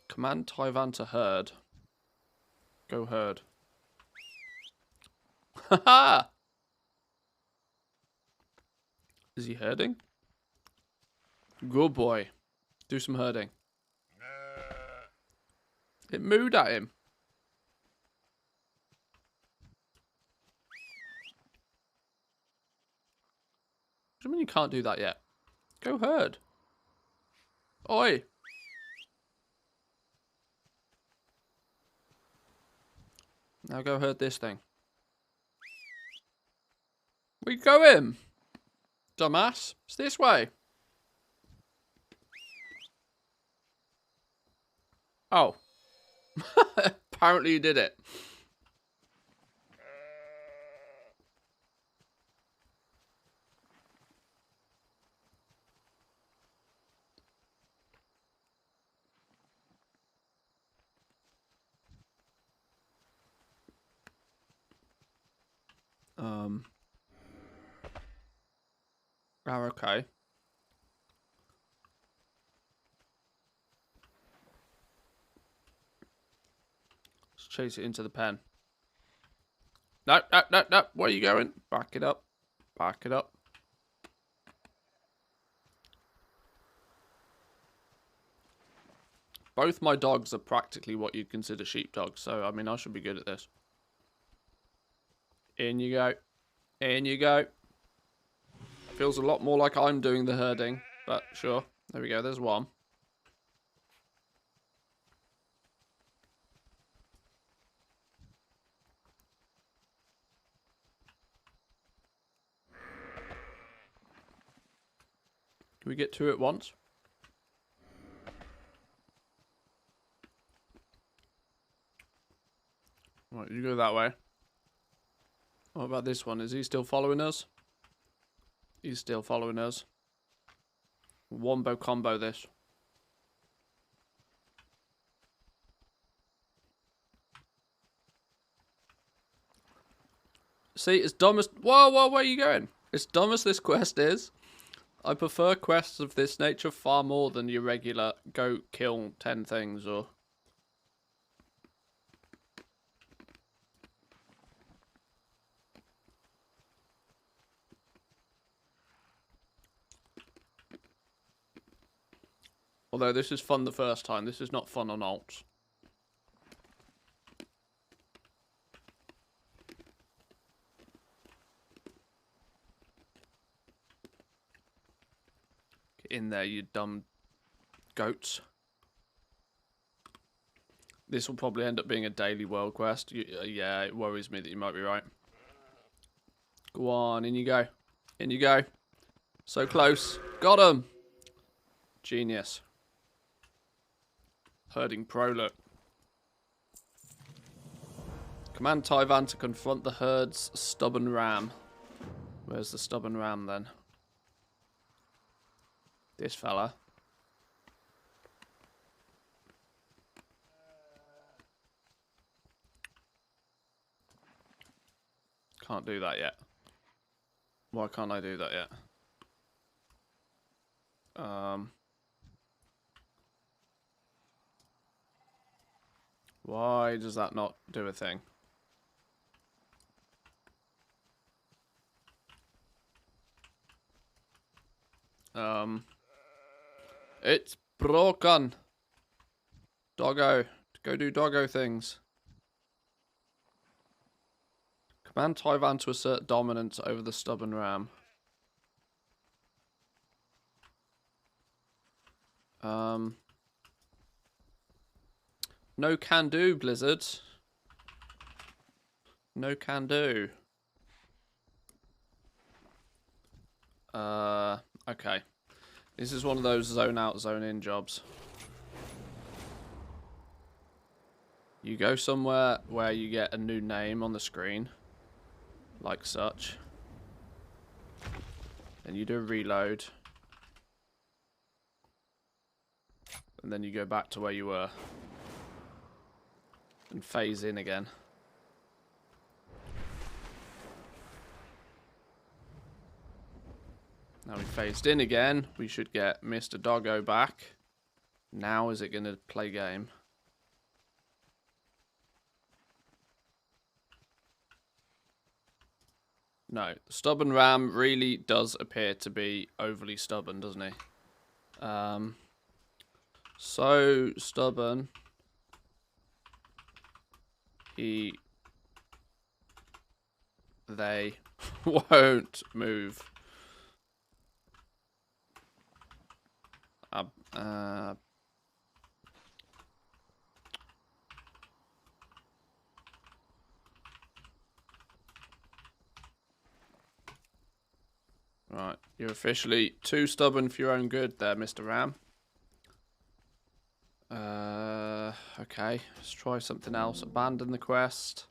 Command Taivan to herd. Go herd. Haha! Is he herding? Good boy. Do some herding. It mooed at him. What do you mean you can't do that yet? Go herd. Oi! Now go herd this thing. Where you going? Dumbass. It's this way. Oh. Apparently you did it. Oh, okay. Let's chase it into the pen. No, no, no, no. Where are you going? Back it up. Back it up. Both my dogs are practically what you'd consider sheepdogs, so, I mean, I should be good at this. In you go. In you go. Feels a lot more like I'm doing the herding, but sure. There we go, there's one. Can we get two at once? Right, you go that way. What about this one? Is he still following us? He's still following us. Wombo combo this. See, as dumb as... Whoa, whoa, where are you going? As dumb as this quest is, I prefer quests of this nature far more than your regular go kill 10 things or... Although this is fun the first time, this is not fun on alts. Get in there, you dumb goats. This will probably end up being a daily world quest. Yeah, it worries me that you might be right. Go on, in you go. In you go. So close. Got him. Genius. Herding pro, look. Command Taivan to confront the herd's stubborn ram. Where's the stubborn ram then? This fella. Can't do that yet. Why can't I do that yet? Why does that not do a thing? It's broken. Doggo. Go do doggo things. Command Taiwan to assert dominance over the stubborn ram. No can do, Blizzard. No can do. Okay. This is one of those zone out, zone in jobs. You go somewhere where you get a new name on the screen, like such. Then you do a reload. And then you go back to where you were. And phase in again. Now we phased in again. We should get Mr. Doggo back. Now is it going to play game? No. The stubborn ram really does appear to be overly stubborn, doesn't he? So stubborn. They won't move. Right, you're officially too stubborn for your own good there, Mr. Ram. Okay, let's try something else. Abandon the quest.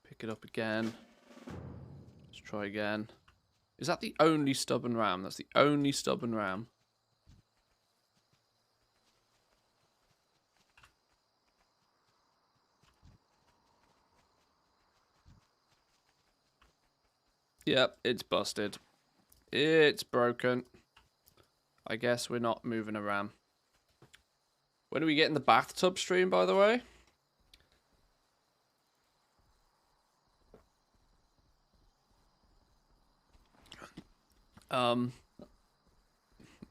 Pick it up again. Let's try again. Is that the only stubborn ram? That's the only stubborn ram. Yep, it's busted. It's broken. I guess we're not moving a ram. When are we getting the bathtub stream, by the way?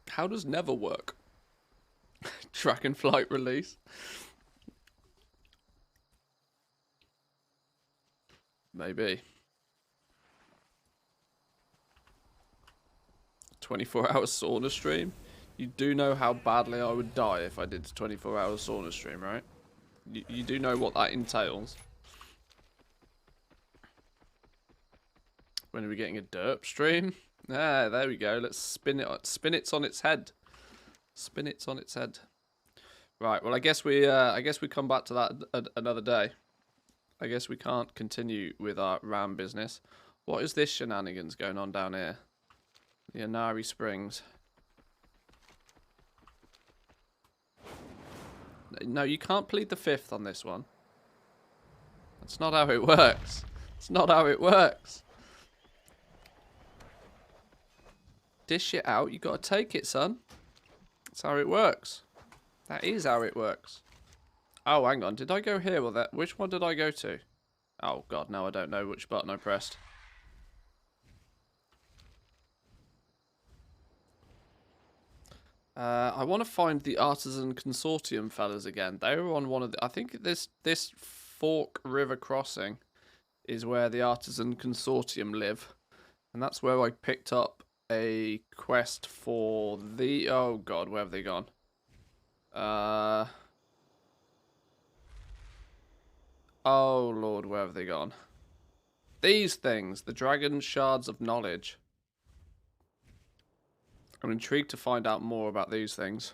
How does never work? Dragonflight release. Maybe. 24-hour sauna stream? You do know how badly I would die if I did a 24-hour sauna stream, right? You do know what that entails. When are we getting a derp stream? Ah, there we go. Let's spin it. Spin it on its head. Spin it on its head. Right. Well, I guess we come back to that another day. I guess we can't continue with our ram business. What is this shenanigans going on down here? The Inari Springs. No, you can't plead the fifth on this one. That's not how it works. It's not how it works. Dish it out, you gotta take it, son. That's how it works. That is how it works. Oh, hang on. Did I go here or that? Which one did I go to? Oh, God, now I don't know which button I pressed. I want to find the Artisan Consortium fellas again. They were on one of the... I think this Fork River crossing is where the Artisan Consortium live. And that's where I picked up a quest for the... Oh, God, where have they gone? Oh, Lord, where have they gone? These things, the Dragon Shards of Knowledge. I'm intrigued to find out more about these things.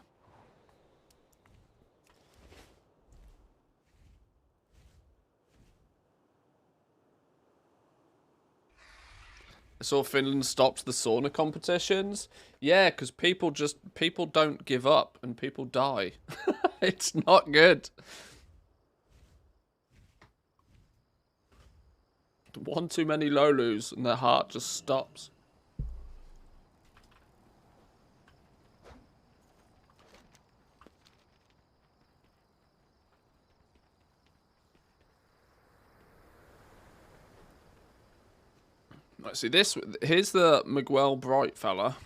saw Finland stopped the sauna competitions. Yeah, because people don't give up and people die. It's not good. One too many Lolus and their heart just stops. Right, see this. Here's the Miguel Bright fella.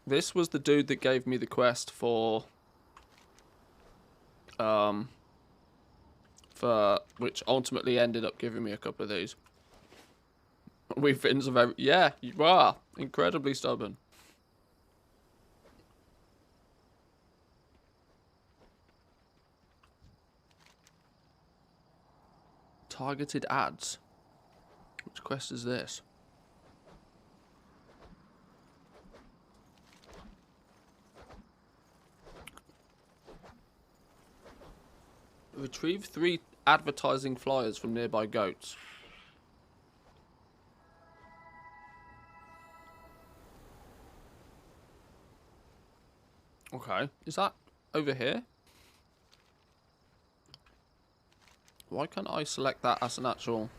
This was the dude that gave me the quest for which ultimately ended up giving me a couple of these. We Finns are very, yeah, you are incredibly stubborn. Targeted ads. Which quest is this? Retrieve 3 advertising flyers from nearby goats. Okay, is that over here? Why can't I select that as an actual...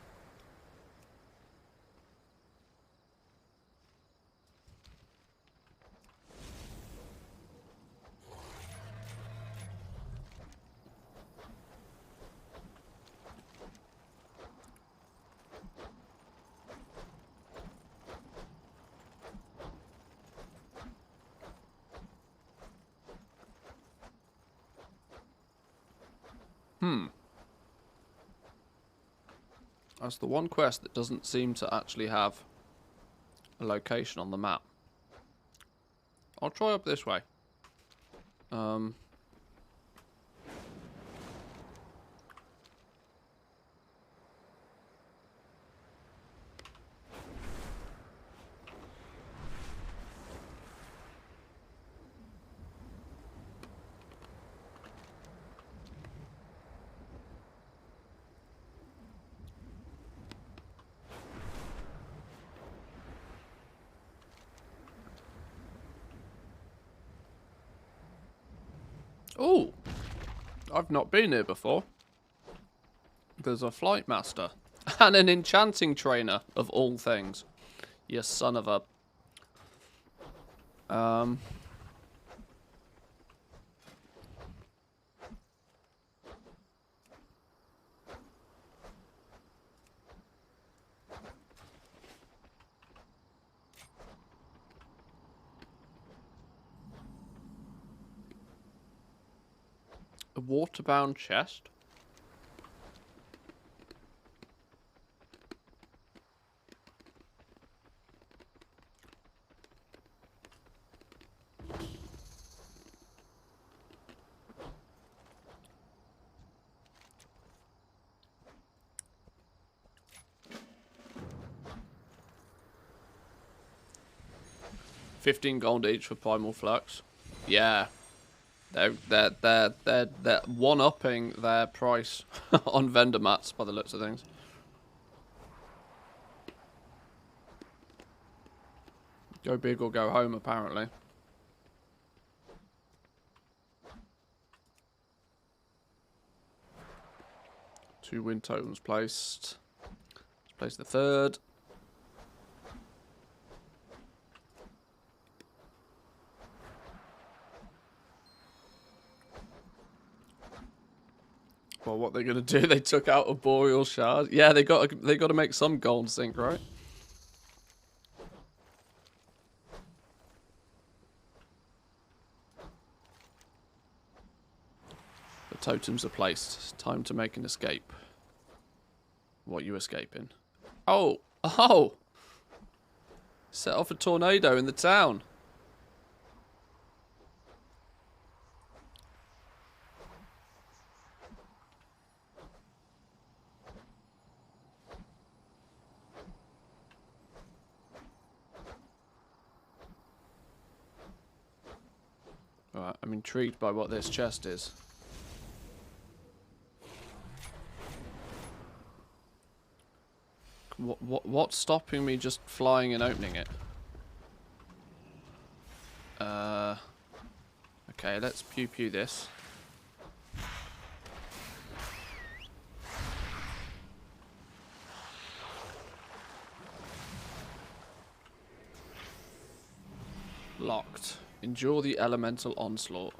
That's the one quest that doesn't seem to actually have a location on the map. I'll try up this way. Oh, I've not been here before. There's a flight master and an enchanting trainer of all things. You son of a... A waterbound chest? $15 gold each for primal flux. Yeah. They're one-upping their price on vendor mats by the looks of things. Go big or go home, apparently. Two wind totems placed. Let's place the third. Well, what they're gonna do? They took out a boreal shard. Yeah, they got to make some gold zinc, right? The totems are placed. Time to make an escape. What are you escaping? Oh, oh! Set off a tornado in the town. Alright, I'm intrigued by what this chest is. Come What's stopping me just flying and opening it? Okay, let's pew pew this. Locked. Endure the elemental onslaught.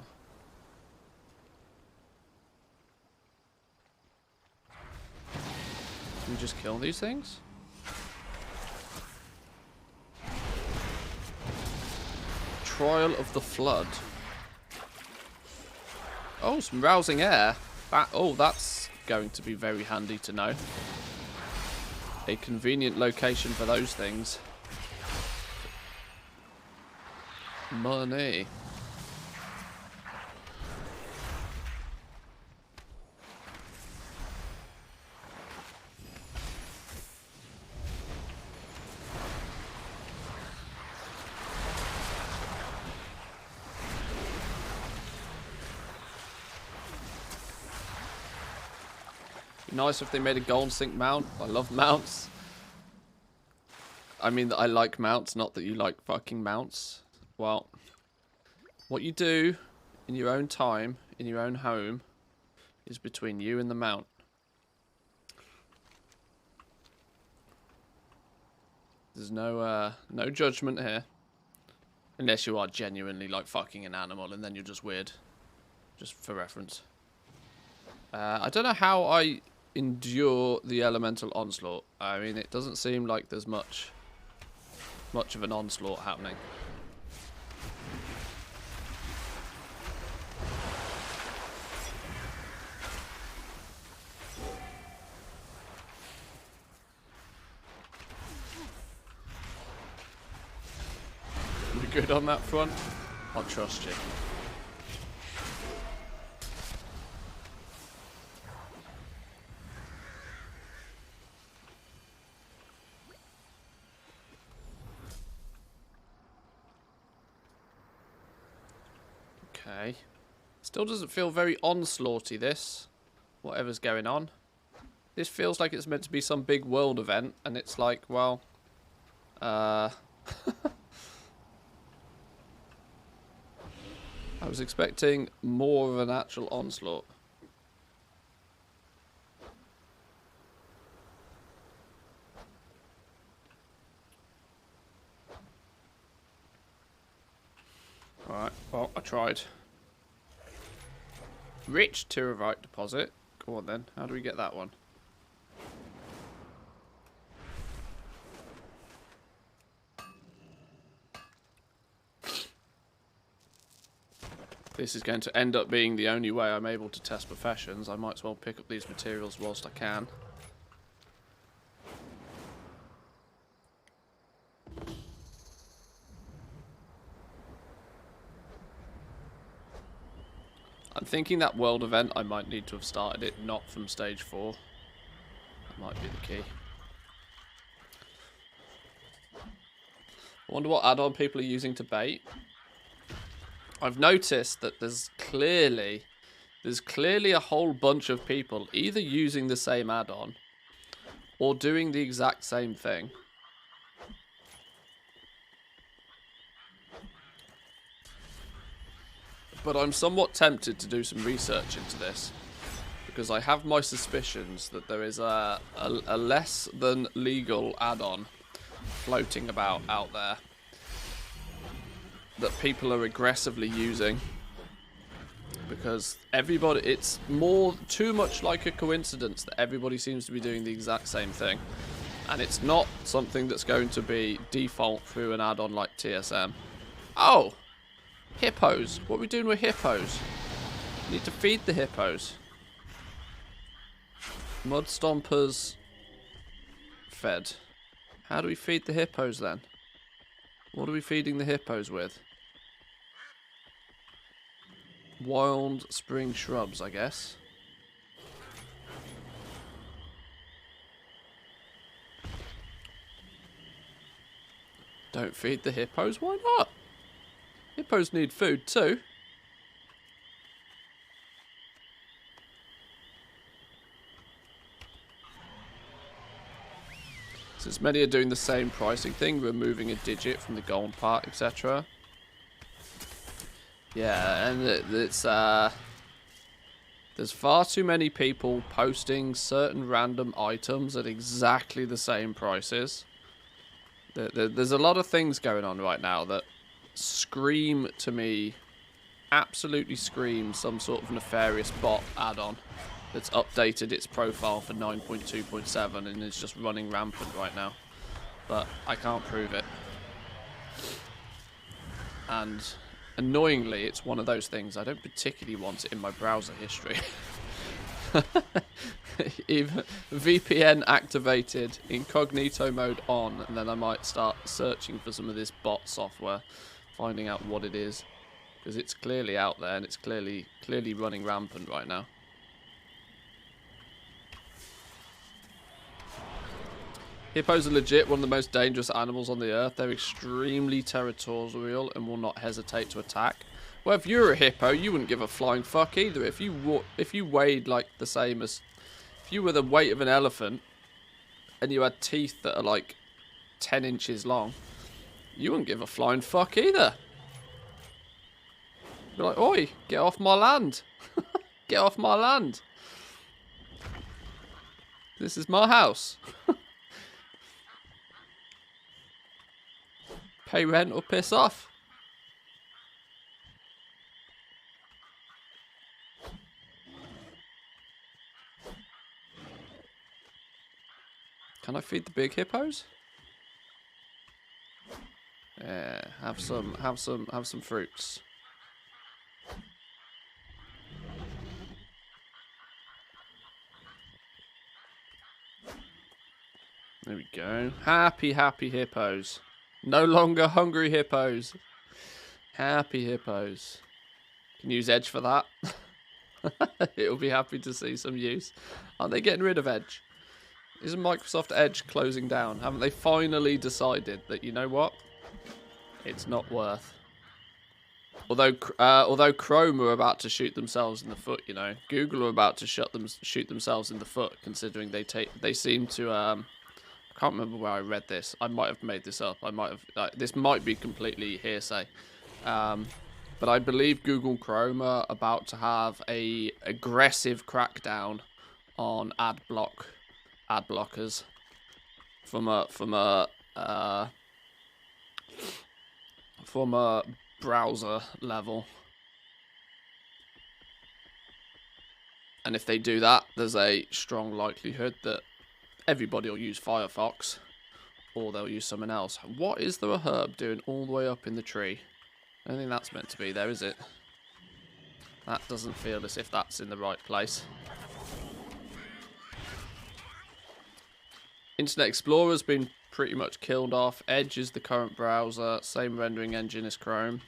Can we just kill these things? Trial of the Flood. Oh, some rousing air. That's going to be very handy to know. A convenient location for those things. Money. Nice if they made a gold sync mount. I love mounts. I mean that I like mounts, not that you like fucking mounts. Well, what you do in your own time, in your own home, is between you and the mount. There's no judgment here. Unless you are genuinely like fucking an animal and then you're just weird. Just for reference. I don't know how I endure the elemental onslaught. I mean, it doesn't seem like there's much of an onslaught happening. You good on that front? I'll trust you. Okay. Still doesn't feel very onslaughty, this. Whatever's going on. This feels like it's meant to be some big world event, and it's like, well... I was expecting more of an actual onslaught. Alright, well, I tried. Rich Tyrivite deposit. Go on then, how do we get that one? This is going to end up being the only way I'm able to test professions. I might as well pick up these materials whilst I can. I'm thinking that world event, I might need to have started it not from stage 4. That might be the key. I wonder what add-on people are using to bait. I've noticed that there's clearly a whole bunch of people either using the same add-on or doing the exact same thing. But I'm somewhat tempted to do some research into this because I have my suspicions that there is a less than legal add-on floating about out there that people are aggressively using because everybody, it's too much like a coincidence that everybody seems to be doing the exact same thing, and it's not something that's going to be default through an add-on like TSM. Oh, hippos. What are we doing with hippos? Need to feed the hippos. Mud stompers fed. How do we feed the hippos then? What are we feeding the hippos with? Wild spring shrubs, I guess. Don't feed the hippos? Why not? Hippos need food too. As many are doing the same pricing thing, removing a digit from the gold part, etc. Yeah, and it's there's far too many people posting certain random items at exactly the same prices. There's a lot of things going on right now that scream to me, absolutely scream some sort of nefarious bot add-on that's updated its profile for 9.2.7 and is just running rampant right now. But I can't prove it. And annoyingly, it's one of those things I don't particularly want it in my browser history. Even VPN activated, incognito mode on, and then I might start searching for some of this bot software, finding out what it is, because it's clearly out there and it's clearly running rampant right now. Hippos are legit one of the most dangerous animals on the earth. They're extremely territorial and will not hesitate to attack. Well, if you're a hippo, you wouldn't give a flying fuck either. If you weighed like the same as, if you were the weight of an elephant, and you had teeth that are like 10 inches long, you wouldn't give a flying fuck either. You'd be like, oi, get off my land. Get off my land. This is my house. Pay rent or piss off. Can I feed the big hippos? Yeah, have some fruits. There we go. Happy hippos. No longer hungry hippos. Happy hippos. Can use Edge for that. It'll be happy to see some use. Aren't they getting rid of Edge? Isn't Microsoft Edge closing down? Haven't they finally decided that, you know what? It's not worth. Although Chrome are about to shoot themselves in the foot, you know. Google are about to shoot themselves in the foot, considering they seem to I can't remember where I read this. I might have made this up. I might have. This might be completely hearsay, but I believe Google Chrome are about to have a aggressive crackdown on ad blockers from a browser level. And if they do that, there's a strong likelihood that everybody will use Firefox, or they'll use someone else. What is the herb doing all the way up in the tree? I don't think that's meant to be there, is it? That doesn't feel as if that's in the right place. Internet Explorer's been pretty much killed off. Edge is the current browser. Same rendering engine as Chrome.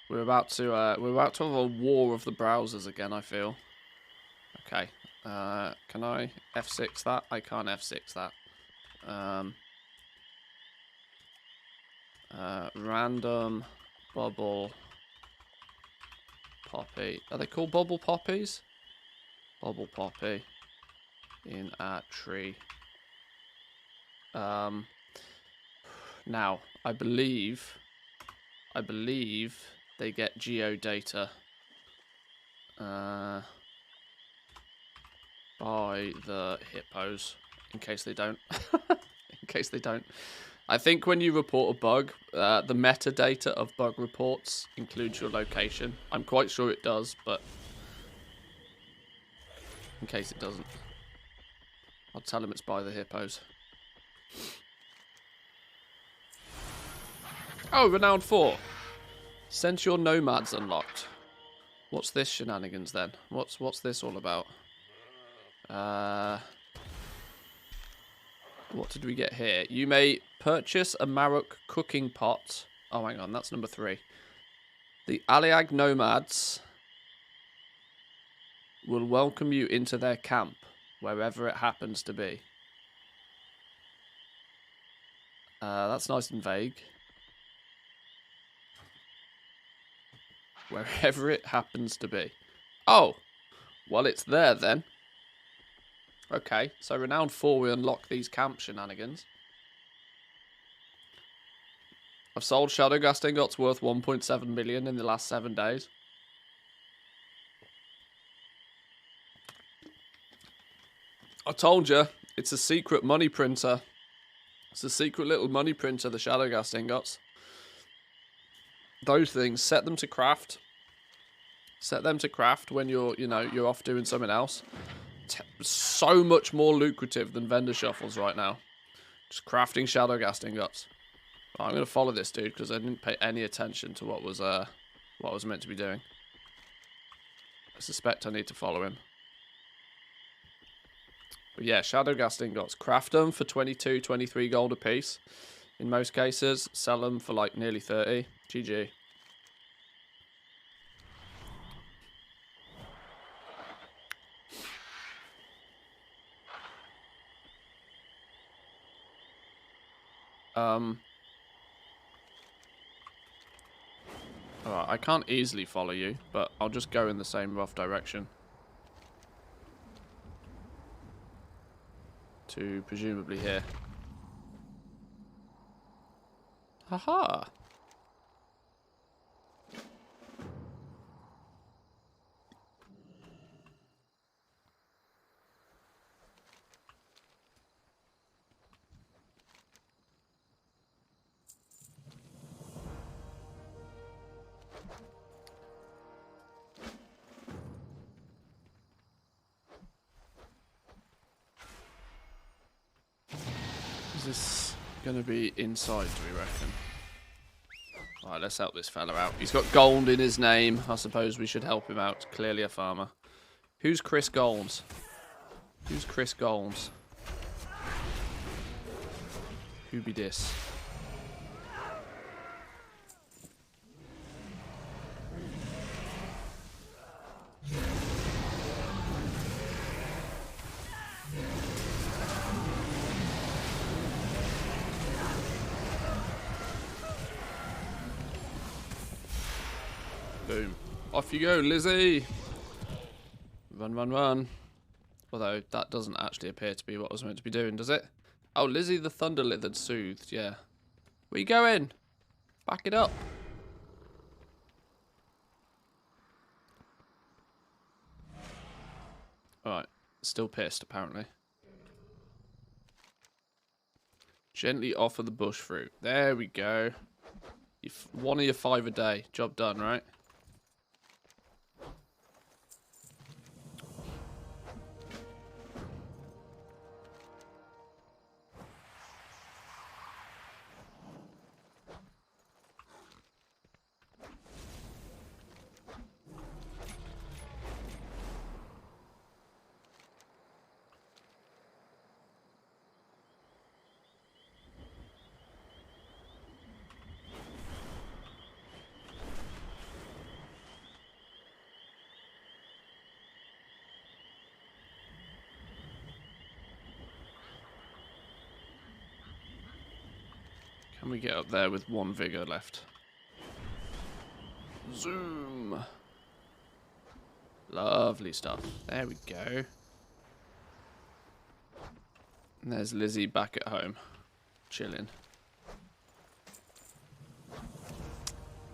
We're about to have a war of the browsers again, I feel. Okay. Can I F6 that? I can't F6 that. Random bubble poppy. Are they called bubble poppies? Bubble poppy in a tree. Now, I believe they get geodata by the hippos, in case they don't. In case they don't. I think when you report a bug, the metadata of bug reports includes your location. I'm quite sure it does, but in case it doesn't, I'll tell them it's by the hippos. Oh, Renowned 4. Since your nomads unlocked. What's this shenanigans then? What's this all about? What did we get here? You may purchase a Marok cooking pot. Oh, hang on, that's number 3. The Aliag nomads will welcome you into their camp, wherever it happens to be. That's nice and vague. Wherever it happens to be. Oh, well, it's there then. Okay, so Renowned 4, we unlock these camp shenanigans. I've sold Shadowgast ingots worth 1.7 million in the last 7 days. I told you, it's a secret money printer. It's a secret little money printer, the Shadowgast ingots. Those things, set them to craft. Set them to craft when you're, you're off doing something else. So much more lucrative than vendor shuffles right now. Just crafting Shadowgast ingots. I'm going to follow this dude because I didn't pay any attention to what was meant to be doing. I suspect I need to follow him. But yeah, Shadowgast ingots. Craft them for 22, 23 gold a piece. In most cases, sell them for like nearly 30. GG. Alright, I can't easily follow you, but I'll just go in the same rough direction. To presumably here. Haha! Is this gonna be inside, do we reckon? Alright, let's help this fella out. He's got gold in his name. I suppose we should help him out. Clearly a farmer. Who's Chris Golds? Who's Chris Golds? Who be this? Boom. Off you go, Lizzie! Run, run, run. Although, that doesn't actually appear to be what I was meant to be doing, does it? Oh, Lizzie the Thunder-Lithered Soothed, yeah. Where you going? Back it up. Alright. Still pissed, apparently. Gently offer the bush fruit. There we go. One of your 5 a day. Job done, right? Can we get up there with 1 vigor left? Zoom! Lovely stuff. There we go. And there's Lizzie back at home. Chilling.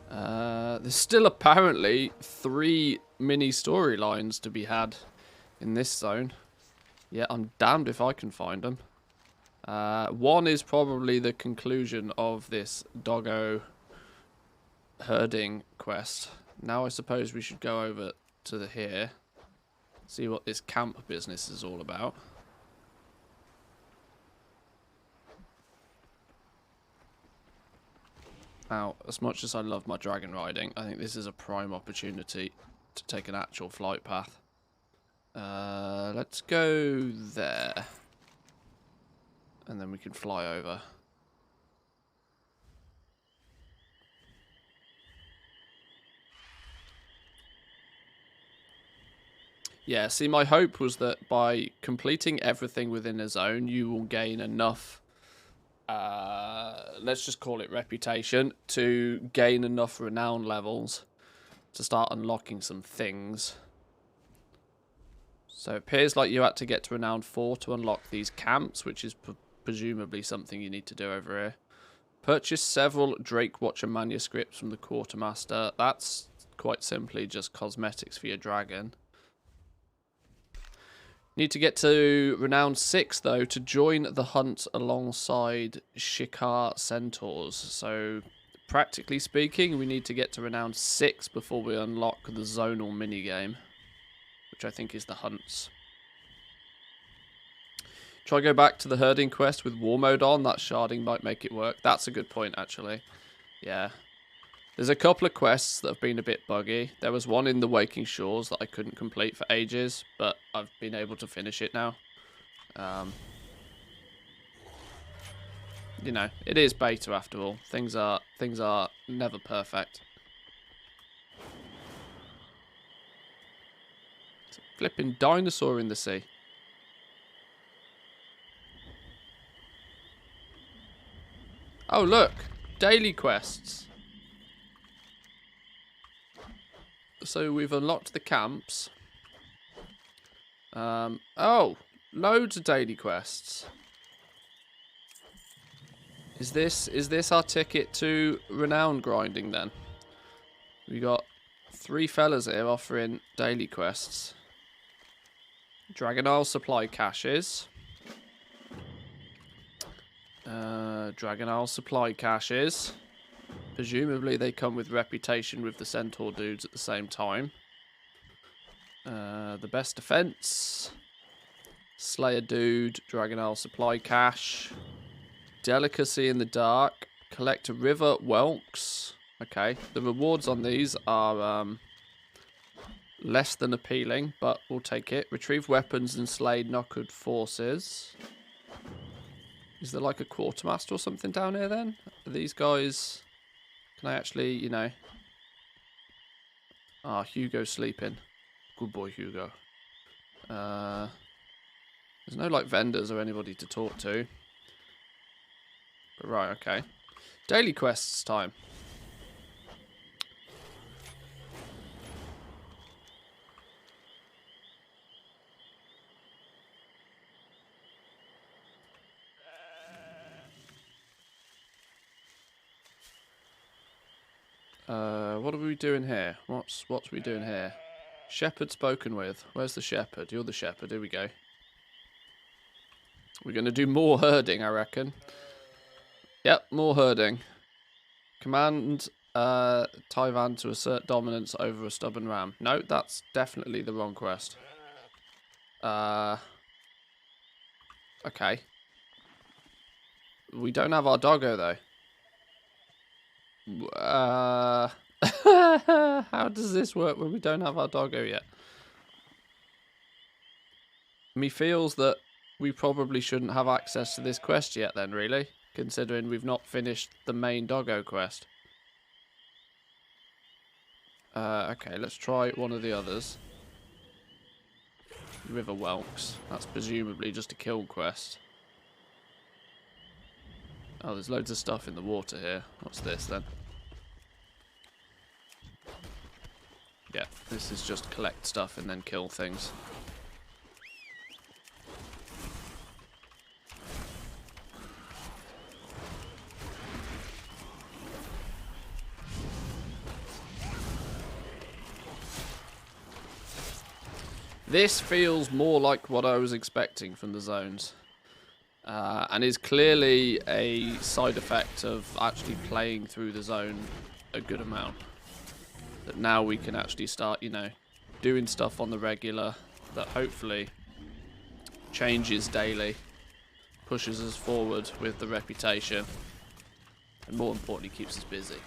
There's still apparently 3 mini storylines to be had in this zone. Yeah, I'm damned if I can find them. One is probably the conclusion of this doggo herding quest. Now I suppose we should go over to the here, see what this camp business is all about. Now, as much as I love my dragon riding, I think this is a prime opportunity to take an actual flight path. Let's go there. And then we can fly over. Yeah, see, my hope was that by completing everything within a zone, you will gain enough, let's just call it reputation, to gain enough renown levels to start unlocking some things. So it appears like you had to get to Renown 4 to unlock these camps, which is presumably something you need to do over here. Purchase several Drake Watcher manuscripts from the Quartermaster. That's quite simply just cosmetics for your dragon. Need to get to Renown 6, though, to join the hunt alongside Shikar Centaurs. So, practically speaking, we need to get to Renown 6 before we unlock the zonal minigame, which I think is the hunts. Try go back to the herding quest with war mode on. That sharding might make it work. That's a good point, actually. Yeah. There's a couple of quests that have been a bit buggy. There was one in the Waking Shores that I couldn't complete for ages, but I've been able to finish it now. You know, it is beta after all. Things are never perfect. It's a flipping dinosaur in the sea. Oh, look. Daily quests. So we've unlocked the camps. Oh, loads of daily quests. Is this our ticket to renown grinding then? We got 3 fellas here offering daily quests. Dragon Isle supply caches. Dragon Isle supply caches. Presumably they come with reputation with the Centaur dudes at the same time. The best defense. Slayer dude. Dragon Isle supply cache. Delicacy in the dark. Collect a river whelks. Okay, the rewards on these are less than appealing, but we'll take it. Retrieve weapons and slay knockered forces. Is there like a quartermaster or something down here then? Are these guys... Can I actually, you know... Ah, Hugo's sleeping. Good boy, Hugo. There's no, like, vendors or anybody to talk to. But right, okay. Daily quests time. What are we doing here? What's we doing here? Shepherd spoken with. Where's the shepherd? You're the shepherd. Here we go. We're going to do more herding, I reckon. Yep, more herding. Command Taivan to assert dominance over a stubborn ram. No, that's definitely the wrong quest. Okay. We don't have our doggo, though. How does this work when we don't have our doggo yet? Me feels that we probably shouldn't have access to this quest yet then, really, considering we've not finished the main doggo quest. Okay, let's try one of the others. River Whelks. That's presumably just a kill quest. Oh, there's loads of stuff in the water here. What's this then? Yeah, this is just collect stuff and then kill things. This feels more like what I was expecting from the zones. And is clearly a side effect of actually playing through the zone a good amount. That now we can actually start, you know, doing stuff on the regular that hopefully changes daily, pushes us forward with the reputation, and more importantly keeps us busy.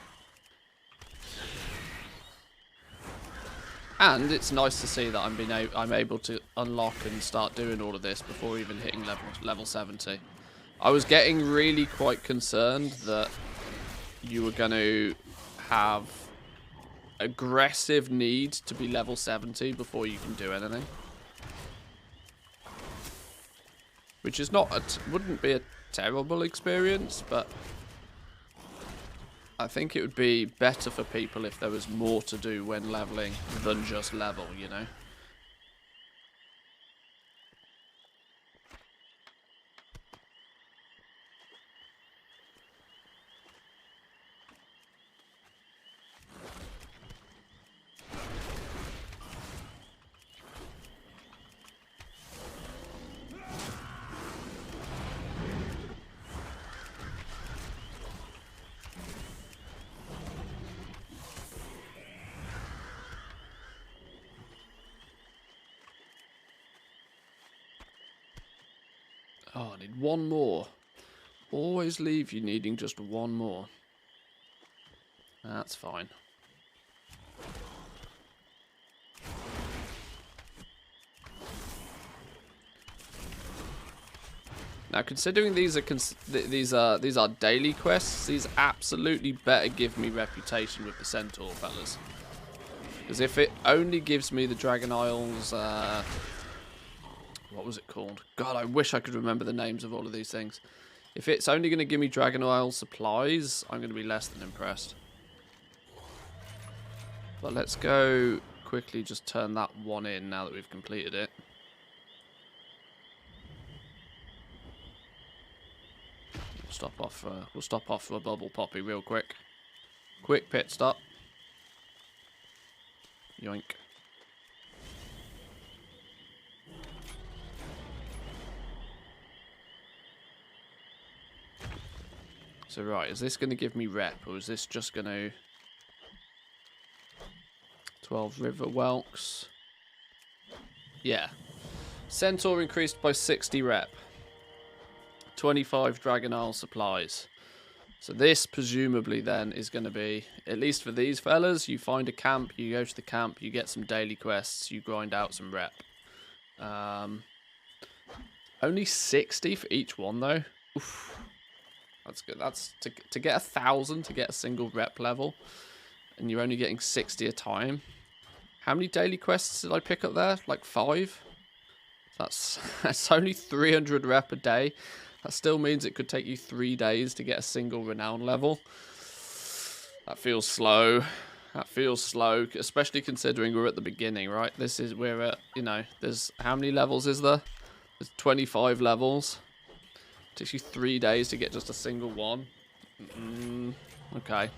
And it's nice to see that I'm able to unlock and start doing all of this before even hitting level 70. I was getting really quite concerned that you were going to have aggressive need to be level 70 before you can do anything. Which is wouldn't be a terrible experience, but I think it would be better for people if there was more to do when leveling than just level, you know? Oh, I need one more. Always leave you needing just one more. That's fine. Now, considering these are daily quests, these absolutely better give me reputation with the Centaur fellas. Because if it only gives me the Dragon Isles, what was it called? God, I wish I could remember the names of all of these things. If it's only going to give me Dragon Isle supplies, I'm going to be less than impressed. But let's go quickly just turn that one in now that we've completed it. We'll stop off for a bubble poppy real quick. Quick pit stop. Yoink. So right, is this going to give me rep, or is this just going to... 12 river whelks. Yeah. Centaur increased by 60 rep. 25 Dragon Isle supplies. So this presumably then is going to be, at least for these fellas, you find a camp, you go to the camp, you get some daily quests, you grind out some rep. Only 60 for each one though. Oof. That's good. That's to get 1,000 to get a single rep level, and you're only getting 60 a time. How many daily quests did I pick up there? Like 5? That's only 300 rep a day. That still means it could take you 3 days to get a single renown level. That feels slow. That feels slow, especially considering we're at the beginning, right? We're at, you know, there's, how many levels is there? There's 25 levels. It takes you 3 days to get just a single one. Okay.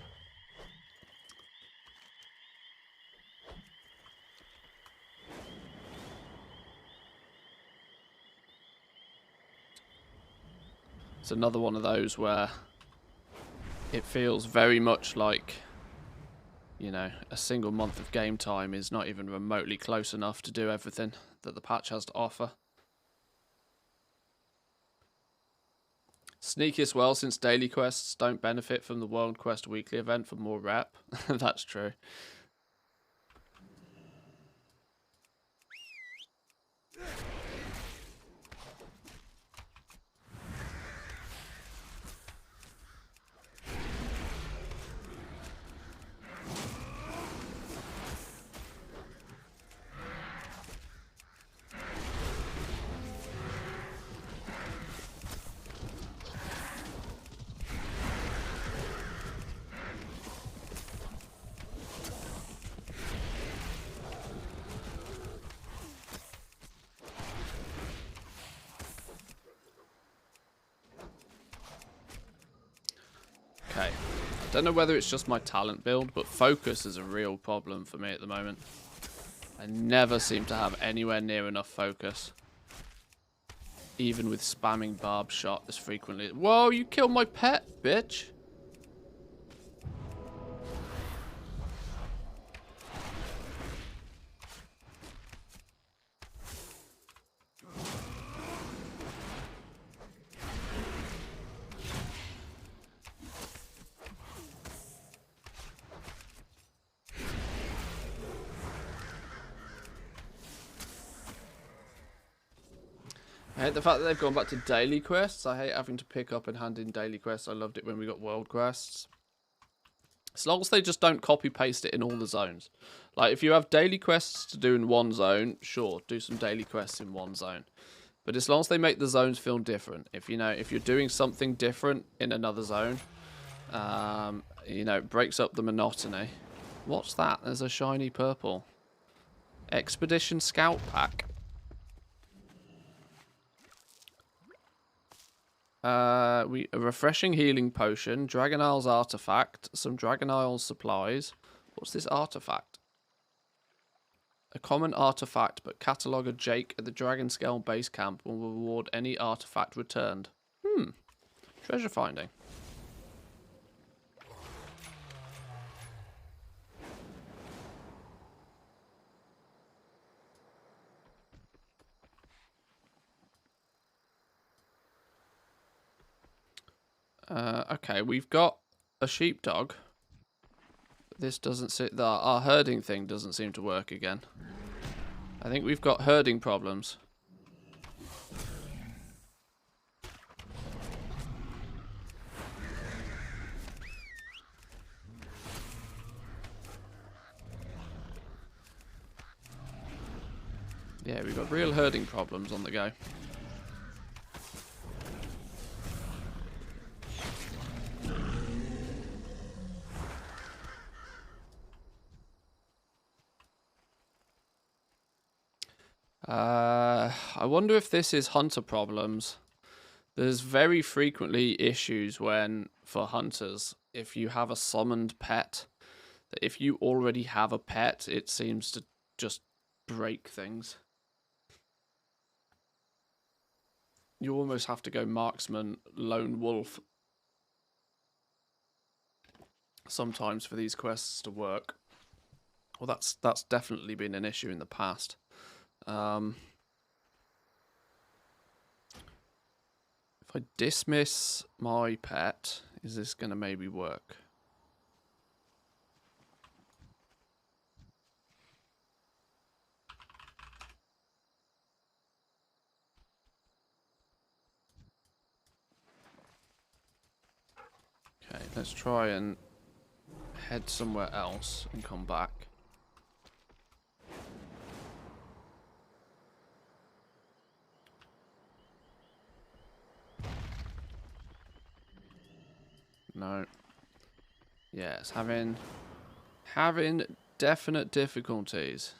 It's another one of those where it feels very much like, you know, a single month of game time is not even remotely close enough to do everything that the patch has to offer. Sneaky as well, since daily quests don't benefit from the World Quest weekly event for more rep. That's true. Okay. I don't know whether it's just my talent build, but focus is a real problem for me at the moment. I never seem to have anywhere near enough focus. Even with spamming barb shot as frequently. Whoa, you killed my pet, bitch! I hate the fact that they've gone back to daily quests. I hate having to pick up and hand in daily quests. I loved it when we got world quests. As long as they just don't copy paste it in all the zones. Like, if you have daily quests to do in one zone, sure, do some daily quests in one zone. But as long as they make the zones feel different, if you're doing something different in another zone, you know, it breaks up the monotony. What's that? There's a shiny purple. Expedition Scout Pack. A refreshing healing potion, Dragon Isles artifact, some Dragon Isles supplies. What's this artifact? A common artifact, but cataloger Jake at the Dragon Scale base camp will reward any artifact returned. Treasure finding. Okay, we've got a sheepdog. This doesn't sit. Our herding thing doesn't seem to work again. I think we've got herding problems. Yeah, we've got real herding problems on the go. I wonder if this is hunter problems. There's very frequently issues when, for hunters, if you have a summoned pet, that if you already have a pet, it seems to just break things. You almost have to go marksman, lone wolf sometimes for these quests to work. Well, that's definitely been an issue in the past. If I dismiss my pet, is this going to maybe work? Okay, let's try and head somewhere else and come back. No. Yes, having definite difficulties.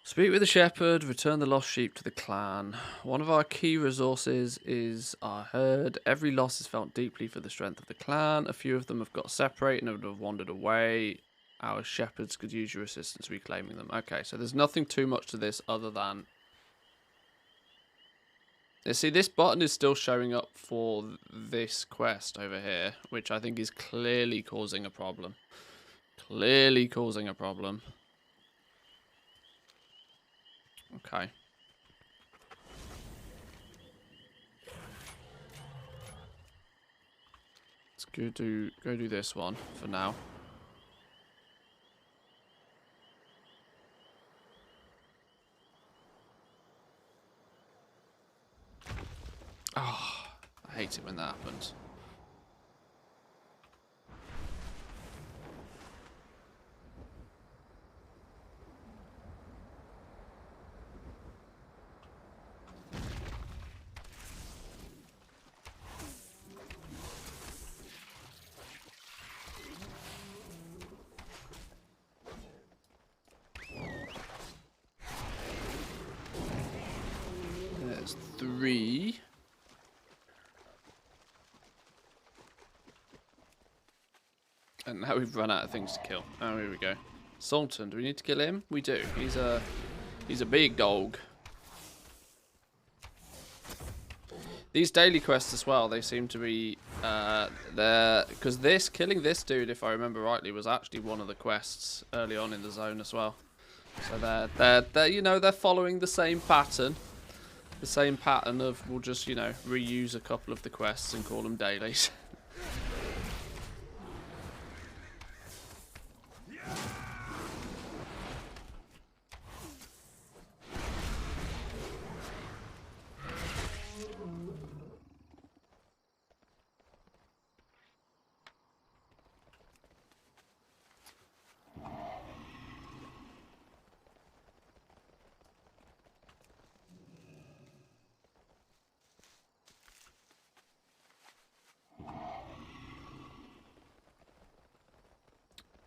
Speak with the shepherd, return the lost sheep to the clan. One of our key resources is our herd. Every loss is felt deeply for the strength of the clan. A few of them have got separated and have wandered away. Our shepherds could use your assistance reclaiming them. Okay, so there's nothing too much to this other than... You see, this button is still showing up for this quest over here, which I think is clearly causing a problem. Clearly causing a problem. Okay. Let's go do this one for now. Oh, I hate it when that happens. There's 3. And now we've run out of things to kill. Oh, here we go. Sultan, do we need to kill him? We do. He's a big dog. These daily quests as well, they seem to be there because killing this dude, if I remember rightly, was actually one of the quests early on in the zone as well. So they're you know, they're following the same pattern. The same pattern of we'll just, you know, reuse a couple of the quests and call them dailies.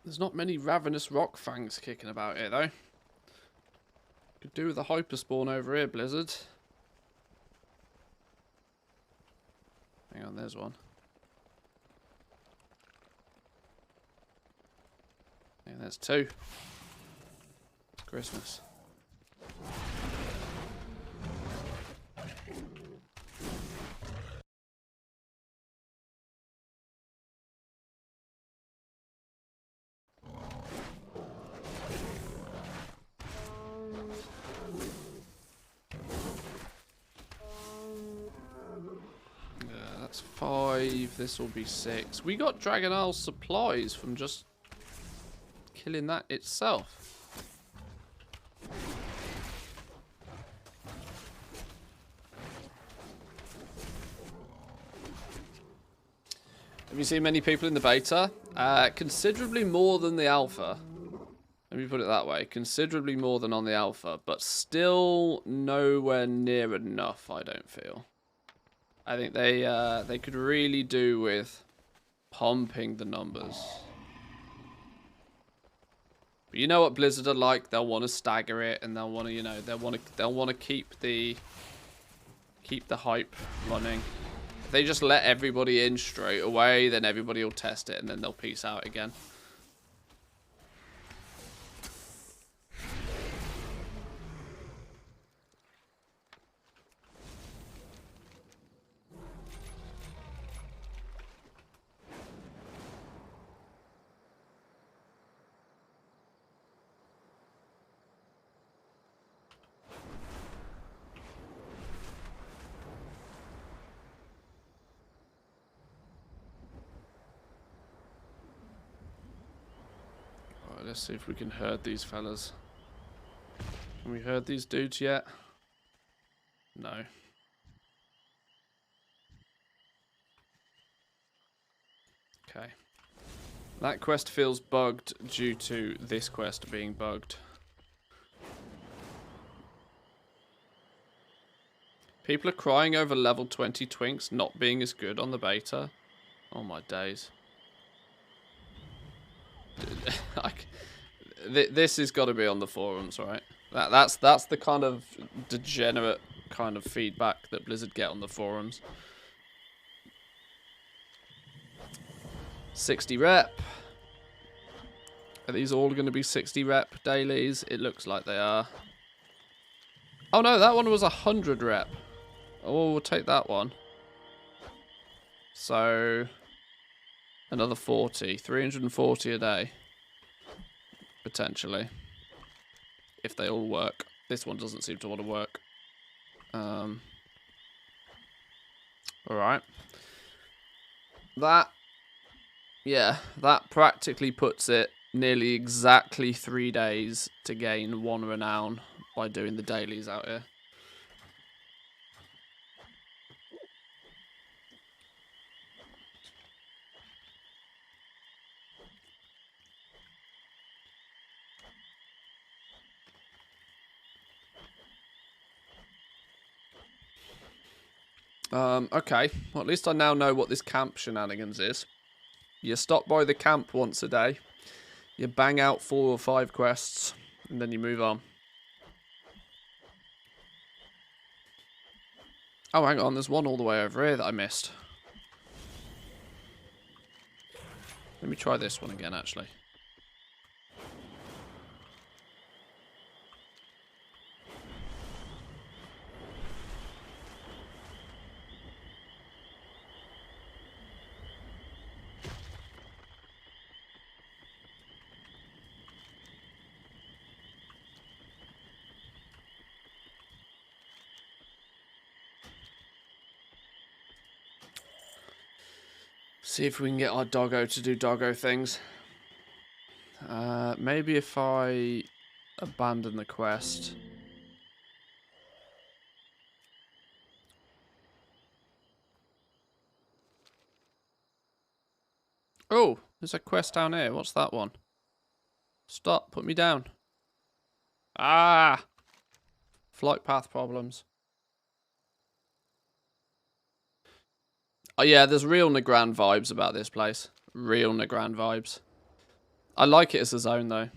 There's not many ravenous rock fangs kicking about here, though. Could do with a hyperspawn over here, Blizzard. Hang on, there's one. Yeah, there's 2. It's Christmas. That's 5. This will be 6. We got Dragonlight supplies from just killing that itself. Have you seen many people in the beta? Considerably more than the alpha. Let me put it that way. Considerably more than on the alpha, but still nowhere near enough, I don't feel. I think they could really do with pumping the numbers. But you know what Blizzard are like? They'll want to stagger it, and they'll want to, you know, they'll want to keep the hype running. If they just let everybody in straight away, then everybody will test it, and then they'll peace out again. Let's see if we can herd these fellas. Can we herd these dudes yet? No. Okay. That quest feels bugged due to this quest being bugged. People are crying over level 20 twinks not being as good on the beta. Oh my days. This has got to be on the forums, right? That's the kind of degenerate kind of feedback that Blizzard get on the forums. 60 rep. Are these all going to be 60 rep dailies? It looks like they are. Oh no, that one was 100 rep. Oh, we'll take that one. So another 40, 340 a day. Potentially. If they all work. This one doesn't seem to want to work. Alright. That, yeah, that practically puts it nearly exactly 3 days to gain 1 renown by doing the dailies out here. Okay. Well, at least I now know what this camp shenanigans is. You stop by the camp once a day. You bang out 4 or 5 quests. And then you move on. Oh, hang on. There's one all the way over here that I missed. Let me try this one again, actually. See if we can get our doggo to do doggo things. Maybe if I abandon the quest. Oh, there's a quest down here. What's that one? Stop, put me down. Ah! Flight path problems. Oh yeah, there's real Nagrand vibes about this place. Real Nagrand vibes. I like it as a zone though.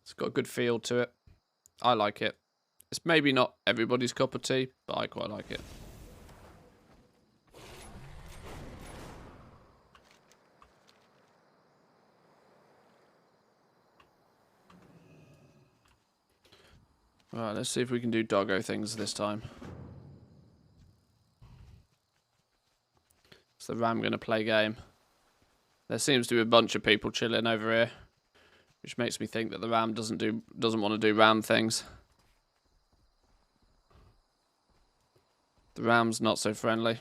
It's got a good feel to it. I like it. It's maybe not everybody's cup of tea, but I quite like it. Right, let's see if we can do doggo things this time. Is the ram going to play game? There seems to be a bunch of people chilling over here, which makes me think that the ram doesn't want to do ram things. The ram's not so friendly.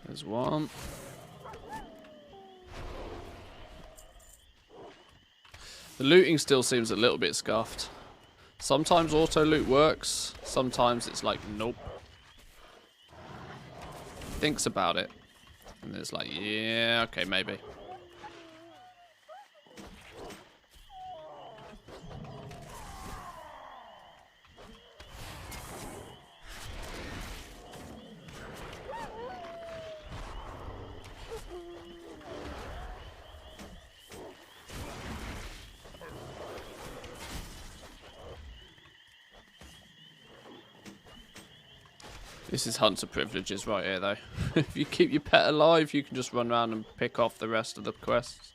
There's one. The looting still seems a little bit scuffed. Sometimes auto loot works. Sometimes it's like, nope. Thinks about it. And it's like, yeah, okay, maybe. This is hunter privileges right here, though. If you keep your pet alive, you can just run around and pick off the rest of the quests.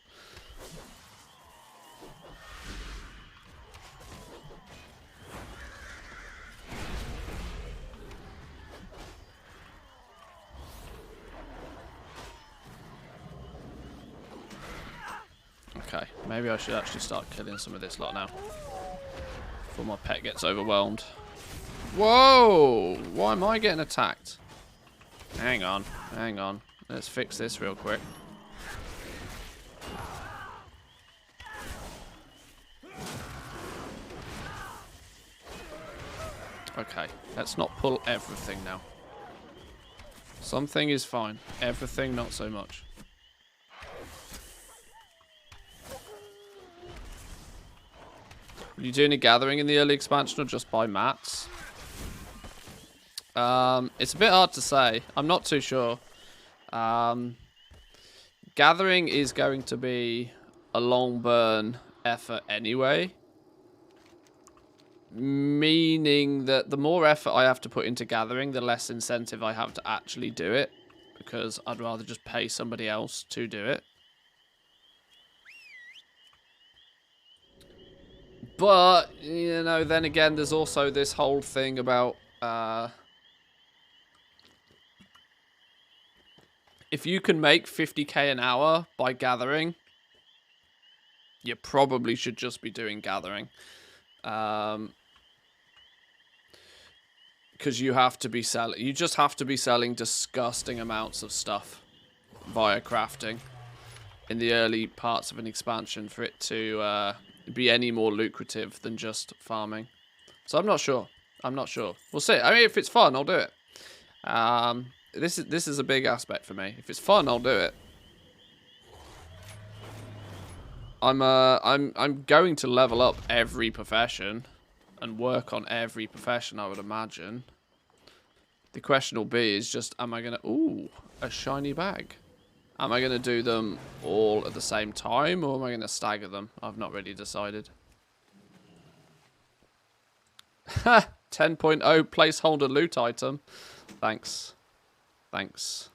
Okay, maybe I should actually start killing some of this lot now, before my pet gets overwhelmed. Whoa! Why am I getting attacked? Hang on, hang on. Let's fix this real quick. Okay, let's not pull everything now. Something is fine. Everything, not so much. Were you doing a gathering in the early expansion or just buy mats? It's a bit hard to say. I'm not too sure. Gathering is going to be a long burn effort anyway. Meaning that the more effort I have to put into gathering, the less incentive I have to actually do it. Because I'd rather just pay somebody else to do it. But, you know, then again, there's also this whole thing about... if you can make 50k an hour by gathering, you probably should just be doing gathering. Because you have to be selling... You just have to be selling disgusting amounts of stuff via crafting in the early parts of an expansion for it to be any more lucrative than just farming. So I'm not sure. I'm not sure. We'll see. I mean, if it's fun, I'll do it. This is a big aspect for me. If it's fun, I'll do it. I'm going to level up every profession and work on every profession, I would imagine. The question will be is just, am I gonna... Ooh, a shiny bag. Am I gonna do them all at the same time, or am I gonna stagger them? I've not really decided. Ha! 10.0 placeholder loot item. Thanks. Thanks.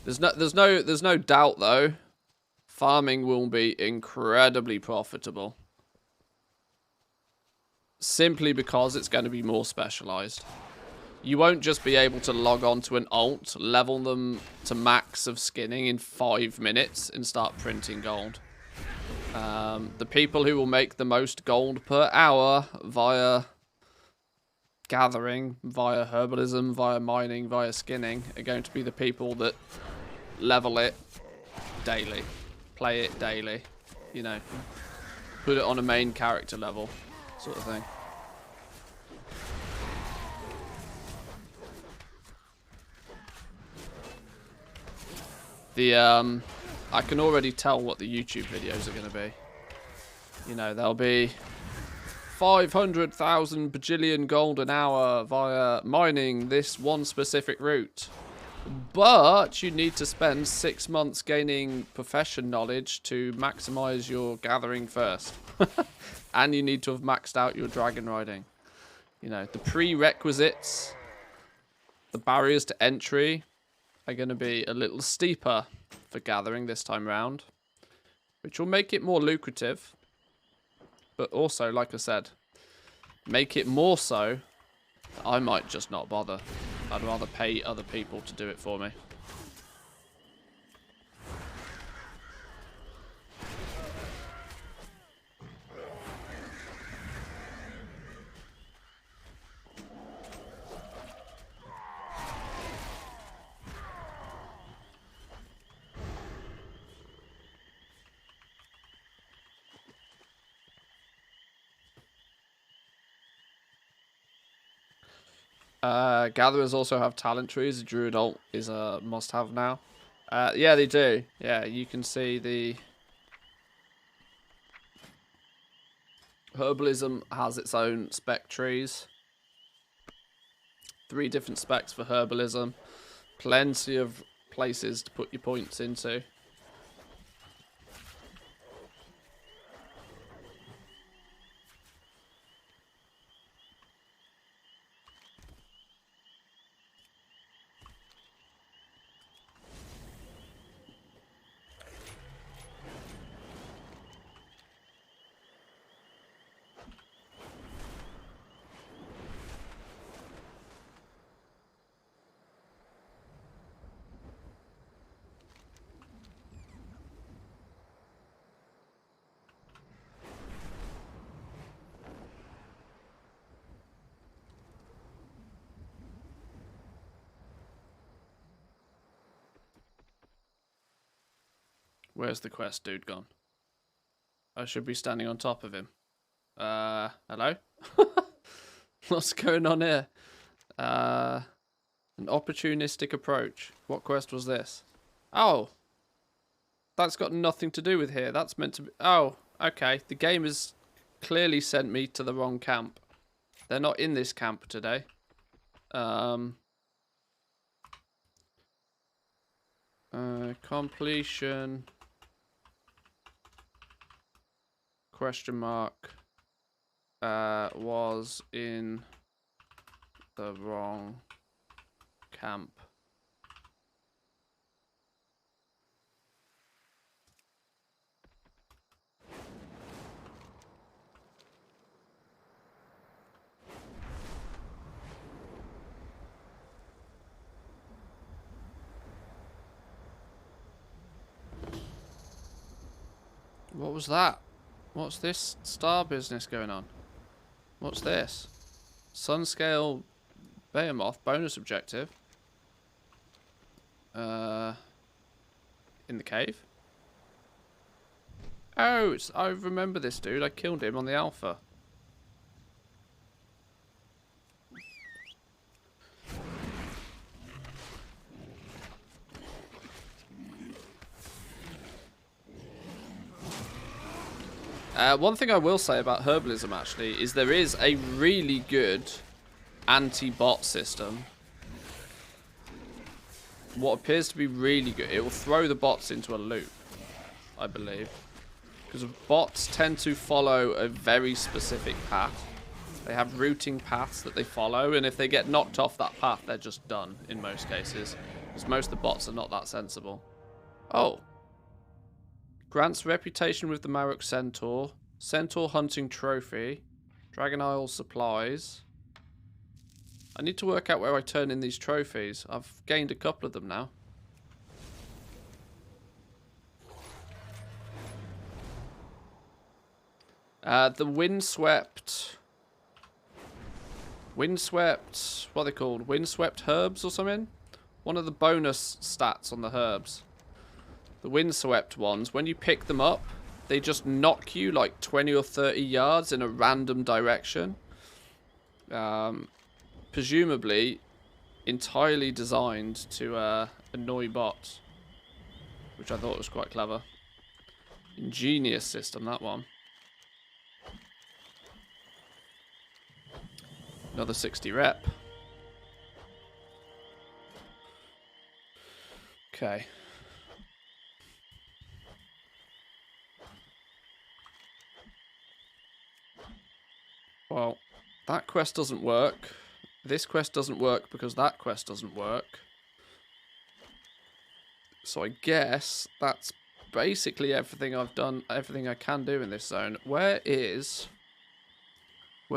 There's no doubt though. Farming will be incredibly profitable. simply because it's going to be more specialized. You won't just be able to log on to an alt, level them to max of skinning in 5 minutes and start printing gold. The people who will make the most gold per hour via gathering, via herbalism, via mining, via skinning are going to be the people that level it daily, play it daily, you know, put it on a main character level sort of thing. I can already tell what the YouTube videos are going to be. You know, they'll be 500,000 bajillion gold an hour via mining this one specific route. But you need to spend 6 months gaining profession knowledge to maximize your gathering first. And you need to have maxed out your dragon riding. You know, the prerequisites, the barriers to entry are going to be a little steeper for gathering this time round, which will make it more lucrative, but also, like I said, make it more so that I might just not bother. I'd rather pay other people to do it for me. Gatherers also have talent trees. The Druid ult is a must-have now. Yeah, they do. Yeah, you can see the Herbalism has its own spec trees. 3 different specs for Herbalism. Plenty of places to put your points into. Where's the quest dude gone? I should be standing on top of him. Hello? What's going on here? An opportunistic approach. What quest was this? Oh. That's got nothing to do with here. That's meant to be... Oh, okay. The game has clearly sent me to the wrong camp. They're not in this camp today. Completion... Question mark was in the wrong camp. What was that? What's this star business going on? What's this? Sunscale Behemoth bonus objective. In the cave? Oh, I remember this dude. I killed him on the alpha. One thing I will say about Herbalism, actually, is there is a really good anti-bot system. What appears to be really good. It will throw the bots into a loop, I believe. Because bots tend to follow a very specific path. They have routing paths that they follow, and if they get knocked off that path, they're just done in most cases. Because most of the bots are not that sensible. Oh. Grants reputation with the Marok Centaur. Centaur hunting trophy. Dragon Isle supplies. I need to work out where I turn in these trophies. I've gained a couple of them now. The windswept, what are they called? Windswept herbs or something? One of the bonus stats on the herbs. The windswept ones, when you pick them up, they just knock you like 20 or 30 yards in a random direction. Presumably entirely designed to annoy bots, which I thought was quite clever. Ingenious system, that one. Another 60 rep. Okay. Well, that quest doesn't work. This quest doesn't work because that quest doesn't work. So I guess that's basically everything I've done, everything I can do in this zone. Where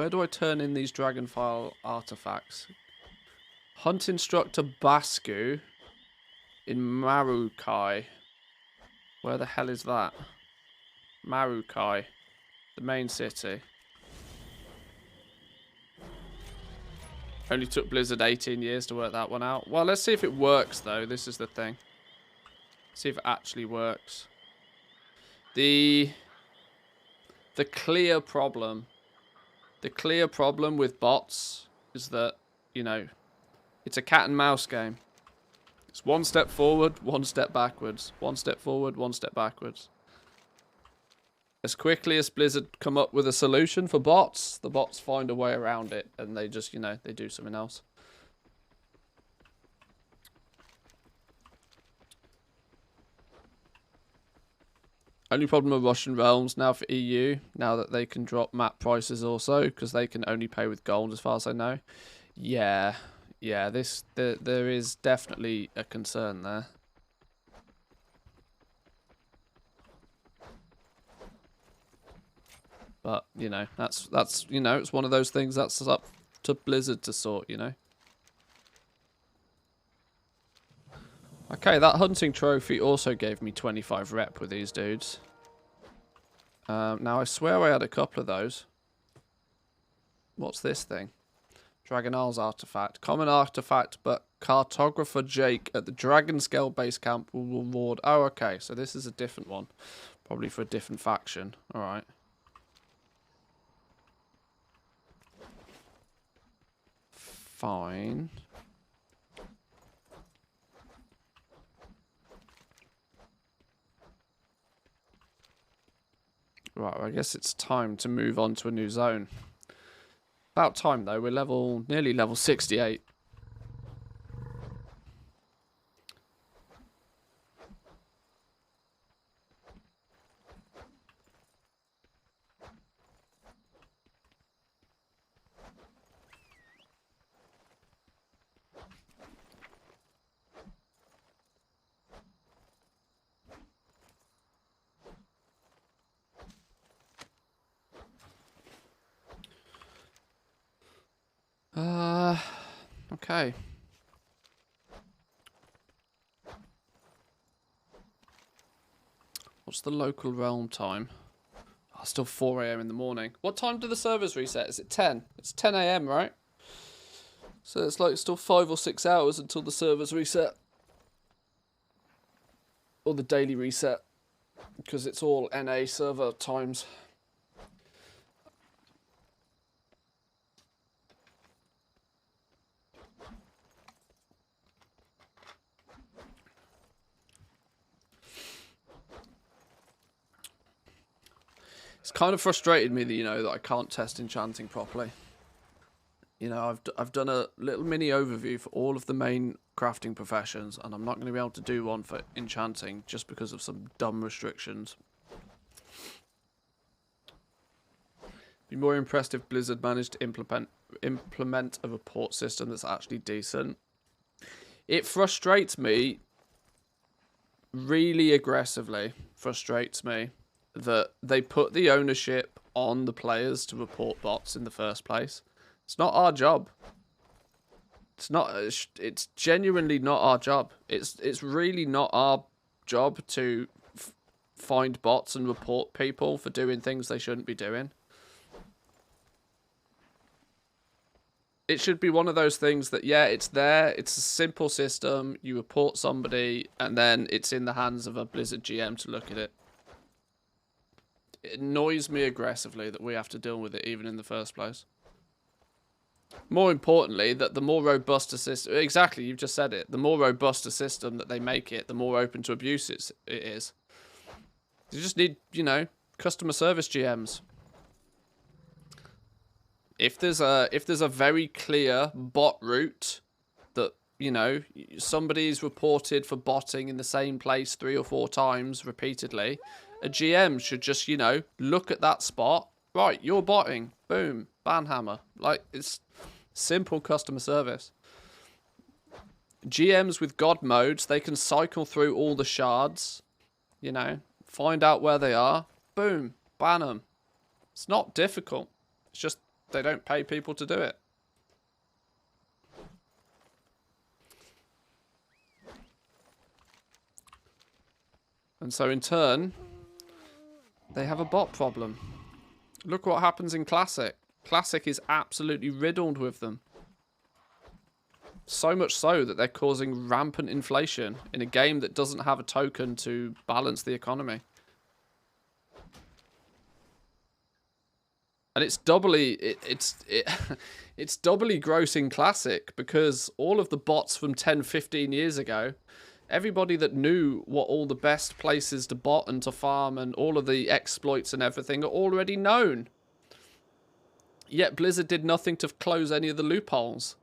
do I turn in these Dragonfile artifacts? Hunt Instructor Basku in Marukai. Where the hell is that? Marukai, the main city. Only took Blizzard 18 years to work that one out. Well, let's see if it works, though. This is the thing. See if it actually works. The clear problem with bots is that, you know, it's a cat and mouse game. It's one step forward, one step backwards. One step forward, one step backwards. As quickly as Blizzard come up with a solution for bots, the bots find a way around it, and they just, you know, they do something else. Only problem with Russian realms now for EU, now that they can drop map prices also, because they can only pay with gold as far as I know. Yeah, there is definitely a concern there. But, you know, that's you know, it's one of those things that's up to Blizzard to sort, you know. Okay, that hunting trophy also gave me 25 rep with these dudes. Now, I swear I had a couple of those. What's this thing? Dragon Isles artifact. Common artifact, but Cartographer Jake at the Dragon Scale base camp will reward... Oh, okay, so this is a different one. Probably for a different faction. Alright. Fine. Right, well, I guess it's time to move on to a new zone. About time, though. We're nearly level 68. Okay. What's the local realm time? Oh, still 4 AM in the morning. What time do the servers reset? Is it 10? It's 10 AM, right? So it's like still 5 or 6 hours until the servers reset. Or the daily reset. Because it's all NA server times. It's kind of frustrated me that, you know, that I can't test enchanting properly. You know, I've done a little mini overview for all of the main crafting professions, and I'm not going to be able to do one for enchanting just because of some dumb restrictions. Be more impressed if Blizzard managed to implement a report system that's actually decent. It frustrates me, really aggressively frustrates me, that they put the ownership on the players to report bots in the first place. It's not our job. It's not. It's genuinely not our job. It's really not our job to find bots and report people for doing things they shouldn't be doing. It should be one of those things that, yeah, it's there. It's a simple system. You report somebody, and then it's in the hands of a Blizzard GM to look at it. It annoys me aggressively that we have to deal with it even in the first place. More importantly, that the more robust a system... Exactly, you've just said it. The more robust a system that they make it, the more open to abuse it is. You just need, you know, customer service GMs. If there's a very clear bot route that, you know, somebody's reported for botting in the same place 3 or 4 times repeatedly, a GM should just, you know, look at that spot. Right, you're botting. Boom. Banhammer. Like, it's simple customer service. GMs with God modes, they can cycle through all the shards, you know, find out where they are. Boom. Ban them. It's not difficult. It's just they don't pay people to do it. And so in turn, they have a bot problem. Look what happens in Classic. Classic is absolutely riddled with them. So much so that they're causing rampant inflation in a game that doesn't have a token to balance the economy. And it's doubly it's doubly gross in Classic because all of the bots from 10, 15 years ago, everybody that knew what all the best places to bot and to farm and all of the exploits and everything are already known. Yet Blizzard did nothing to close any of the loopholes.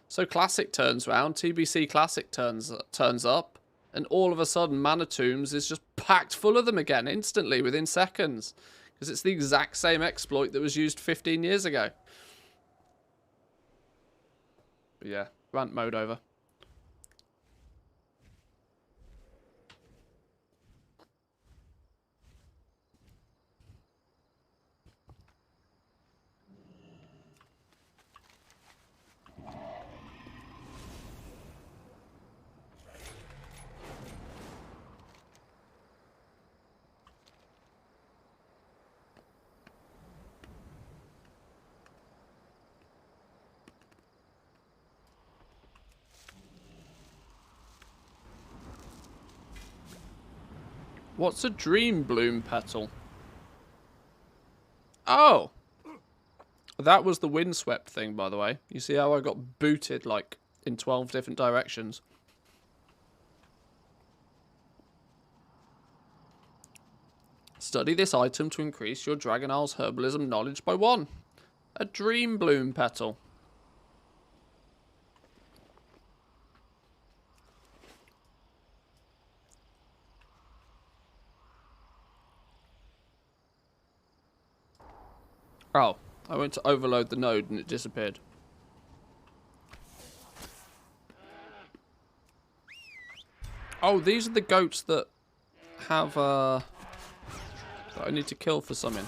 So Classic turns around, TBC Classic turns up, and all of a sudden Mana Tombs is just packed full of them again instantly within seconds. Because it's the exact same exploit that was used 15 years ago. But yeah, rant mode over. What's a dream bloom petal? Oh! That was the windswept thing, by the way. You see how I got booted, like, in 12 different directions? Study this item to increase your Dragon Isle's herbalism knowledge by 1. A dream bloom petal. Oh, I went to overload the node and it disappeared. Oh, these are the goats that have, that I need to kill for something.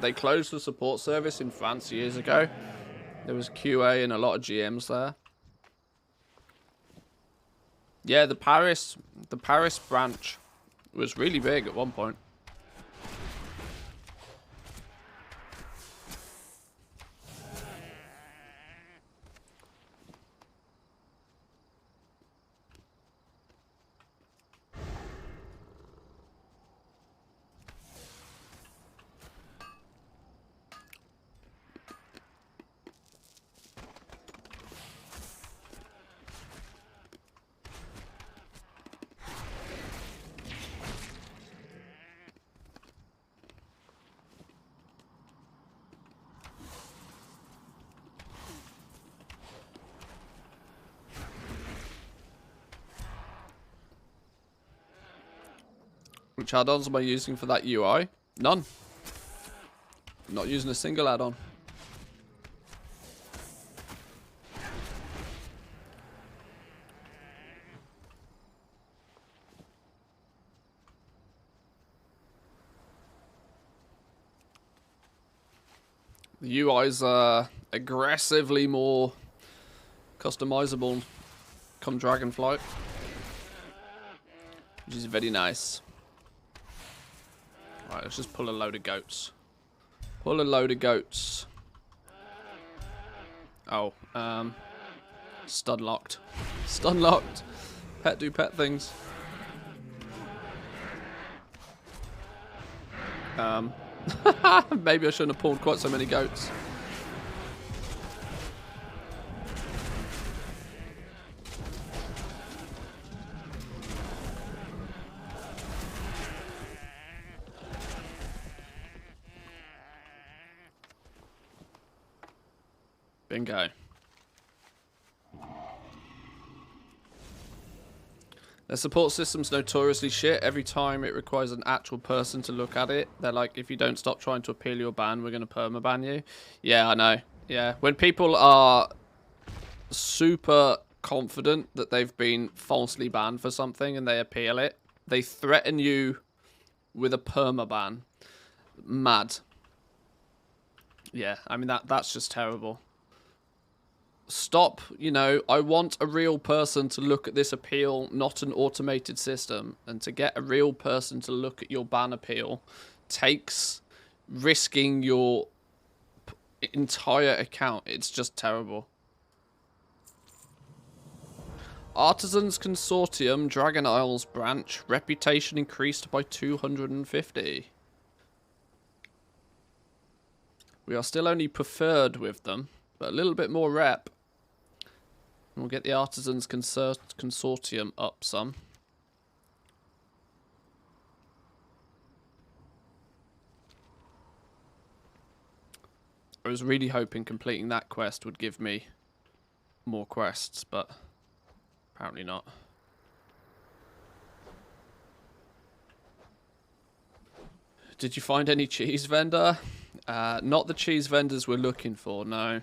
They closed the support service in France years ago. There was QA and a lot of GMs there. Yeah, the Paris branch was really big at one point. Which add-ons am I using for that UI? None. Not using a single add-on. The UI's aggressively more customizable come Dragonflight, which is very nice. Right, let's just pull a load of goats. Pull a load of goats. Oh, stun locked. Stun locked. Pet do pet things. Maybe I shouldn't have pulled quite so many goats. Bingo. Their support system's notoriously shit. Every time it requires an actual person to look at it, they're like, if you don't stop trying to appeal your ban, we're going to permaban you. Yeah, I know. Yeah, when people are super confident that they've been falsely banned for something and they appeal it, they threaten you with a permaban. Mad. Yeah, I mean, that's just terrible. Stop, you know, I want a real person to look at this appeal, not an automated system. And to get a real person to look at your ban appeal takes risking your entire account. It's just terrible. Artisans Consortium, Dragon Isles branch, reputation increased by 250. We are still only preferred with them, but a little bit more rep. We'll get the Artisans Consortium up some. I was really hoping completing that quest would give me more quests, but apparently not. Did you find any cheese vendor? Not the cheese vendors we're looking for, no.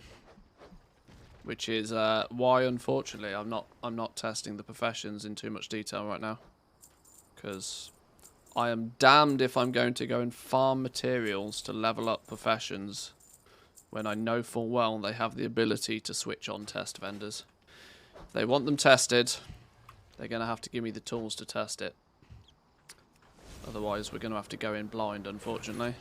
Which is why, unfortunately, I'm not testing the professions in too much detail right now, because I am damned if I'm going to go and farm materials to level up professions when I know full well they have the ability to switch on test vendors. If they want them tested, they're going to have to give me the tools to test it. Otherwise, we're going to have to go in blind, unfortunately.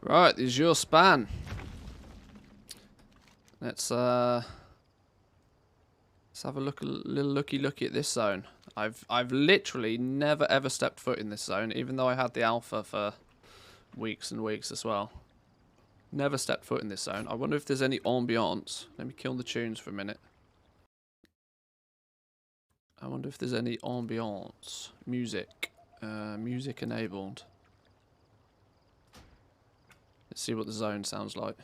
Right, this is your span. Let's have a little looky at this zone. I've literally never ever stepped foot in this zone, even though I had the alpha for weeks and weeks as well. Never stepped foot in this zone. I wonder if there's any ambiance. Let me kill the tunes for a minute. I wonder if there's any ambiance. Music. Music enabled. Let's see what the zone sounds like.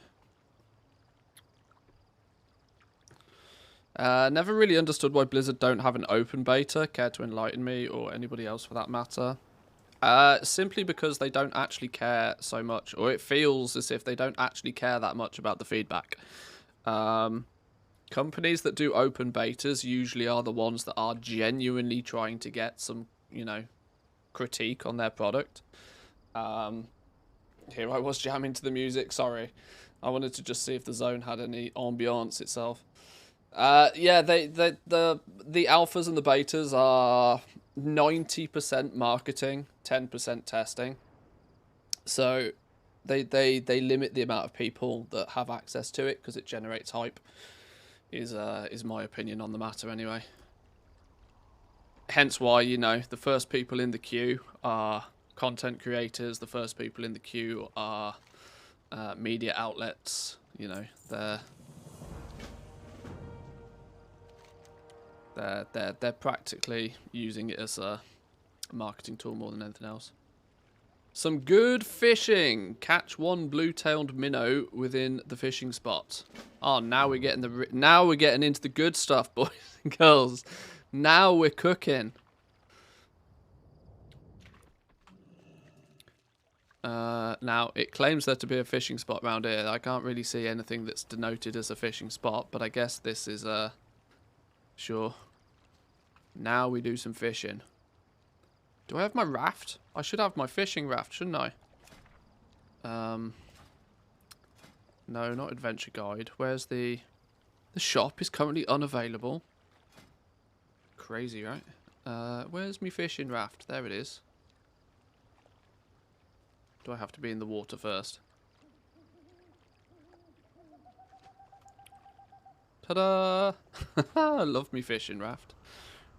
Never really understood why Blizzard don't have an open beta. Care to enlighten me, or anybody else for that matter? Simply because they don't actually care so much, or it feels as if they don't actually care that much about the feedback. Companies that do open betas usually are the ones that are genuinely trying to get some, you know, critique on their product. Here I was jamming to the music, sorry. I wanted to just see if the zone had any ambiance itself. Yeah, the alphas and the betas are 90% marketing, 10% testing. So they limit the amount of people that have access to it because it generates hype. Is my opinion on the matter anyway. Hence why, you know, the first people in the queue are content creators, the first people in the queue are media outlets, you know, they're practically using it as a marketing tool more than anything else. Some good fishing. Catch one blue-tailed minnow within the fishing spot. Oh, now we're getting into the good stuff, boys and girls. Now we're cooking. Now it claims there to be a fishing spot around here. I can't really see anything that's denoted as a fishing spot, but I guess this is sure. Now we do some fishing. Do I have my raft? I should have my fishing raft, shouldn't I? No, not adventure guide. Where's the shop is currently unavailable. Crazy, right? Where's my fishing raft? There it is. Do I have to be in the water first? Ta-da! I love me fishing raft.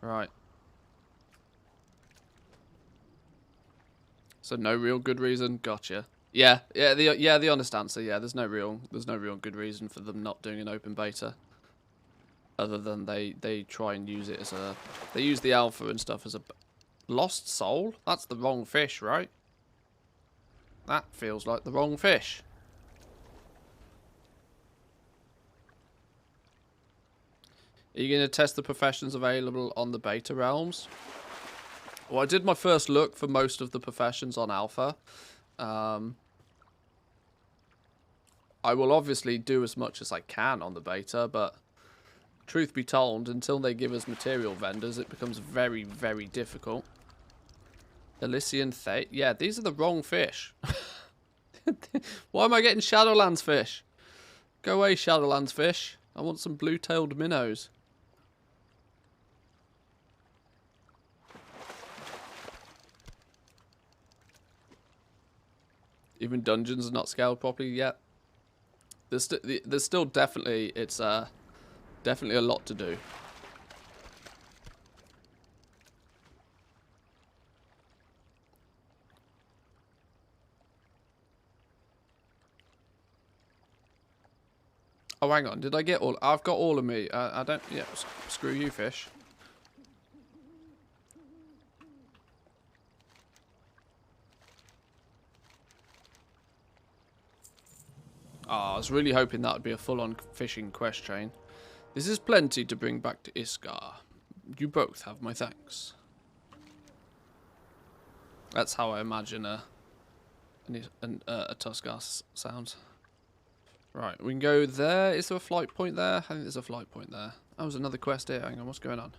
Right. So no real good reason. Gotcha. Yeah, the honest answer. Yeah, there's no real good reason for them not doing an open beta, other than they try and use it as they use the alpha and stuff as a lost soul. That's the wrong fish, right? That feels like the wrong fish. Are you going to test the professions available on the beta realms? Well, I did my first look for most of the professions on alpha. I will obviously do as much as I can on the beta, but truth be told, until they give us material vendors, it becomes very, very difficult. Elysian Thate. Yeah, these are the wrong fish. Why am I getting Shadowlands fish? Go away, Shadowlands fish. I want some blue-tailed minnows. Even dungeons are not scaled properly yet. There's still definitely, it's definitely a lot to do. Oh, hang on. Did I get all? I've got all of me. I don't. Yeah, screw you, fish. Oh, I was really hoping that would be a full-on fishing quest train. This is plenty to bring back to Iskar. You both have my thanks. That's how I imagine a Tuskar sounds. Right, we can go there. Is there a flight point there? I think there's a flight point there. Oh, there's another quest here. Hang on, what's going on?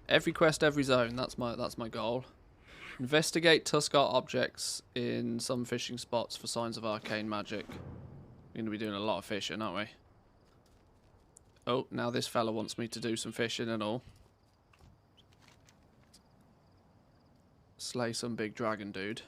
Every quest, every zone. That's my goal. Investigate Tuskar objects in some fishing spots for signs of arcane magic. We're going to be doing a lot of fishing, aren't we? Oh, now this fella wants me to do some fishing and all. Slay some big dragon dude.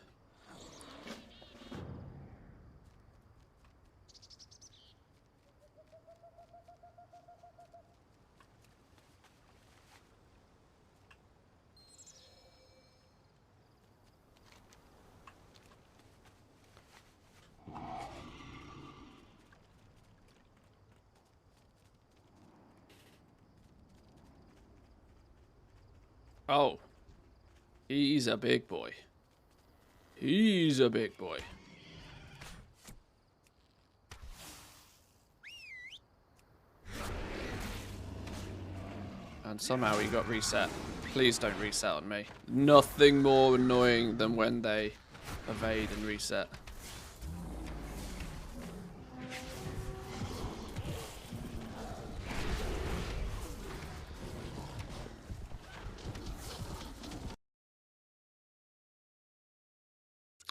Oh. He's a big boy. He's a big boy. And somehow he got reset. Please don't reset on me. Nothing more annoying than when they evade and reset.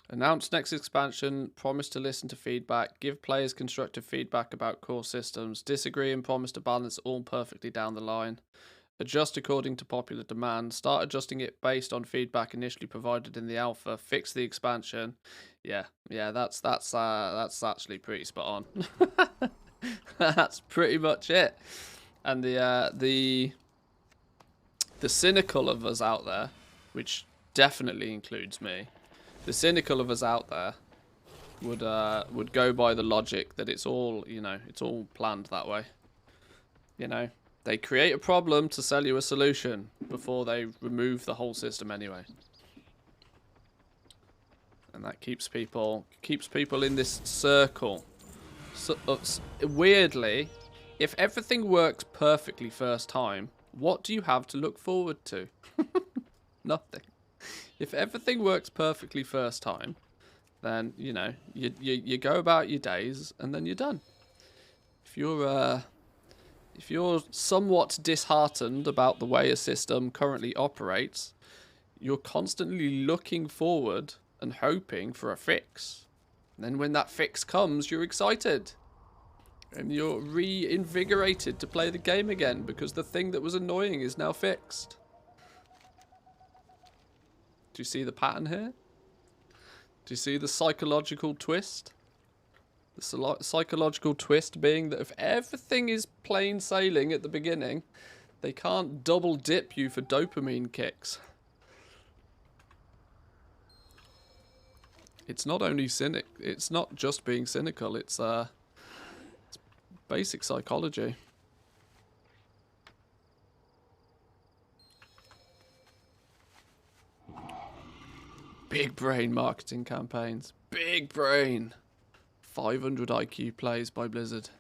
Announce next expansion, promise to listen to feedback, give players constructive feedback about core systems, disagree and promise to balance all perfectly down the line, adjust according to popular demand, start adjusting it based on feedback initially provided in the alpha, fix the expansion. Yeah, that's actually pretty spot on. That's pretty much it. And the cynical of us out there, which definitely includes me, the cynical of us out there would go by the logic that it's all, you know, it's all planned that way. You know, they create a problem to sell you a solution before they remove the whole system anyway. And that keeps people in this circle. So, weirdly, if everything works perfectly first time, what do you have to look forward to? Nothing. If everything works perfectly first time, then, you know, you go about your days and then you're done. If you're somewhat disheartened about the way a system currently operates, you're constantly looking forward and hoping for a fix. And then when that fix comes, you're excited. And you're reinvigorated to play the game again because the thing that was annoying is now fixed. Do you see the pattern here? Do you see the psychological twist? The psychological twist being that if everything is plain sailing at the beginning, they can't double dip you for dopamine kicks. It's not only it's not just being cynical, it's basic psychology. Big brain marketing campaigns. Big brain. 500 IQ plays by Blizzard.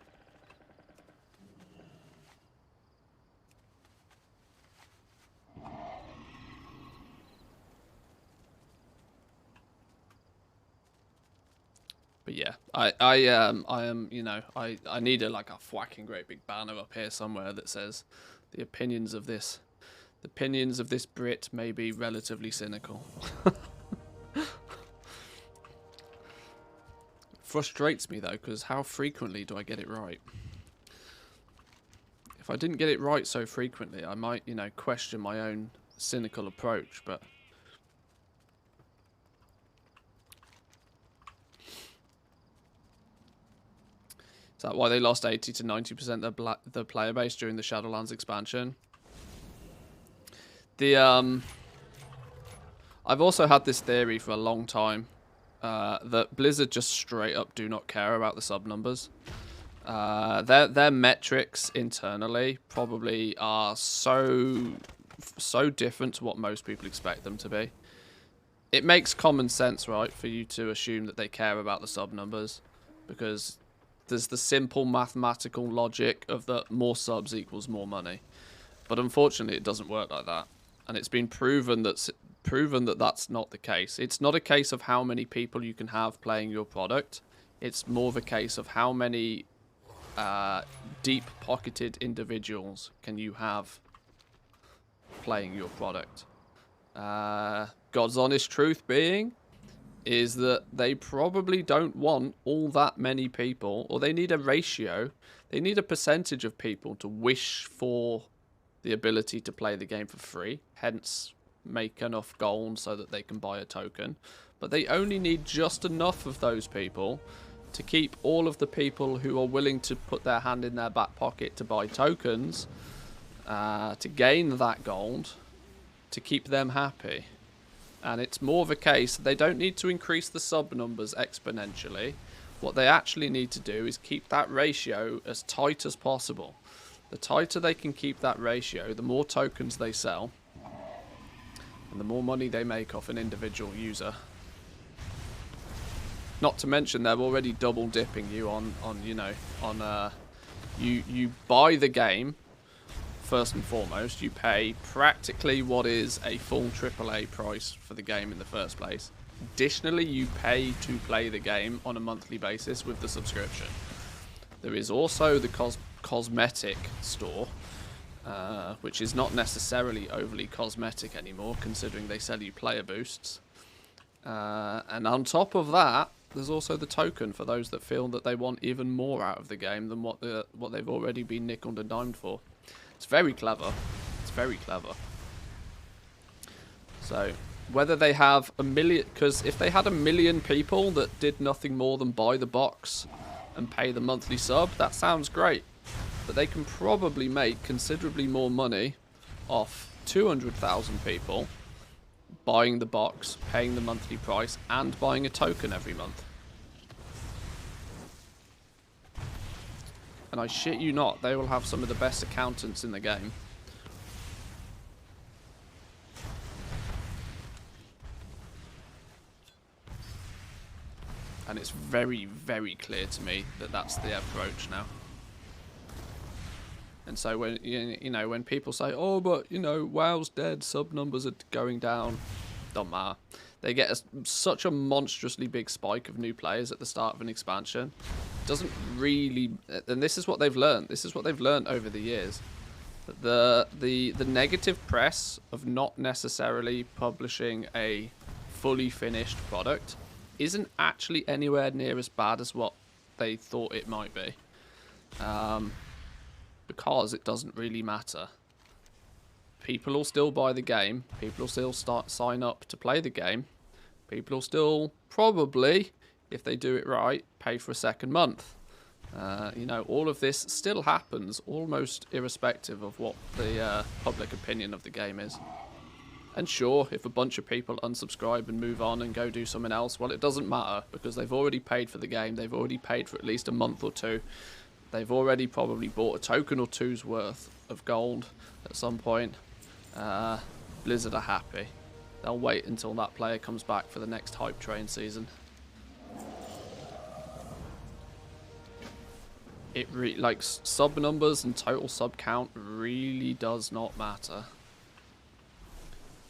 But yeah, I am, you know, I need a whacking great big banner up here somewhere that says the opinions of this Brit may be relatively cynical. Frustrates me though, because how frequently do I get it right? If I didn't get it right so frequently, I might, you know, question my own cynical approach, but is that why they lost 80 to 90% of the player base during the Shadowlands expansion? I've also had this theory for a long time, that Blizzard just straight up do not care about the sub numbers. Their metrics internally probably are so different to what most people expect them to be. It makes common sense, right, for you to assume that they care about the sub numbers, because there's the simple mathematical logic of that more subs equals more money. But unfortunately, it doesn't work like that, and it's been proven that that's not the case. It's not a case of how many people you can have playing your product. It's more of a case of how many deep-pocketed individuals can you have playing your product. God's honest truth being is that they probably don't want all that many people, or they need a ratio, they need a percentage of people to wish for the ability to play the game for free, hence make enough gold so that they can buy a token. But they only need just enough of those people to keep all of the people who are willing to put their hand in their back pocket to buy tokens, to gain that gold, to keep them happy. And it's more of a case, they don't need to increase the sub numbers exponentially. What they actually need to do is keep that ratio as tight as possible. The tighter they can keep that ratio, the more tokens they sell, and the more money they make off an individual user. Not to mention they're already double dipping you on you know, on you buy the game. First and foremost, you pay practically what is a full AAA price for the game in the first place. Additionally, you pay to play the game on a monthly basis with the subscription. There is also the cosmetic store, which is not necessarily overly cosmetic anymore, considering they sell you player boosts. And on top of that, there's also the token for those that feel that they want even more out of the game than what they've already been nickeled and dimed for. It's very clever. It's very clever. So, whether they have a million... Because if they had 1 million people that did nothing more than buy the box and pay the monthly sub, that sounds great. But they can probably make considerably more money off 200,000 people buying the box, paying the monthly price, and buying a token every month. And I shit you not, they will have some of the best accountants in the game. And it's very, very clear to me that that's the approach now. And so when you know when people say, "Oh, but you know, WoW's dead, sub numbers are going down," don't matter. They get such a monstrously big spike of new players at the start of an expansion. Doesn't really, and this is what they've learned. This is what they've learned over the years. The negative press of not necessarily publishing a fully finished product isn't actually anywhere near as bad as what they thought it might be. Because it doesn't really matter. People will still buy the game. People will still sign up to play the game. People will still probably, if they do it right, pay for a second month. You know, all of this still happens almost irrespective of what the public opinion of the game is. And sure, if a bunch of people unsubscribe and move on and go do something else, well, it doesn't matter because they've already paid for the game. They've already paid for at least a month or two. They've already probably bought a token or two's worth of gold at some point. Blizzard are happy. They'll wait until that player comes back for the next hype train season. It like sub numbers and total sub count really does not matter.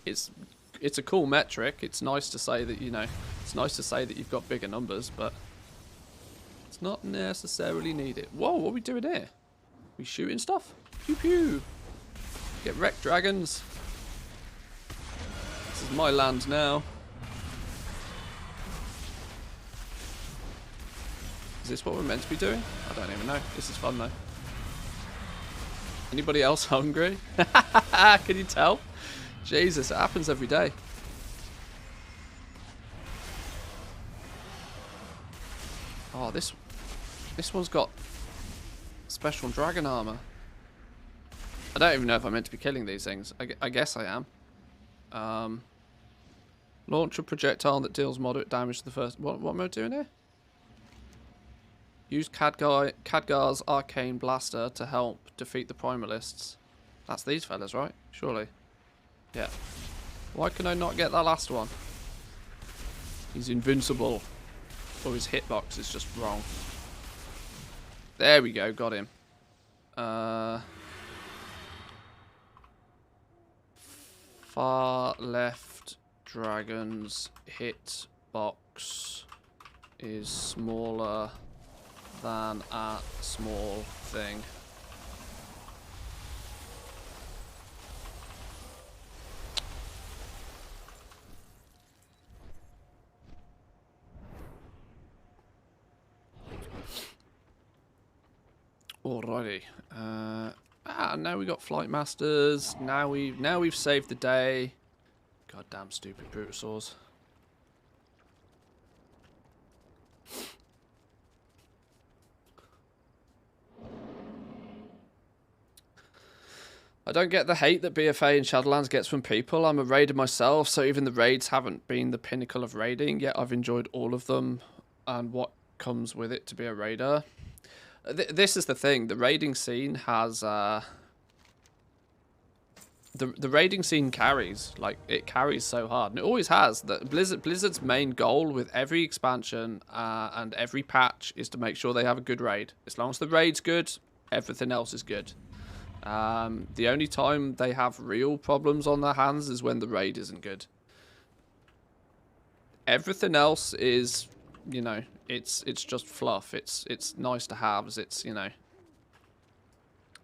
It's a cool metric. It's nice to say that, you know, it's nice to say that you've got bigger numbers, but it's not necessarily needed. Whoa, what are we doing here? We shooting stuff? Pew pew. Get wrecked, dragons. This is my land now. Is this what we're meant to be doing? I don't even know. This is fun though. Anybody else hungry? Can you tell? Jesus, it happens every day. Oh, this one's got special dragon armor. I don't even know if I'm meant to be killing these things. I guess I am. Launch a projectile that deals moderate damage to the first... What am I doing here? Use Khadgar's arcane blaster to help defeat the primalists. That's these fellas, right? Surely. Yeah. Why can I not get that last one? He's invincible. Or his hitbox is just wrong. There we go, got him. Far left dragon's hitbox is smaller than a small thing. Alrighty. Now we got flight masters. Now we've saved the day. Goddamn stupid brutosaurs. I don't get the hate that BFA and Shadowlands gets from people. I'm a raider myself, so even the raids haven't been the pinnacle of raiding, yet I've enjoyed all of them and what comes with it to be a raider. This is the thing. The raiding scene has... The raiding scene carries. Like, it carries so hard. And it always has. Blizzard's main goal with every expansion and every patch is to make sure they have a good raid. As long as the raid's good, everything else is good. The only time they have real problems on their hands is when the raid isn't good. Everything else is, you know, it's just fluff. It's nice to have. It's, you know,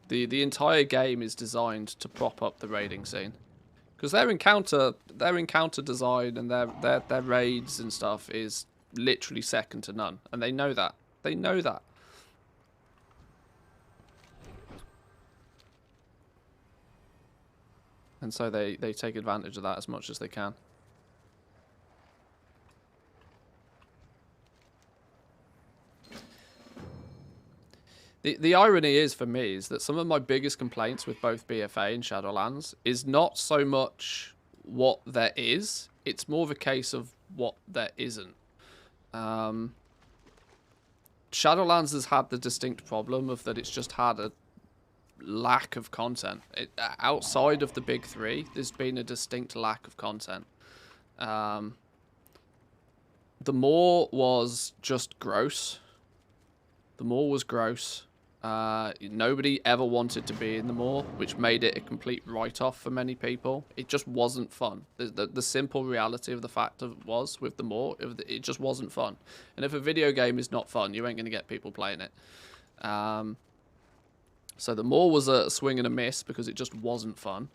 the entire game is designed to prop up the raiding scene, because their encounter design and their raids and stuff is literally second to none, and they know that. They know that. And so they take advantage of that as much as they can. The irony is, for me, is that some of my biggest complaints with both BFA and Shadowlands is not so much what there is, it's more of a case of what there isn't. Shadowlands has had the distinct problem of that it's just had a lack of content. Outside of the big three, there's been a distinct lack of content. The Maw was just gross. The Maw was gross. Nobody ever wanted to be in the Maw, which made it a complete write-off for many people. It just wasn't fun. The simple reality of the fact was with the Maw, it just wasn't fun. And if a video game is not fun, you ain't going to get people playing it. So the Maw was a swing and a miss because it just wasn't fun.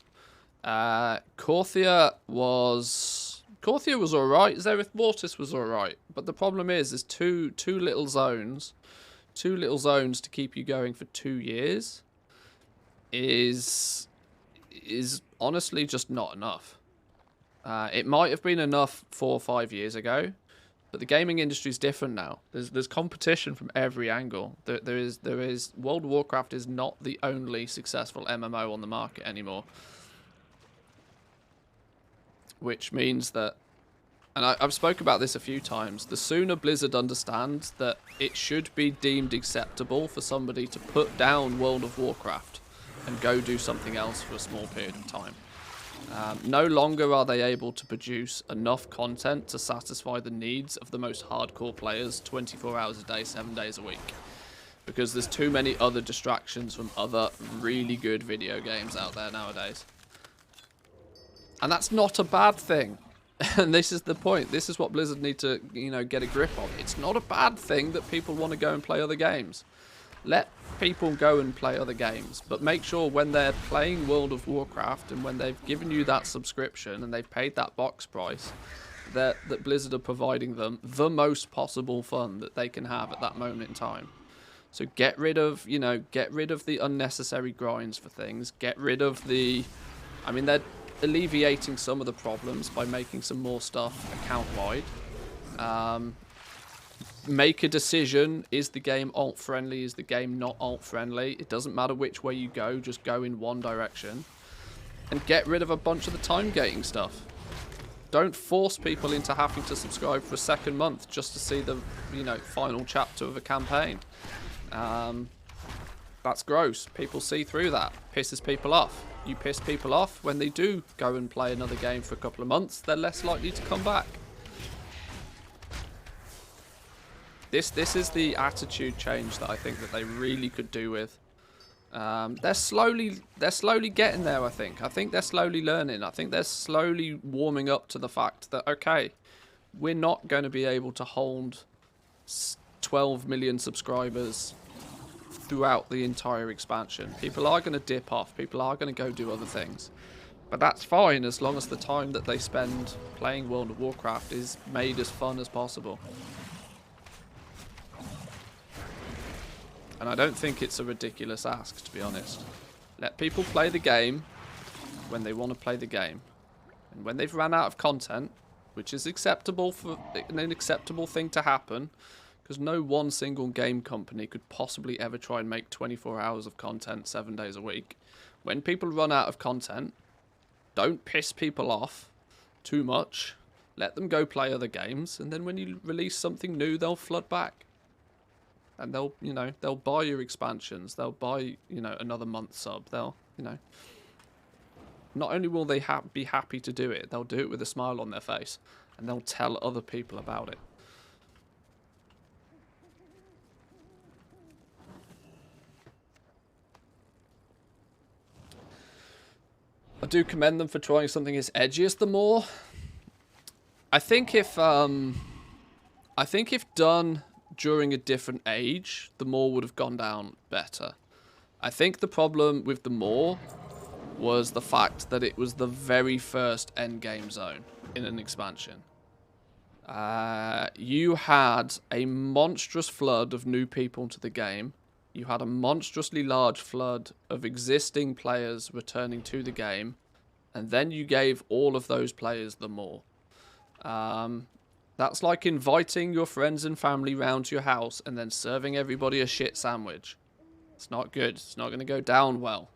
Korthia was alright. Zereth Mortis was alright. But the problem is, there's two little zones. 2 little zones to keep you going for 2 years is honestly just not enough. It might have been enough 4 or 5 years ago, but the gaming industry is different now. There's competition from every angle. There is World of Warcraft is not the only successful MMO on the market anymore, which means that. And I've spoke about this a few times. The sooner Blizzard understands that it should be deemed acceptable for somebody to put down World of Warcraft and go do something else for a small period of time. No longer are they able to produce enough content to satisfy the needs of the most hardcore players 24 hours a day, 7 days a week. Because there's too many other distractions from other really good video games out there nowadays. And that's not a bad thing. And this is the point. This is what Blizzard need to, get a grip on. It's not a bad thing that people want to go and play other games. Let people go and play other games, but make sure when they're playing World of Warcraft and when they've given you that subscription and they've paid that box price, that Blizzard are providing them the most possible fun that they can have at that moment in time. So get rid of the unnecessary grinds for things. Get rid of the, they're alleviating some of the problems by making some more stuff account-wide. Make a decision. Is the game alt-friendly? Is the game not alt-friendly? It doesn't matter which way you go. Just go in one direction. And get rid of a bunch of the time-gating stuff. Don't force people into having to subscribe for a second month just to see the, final chapter of a campaign. That's gross. People see through that. Pisses people off. You piss people off when they do go and play another game for a couple of months, they're less likely to come back. This is the attitude change that I think that they really could do with. They're slowly getting there, I think. I think they're slowly learning. I think they're slowly warming up to the fact that, okay, we're not going to be able to hold 12 million subscribers throughout the entire expansion. People are going to dip off. People are going to go do other things. But that's fine as long as the time that they spend playing World of Warcraft is made as fun as possible. And I don't think it's a ridiculous ask, to be honest. Let people play the game when they want to play the game. And when they've run out of content, which is acceptable for an acceptable thing to happen, because no one single game company could possibly ever try and make 24 hours of content 7 days a week. When people run out of content, don't piss people off too much. Let them go play other games, and then when you release something new, they'll flood back. And they'll buy your expansions. They'll buy, another month sub. They'll, not only will they be happy to do it, they'll do it with a smile on their face, and they'll tell other people about it. I do commend them for trying something as edgy as the Maw. I think if done during a different age, the Maw would have gone down better. I think the problem with the Maw was the fact that it was the very first endgame zone in an expansion. You had a monstrous flood of new people to the game. You had a monstrously large flood of existing players returning to the game, and then you gave all of those players the Maw. That's like inviting your friends and family round to your house and then serving everybody a shit sandwich. It's not good. It's not going to go down well.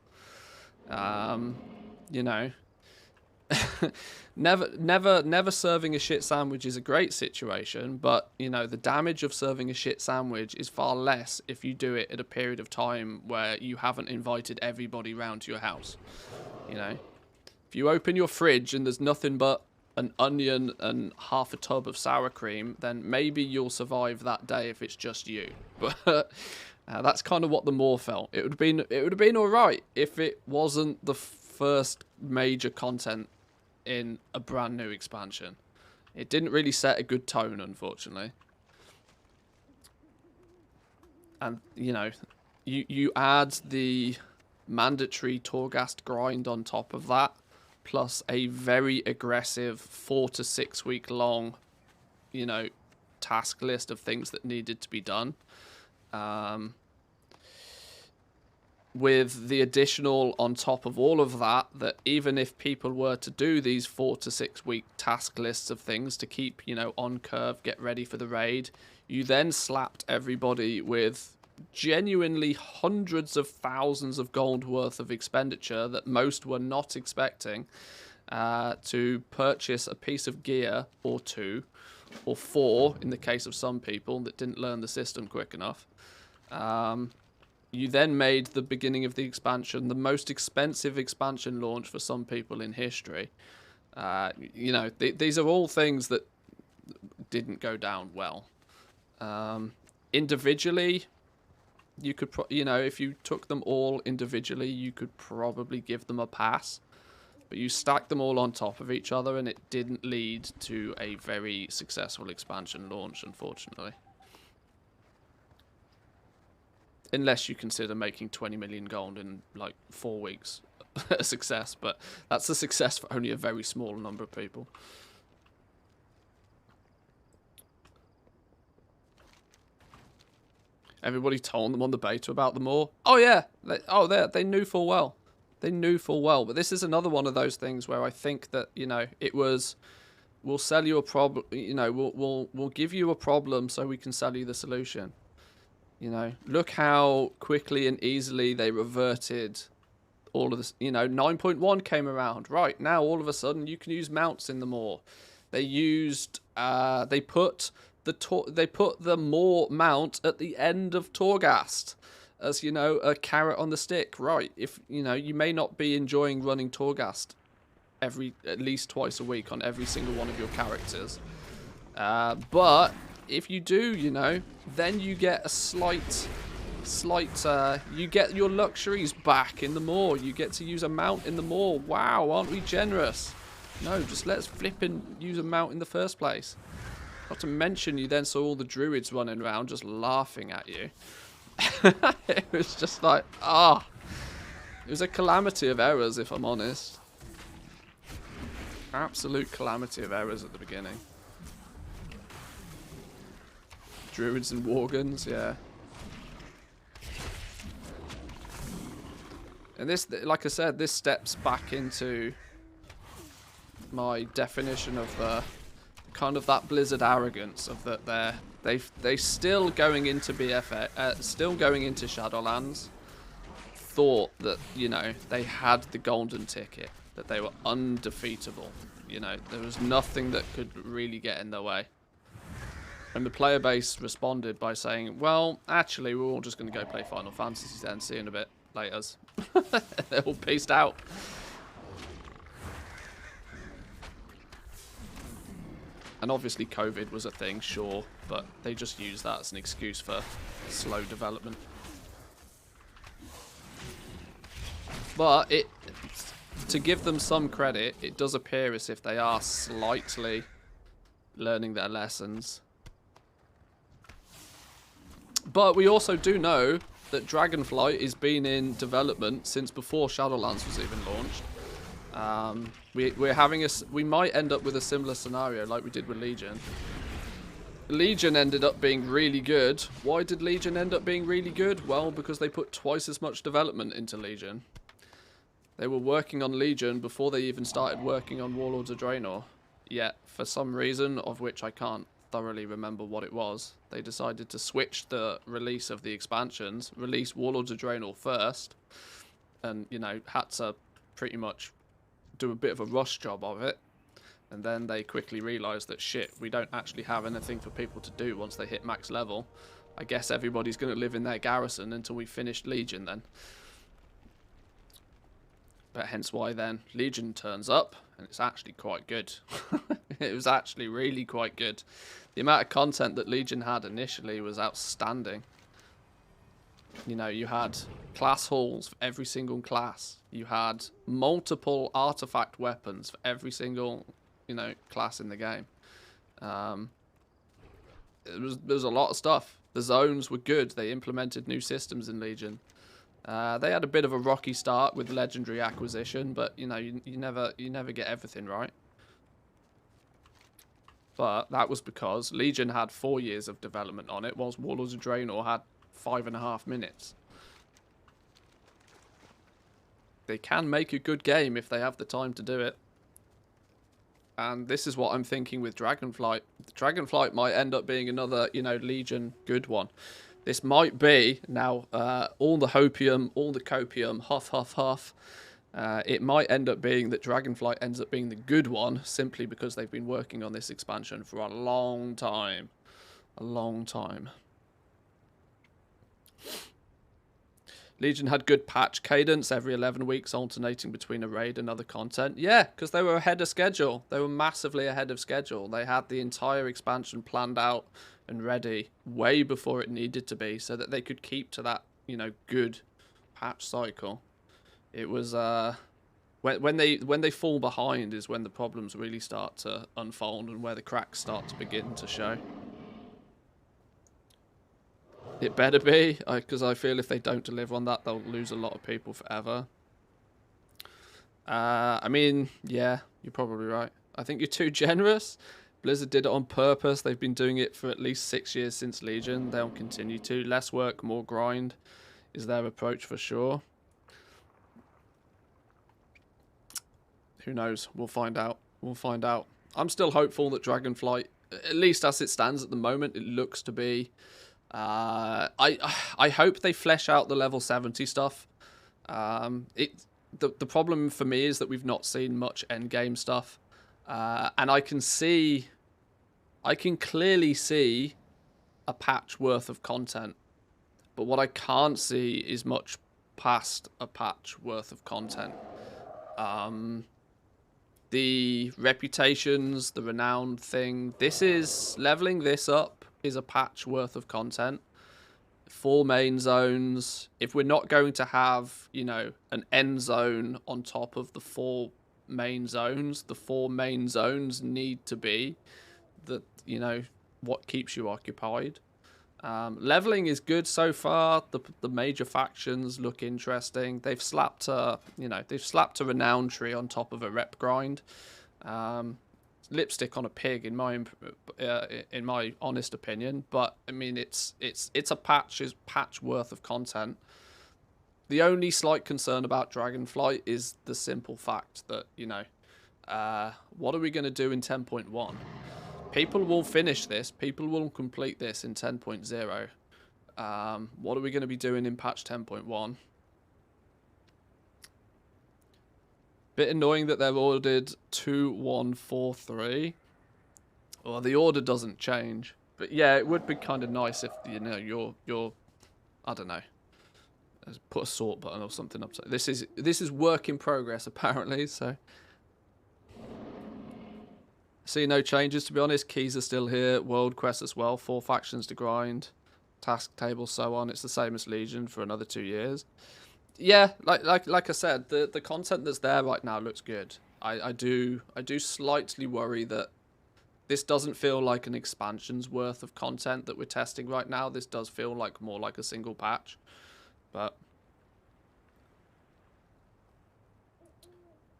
never serving a shit sandwich is a great situation, but you know the damage of serving a shit sandwich is far less if you do it at a period of time where you haven't invited everybody round to your house. You know, if you open your fridge and there's nothing but an onion and half a tub of sour cream, then maybe you'll survive that day if it's just you. But that's kind of what the Maw felt. It would have been all right if it wasn't the first major content in a brand new expansion. It didn't really set a good tone, unfortunately. And you know, you add the mandatory Torghast grind on top of that, plus a very aggressive 4 to 6 week long, you know, task list of things that needed to be done. With the additional on top of all of that, that even if people were to do these 4 to 6 week task lists of things to keep, you know, on curve, get ready for the raid, you then slapped everybody with genuinely hundreds of thousands of gold worth of expenditure that most were not expecting to purchase a piece of gear or 2 or 4 in the case of some people that didn't learn the system quick enough. You then made the beginning of the expansion the most expensive expansion launch for some people in history. You know, these are all things that didn't go down well. Individually, you could, you know, if you took them all individually, you could probably give them a pass. But you stacked them all on top of each other, and it didn't lead to a very successful expansion launch, unfortunately. Unless you consider making 20 million gold in, like, 4 weeks a success. But that's a success for only a very small number of people. Everybody told them on the beta about them all. Oh, yeah. They knew full well. They knew full well. But this is another one of those things where I think that, you know, it was... We'll sell you a problem, you know, we'll give you a problem so we can sell you the solution. You know, look how quickly and easily they reverted all of this. You know, 9.1 came around. Right, now all of a sudden you can use mounts in the Maw. They used, they put the Maw mount at the end of Torghast as, you know, a carrot on the stick. Right, if, you know, you may not be enjoying running Torghast at least twice a week on every single one of your characters. But if you do, you know, then you get a slight, you get your luxuries back in the Maw. You get to use a mount in the Maw. Wow, aren't we generous? No, just let's flip and use a mount in the first place. Not to mention, you then saw all the druids running around just laughing at you. It was just like, it was a calamity of errors, if I'm honest. Absolute calamity of errors at the beginning. Druids and Worgens, yeah. And this, like I said, this steps back into my definition of kind of that Blizzard arrogance of that they still going into BFA, still going into Shadowlands, thought that, you know, they had the golden ticket, that they were undefeatable. You know, there was nothing that could really get in their way. And the player base responded by saying, well, actually, we're all just going to go play Final Fantasy then, see you in a bit, laters. They're all peaced out. And obviously COVID was a thing, sure, but they just used that as an excuse for slow development. But to give them some credit, it does appear as if they are slightly learning their lessons. But we also do know that Dragonflight has been in development since before Shadowlands was even launched. We might end up with a similar scenario like we did with Legion. Legion ended up being really good. Why did Legion end up being really good? Well, because they put twice as much development into Legion. They were working on Legion before they even started working on Warlords of Draenor. Yet, for some reason, of which I can't thoroughly remember what it was, they decided to switch the release of the expansions, release Warlords of Draenor first, and, you know, had to pretty much do a bit of a rush job of it. And then they quickly realised that, shit, we don't actually have anything for people to do once they hit max level. I guess everybody's going to live in their garrison until we finished Legion then. But hence why then Legion turns up, and it's actually quite good. It was actually really quite good. The amount of content that Legion had initially was outstanding. You know, you had class halls for every single class. You had multiple artifact weapons for every single, you know, class in the game. There was a lot of stuff. The zones were good. They implemented new systems in Legion. They had a bit of a rocky start with legendary acquisition, but you know, you never get everything right. But that was because Legion had 4 years of development on it, whilst Warlords of Draenor had 5.5 minutes. They can make a good game if they have the time to do it. And this is what I'm thinking with Dragonflight. Dragonflight might end up being another, you know, Legion good one. This might be, now, all the hopium, all the copium, huff, huff, huff. It might end up being that Dragonflight ends up being the good one, simply because they've been working on this expansion for a long time. A long time. Legion had good patch cadence every 11 weeks, alternating between a raid and other content. Yeah, because they were ahead of schedule. They were massively ahead of schedule. They had the entire expansion planned out and ready way before it needed to be, so that they could keep to that, you know, good patch cycle. It was when they fall behind is when the problems really start to unfold and where the cracks start to begin to show. It better be, because I feel if they don't deliver on that, they'll lose a lot of people forever. I mean, yeah, you're probably right. I think you're too generous. Blizzard did it on purpose. They've been doing it for at least 6 years since Legion. They'll continue to. Less work, more grind is their approach for sure. Who knows? We'll find out. We'll find out. I'm still hopeful that Dragonflight, at least as it stands at the moment, it looks to be... I hope they flesh out the level 70 stuff. The problem for me is that we've not seen much endgame stuff. And I can clearly see a patch worth of content. But what I can't see is much past a patch worth of content. The reputations, the renowned thing, leveling this up is a patch worth of content. 4 main zones. If we're not going to have, you know, an end zone on top of the 4 main zones, the 4 main zones need to be the, you know, what keeps you occupied. Leveling is good so far. The major factions look interesting. They've slapped a renown tree on top of a rep grind. Lipstick on a pig in my honest opinion, but I mean it's a patch worth of content. The only slight concern about Dragonflight is the simple fact that, you know, what are we going to do in 10.1? People will finish this. People will complete this in 10.0. What are we going to be doing in patch 10.1? Bit annoying that they've ordered 2143. Well, the order doesn't change, but yeah, it would be kind of nice if, you know, you're I don't know, put a sort button or something up. This is work in progress apparently. So see no changes, to be honest. Keys are still here. World quest as well. 4 factions to grind. Task table, so on. It's the same as Legion for another 2 years. Yeah, like I said, the content that's there right now looks good. I do slightly worry that this doesn't feel like an expansion's worth of content that we're testing right now. This does feel like more like a single patch. But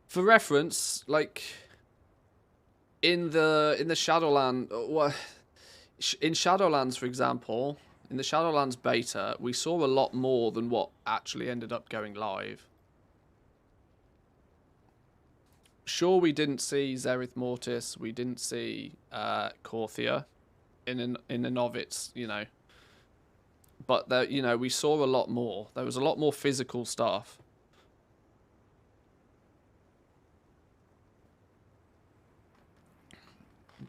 for reference, like in the Shadowland, in Shadowlands, for example, in the Shadowlands beta, we saw a lot more than what actually ended up going live. Sure, we didn't see Zereth Mortis, we didn't see Korthia in an of its, you know, but there, you know, we saw a lot more. There was a lot more physical stuff.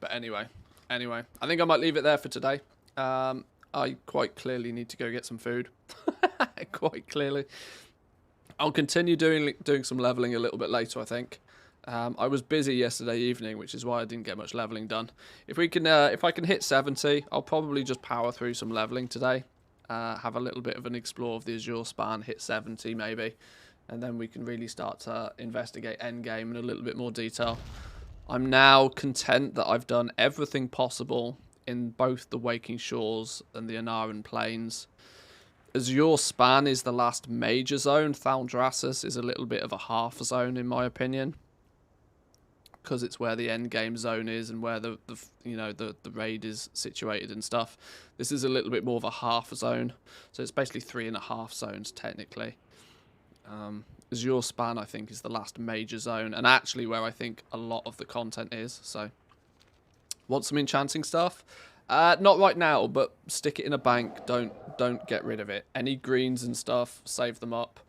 But anyway, I think I might leave it there for today. I quite clearly need to go get some food. Quite clearly. I'll continue doing some leveling a little bit later, I think. I was busy yesterday evening, which is why I didn't get much leveling done. If I can hit 70, I'll probably just power through some leveling today. Have a little bit of an explore of the Azure span, hit 70 maybe, and then we can really start to investigate endgame in a little bit more detail. I'm now content that I've done everything possible in both the Waking Shores and the Anaran Plains. Azure Span is the last major zone. Thaldraszus is a little bit of a half zone in my opinion, because it's where the end game zone is and where the raid is situated and stuff. This is a little bit more of a half zone, so it's basically 3.5 zones technically. Azure Span I think is the last major zone, and actually where I think a lot of the content is. So want some enchanting stuff? Not right now, but stick it in a bank. Don't get rid of it. Any greens and stuff, save them up.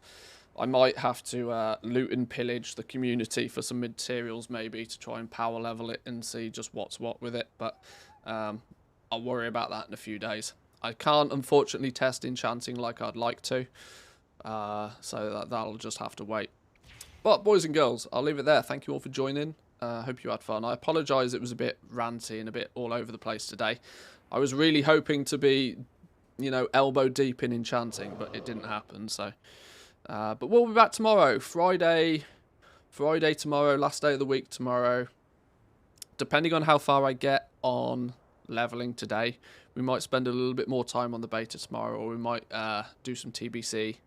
I might have to loot and pillage the community for some materials maybe to try and power level it and see just what's what with it. But I'll worry about that in a few days. I can't unfortunately test enchanting like I'd like to. So that'll just have to wait. But boys and girls, I'll leave it there. Thank you all for joining. Hope you had fun. I apologise it was a bit ranty and a bit all over the place today. I was really hoping to be, elbow deep in enchanting, but it didn't happen. So, but we'll be back tomorrow, Friday tomorrow, last day of the week tomorrow. Depending on how far I get on leveling today, we might spend a little bit more time on the beta tomorrow, or we might do some TBC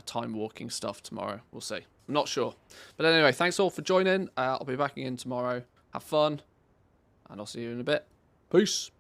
time walking stuff tomorrow. We'll see. I'm not sure. But anyway, thanks all for joining. I'll be back again tomorrow. Have fun, and I'll see you in a bit. Peace.